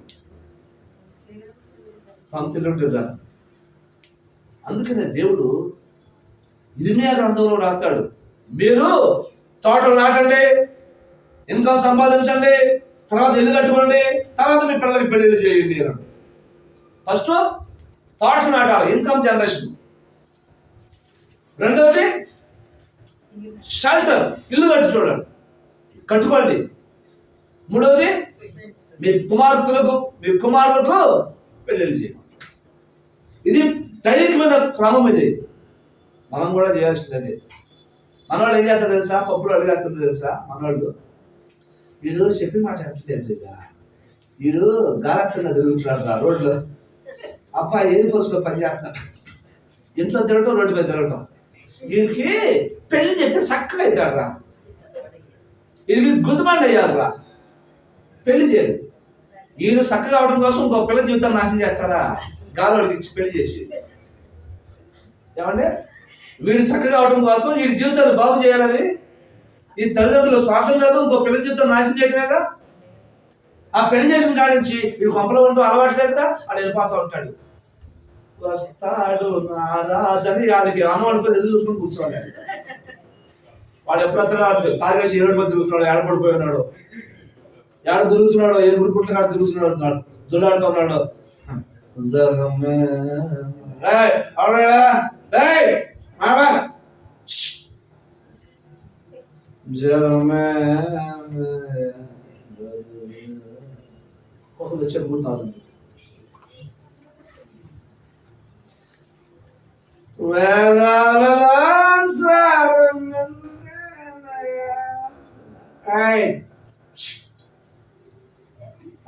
సొంత ఇల్లు ఉంటే చాలు. అందుకనే దేవుడు ఇర్మియా గ్రంథంలో రాస్తాడు, మీరు తోటలు నాటండి, ఇన్కమ్ సంపాదించండి, తర్వాత ఇల్లు కట్టుకోండి, తర్వాత మీ పిల్లలకి పెళ్లి చేయండి అని. ఫస్ట్ తోటలు నాటాలి, ఇన్కమ్ జనరేషన్. రెండవది షెల్టర్, ఇల్లు కట్టుకోండి. మూడవది మీ కుమారులకు పెళ్లి చేయండి. ఇది దైవికమైన క్రమం. ఇది మనం కూడా చేయాల్సిందే. మనవాడు ఏం చేస్తారు తెలుసా? పప్పులు అడిగేస్తుంటే తెలుసా? మనవాళ్ళు వీళ్ళు చెప్పి మాట అంటలేదు. వీడు గాలత్తంగా తిరుగుతున్నాడు రా రోడ్లో. అబ్బాయి ఎయిర్ ఫోర్స్ లో పని చేస్తున్నాడు. ఇంట్లో తిరగటం, రోడ్డు మీద తిరగటం. వీడికి పెళ్లి చెప్తే చక్కగా అవుతాడు రా. వీడికి గుర్తుమండి అయ్యారు రా, పెళ్లి చేయరు. వీడు చక్కగా అవడం కోసం ఇంకో పిల్ల జీవితాన్ని నాశనం చేస్తారా? గాలోడికి ఇచ్చి పెళ్లి చేసి. ఏమంటే వీడు చక్కగా అవడం కోసం వీడి జీవితాన్ని బాగు చేయాలని ఈ తల్లిదండ్రులు స్వార్థం కాదు, ఇంకో పిల్ల జీవితం నాశనం చేయటమేగా. ఆ పెళ్లి చేసిన కాడి నుంచి వీడు కొంపలో ఉంటూ అలవాట్లేదుగా, ఆడు వెళ్ళిపోతూ ఉంటాడు. వస్తాడు నా రాజు అని వాడికి అనుమానుకొని ఎదురు చూసుకుని కూర్చోవాలి. వాడు ఎప్పుడు వస్తున్నాడు? తాగేసి ఏడు మంది తిరుగుతున్నాడు, ఏడపడిపోయి ఉన్నాడు, ఏడ తిరుగుతున్నాడు, ఏ గురుకుంట్ల కాడ తిరుగుతున్నాడు అంటున్నాడు, దుల్లాడుతున్నాడు. ఒకరు చెప్పుతారు.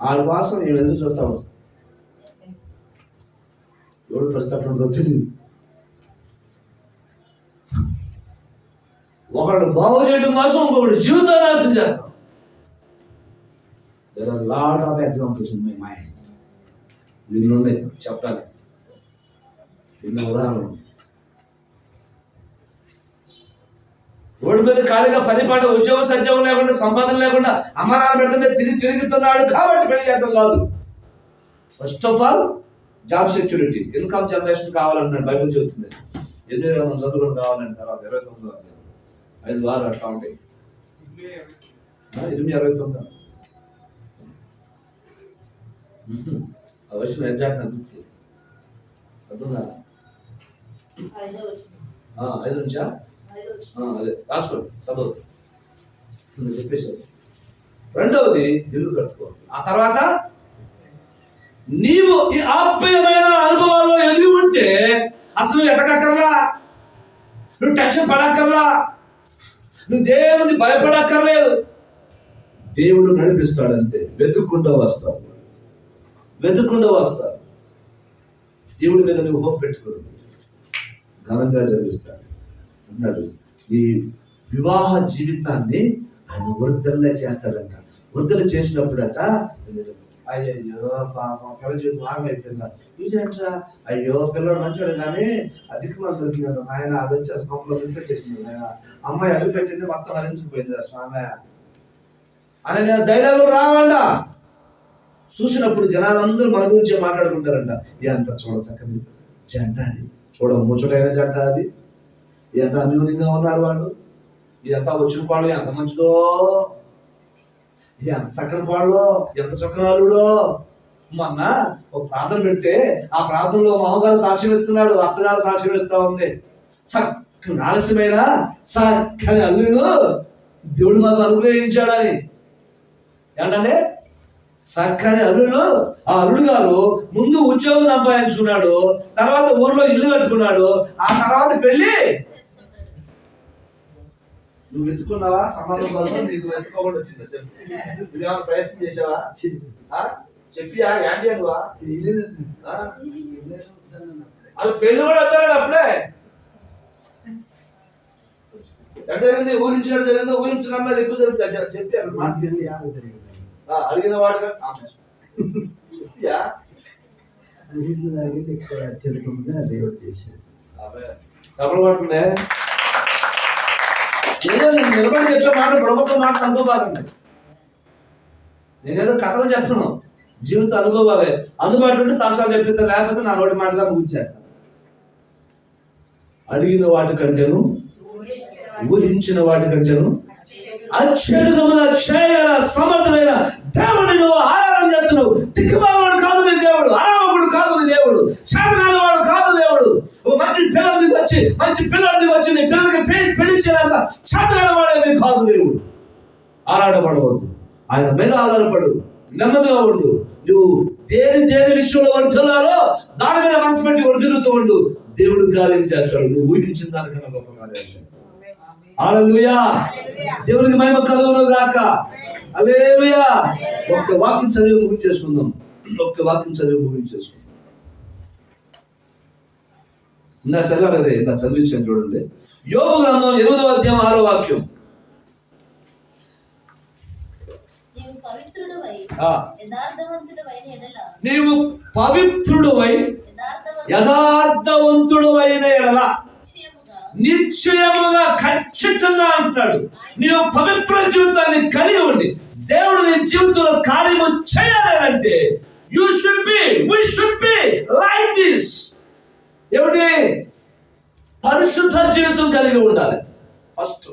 వాళ్ళ కోసం నేను ఎదురు చూస్తాను. ఎవరు ప్రస్తుతం తెలియదు. ఒకడు బాగు చేయడం కోసం ఇంకొకటి జీవితాన్ని నాశనం చేస్తాం. There are a lot of examples in my mind. వీళ్ళు ఉన్నాయి చెప్పాలి, ఎన్నో ఉదాహరణలు. రోడ్డు మీద ఖాళీగా పనిపాట, ఉద్యోగ సత్యం లేకుండా, సంపాదన లేకుండా అమ్మ నాన్న పెడుతుంటే తిరుగుతున్నాడు కాబట్టి పెళ్లి చేద్దాం కాదు. First of all job security, income generation కావాలన్నాడు బైబిల్ చెబుతుంది. 8 చదువులు కావాలని. తర్వాత 29 5 వారు అట్లా ఉంటాయి. 29 వచ్చిన ఎగ్జాక్ట్ అనిపించింది. అర్థంగా 5 నుంచా? అదే రాసుకోండి, చదువు చెప్పేసారు. రెండవది ఇల్లు కట్టుకోవాలి. ఆ తర్వాత నీవు ఈ ఆప్యాయమైన అనుభవాల్లో ఎదిగి ఉంటే అసలు ఎదగక్కర్లా, నువ్వు టెన్షన్ పడక్కర్లా, నువ్వు దేవుని భయపడక్కర్లేదు. దేవుడు నడిపిస్తాడంతే. వెతుక్కుంటూ వస్తావు. దేవుడి మీద నువ్వు హోప్ పెట్టుకోడు, ఘనంగా జరిగిస్తాడు అన్నాడు. ఈ వివాహ జీవితాన్ని ఆయన వృద్ధులే చేస్తాడంట. వృద్ధులు చేసినప్పుడట, అయ్యో పాపం పిల్ల జీవితం ఆగమైపోయిందా, ఇదేంట్రా, అయ్యో పిల్లడు మంచోడు కానీ అధిక మంది దొరికినాడు ఆయన, అది వచ్చి కొంపలో పెట్టేసింది ఆయన, అమ్మాయి అడుగు పెట్టింది మొత్తం హరించుకుపోయింది స్వామి అనే డైలాగులు రావండా. చూసినప్పుడు జనాలందరూ మన గురించి మాట్లాడుకుంటారంట. ఎంత చూడచక్కని జంట అది, చూడ ముచ్చటైన జంట అది, ఎంత అన్యూన్యంగా ఉన్నారు వాళ్ళు, ఇదంతా వచ్చిన పాడు ఎంత మంచిదో, ఎంత చక్కని పాడులో, ఎంత చక్కనాలుడో. మొన్న ఒక ప్రార్థన పెడితే ఆ ప్రార్థనలో మామగారు సాక్ష్యం ఇస్తున్నాడు, అత్తగారు సాక్ష్యం ఇస్తా ఉంది. చక్కని ఆలస్యమైన చక్కని అల్లుడు దేవుడు మాకు అనుగ్రహించాడని. ఏంటంటే చక్కని అల్లుడు. ఆ అల్లుడు గారు ముందు ఉద్యోగం సంపాదించుకున్నాడు, తర్వాత ఊర్లో ఇల్లు కట్టుకున్నాడు, ఆ తర్వాత పెళ్లి. నువ్వు వెతుకున్నావా సంబంధం కోసం? నీకు వెతుకోకుండా వచ్చిందా చెప్పి? నువ్వేమైనా ప్రయత్నం చేసావా? చెప్పియా ఏంటి అనువా? అది పెళ్లి కూడా వద్దాడు అప్పుడే. ఎక్కడ జరిగింది? ఊహించినట్టు జరిగిందో ఊహించినట్టు ఎక్కువ జరుగుతుంది చెప్పి అడిగిన వాడు దేవుడు చేశాడు. చప్పలు పడుతుండే నిలబడి చెప్పే మాట ప్రభుత్వ మాట అనుభవాలండి. నేనేదో కథలు చెప్పను, జీవిత అనుభవాలే. అందుబాటులో ఉంటే సాక్ష్యాలు చెప్పితే, లేకపోతే నా నోటి మాటగా ముగించేస్తాను. అడిగిన వాటి కంటేను, ఊహించిన వాటి కంటేను అత్యధికమైన చేయగల సమర్థమైన దేవుని నువ్వు ఆరాధన చేస్తున్నావు. దిక్కుమాలవాడు కాదు నీ దేవుడు, ఆరామకుడు కాదు నీ దేవుడు, చేతనాల వాడు కాదు దేవుడు. ఓ మంచి పిల్లలకి వచ్చి నీ పిల్లలకి పెళ్లించేంత చేతనాల వాడే కాదు దేవుడు. ఆరాటపడవద్దు, ఆయన మీద ఆధారపడు, నెమ్మదిగా ఉండు. నువ్వు దేని విషయంలో వర్ధిల్లాలో దాని మీద మనసు పెట్టి వర్ధిల్లుతూ ఉండు. దేవుడు కార్యం చేస్తాడు. నువ్వు ఊహించిన దానికన్నా గొప్ప కార్యం చేస్తాడు. హల్లెలూయా. దేవునికి మహిమ కలుగును గాక. హల్లెలూయా. ఒక్క వాక్యం చదివి ముగించేసుకుందాం. ఇంకా చదివారు అదే, ఇంకా చదివించాను చూడండి. యోబు గ్రంథం 8వ అధ్యాయం 6వ వాక్యం. నీవు పవిత్రుడవై యథార్థవంతుడవైన ఎడల నిశ్చయముగా ఖచ్చితంగా అంటున్నాడు, నీవు పవిత్ర జీవితాన్ని కలిగి ఉండి దేవుడు నీ జీవితంలో కార్యము చేయాలంటే we should be like this. ఏమిటి? పరిశుద్ధ జీవితం కలిగి ఉండాలి. ఫస్ట్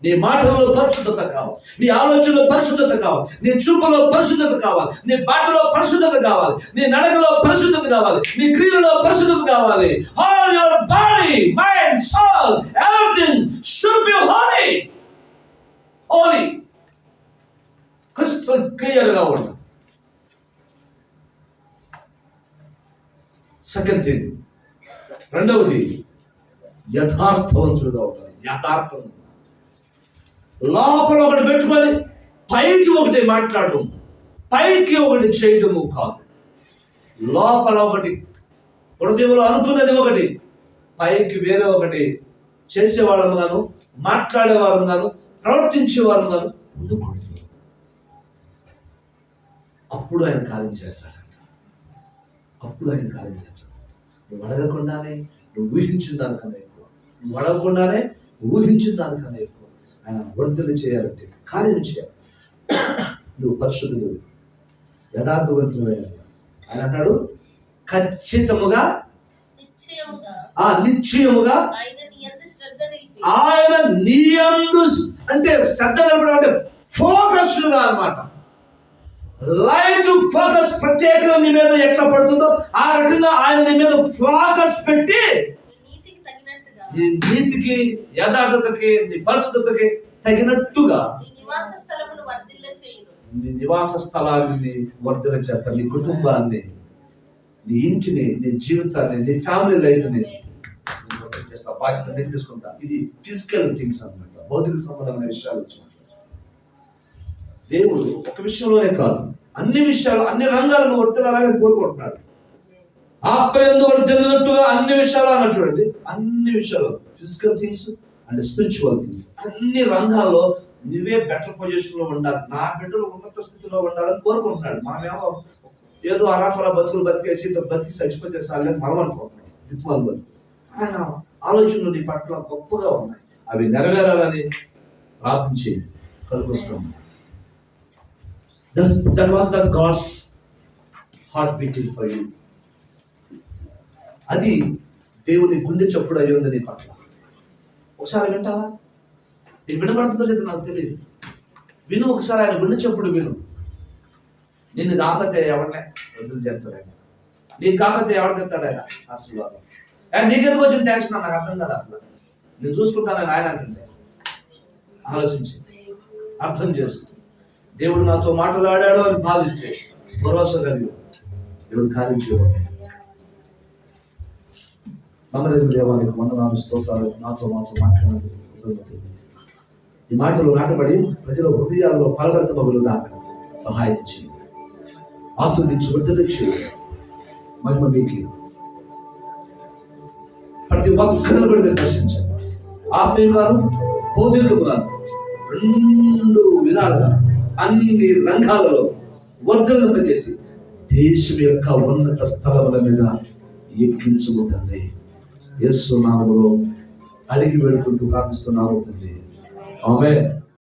నీ మాటలలో పరిశుద్ధత కావాలి, నీ ఆలోచనలో పరిశుద్ధత కావాలి, నీ చూపులో పరిశుద్ధత కావాలి, నీ బాటలో పరిశుద్ధత కావాలి, నీ నడకలో పరిశుద్ధత కావాలి, నీ క్రియలో పరిశుద్ధత కావాలి. All your body, mind, soul, everything should be holy. Crystal clear గా ఉండాలి. సెకండ్ థింగ్, రెండవది యథార్థవంతుడుగా ఉండాలి. యథార్థం లోపల ఒకటి పెట్టుకొని పైకి ఒకటి మాట్లాడడం, పైకి ఒకటి చేయడము కాదు. లోపల ఒకటి, హృదయంలో అనుకున్నది ఒకటి, పైకి వేరే ఒకటి చేసేవాళ్ళం గాను, మాట్లాడేవారు గాను, ప్రవర్తించేవారు గాను ఉండకూడదు. అప్పుడు ఆయన కార్యం చేస్తాడంట. నువ్వు అడగకుండానే నువ్వు ఊహించిన దానికన్నా ఎక్కువ, నువ్వు అడగకుండానే ఊహించిన దానికన్నా ఎక్కువ ఆయన వర్ధలు చేయాలంటే, కార్యం చేయాలి. నువ్వు పరిశుద్ధుడు, యథార్థవంతుడు. ఆయన అంటాడు ఖచ్చితముగా, నిశ్చయముగా ఆయన నీ యందు, అంటే శ్రద్ధ నిలబడడం అంటే ఫోకస్ గా అన్నమాట. లైట్ ఫోకస్ ప్రత్యేకంగా నీ మీద ఎట్లా పడుతుందో ఆ రకంగా ఆయన నీ మీద ఫోకస్ పెట్టి నీ నీతికి, యథార్థతకి, నీ పరిశుద్ధతకి తగినట్టుగా నీ నివాస స్థలాన్ని వర్ధన చేస్తాను. నీ కుటుంబాన్ని, నీ ఇంటిని, నీ జీవితాన్ని, నీ ఫ్యామిలీ లైఫ్ని చేస్తా. బాధ్యత నేను తీసుకుంటా. ఇది ఫిజికల్ థింగ్స్ అన్నమాట, భౌతిక సంబంధమైన విషయాలు. దేవుడు ఒక విషయంలోనే కాదు, అన్ని విషయాలు, అన్ని రంగాలను వర్తిల్లాలని కోరుకుంటున్నాడు. ఆత్మయందు వర్తిల్లినట్టుగా అన్ని విషయాలు అన్నట్టు చూడండి. అన్ని విషయాలు, physical things and spiritual things, అన్ని రంగాల్లో నువ్వే బెటర్ పొజిషన్ లో ఉండాలి, నా బిడ్డలు ఉన్నత స్థితిలో ఉండాలని కోరుకుంటున్నాడు. మనమేమో ఏదో అరాఫరా బతుకులు బతికేసి బతికి చచ్చిపోతే సార్లే మనం అనుకుంటున్నాం, దిక్కుమాలు బతుకు. ఆయన ఆలోచనలు నీ పట్ల గొప్పగా ఉన్నాయి, అవి నెరవేరాలని ప్రార్థించి కలుపుస్తాం. That was the God's heart beating for you. అది దేవుని గుండె చప్పుడు అయి ఉంది నీ పట్ల. ఒకసారి వింటావా? నీకు వినపడుతుందో లేదో నాకు తెలియదు. విను ఒకసారి, ఆయన గుండె చప్పుడు విను. నిన్ను కాకపోతే ఎవరినే వదిలి చేస్తాడు ఆయన, నీకు కాకపోతే ఎవరికి ఎత్తాడు ఆయన ఆశీర్వాదం. నీకెందుకు వచ్చిన టెన్షన్ నాకు అర్థం కాదు. అసలు నేను చూసుకుంటానని ఆయన అంటే ఆలోచించి అర్థం చేసుకో. దేవుడు నాతో మాట్లాడాడు అని భావిస్తే భరోసా కలిగి దేవుడు కార్యం చేయబోతున్నాడు. నమ్మదగిన దేవానికి వందనాలు, స్తోత్రాలు. నాతో మాట్లాడినందుకు ఈ మాటలు నాటబడి ప్రజల హృదయాల్లో ఫలభరితమగులు దాకా సహాయం చేయండి. ఆస్వాదించి వృద్ధులు చేయండి. మహిమ మీకు. ప్రతి ఒక్కరిని కూడా మీరు దర్శించండి. ఆత్మీయులుగా, భౌతికంగా, రెండు విధాలుగా అన్ని రంగాలలో వర్ధనలు చేసి దేశం యొక్క ఉన్నత స్థలముల మీద ఎక్కించుము తండ్రి. యేసు నామములో అడిగి వేడుకుంటూ ప్రార్థిస్తున్నాము తండ్రి. ఆమేన్.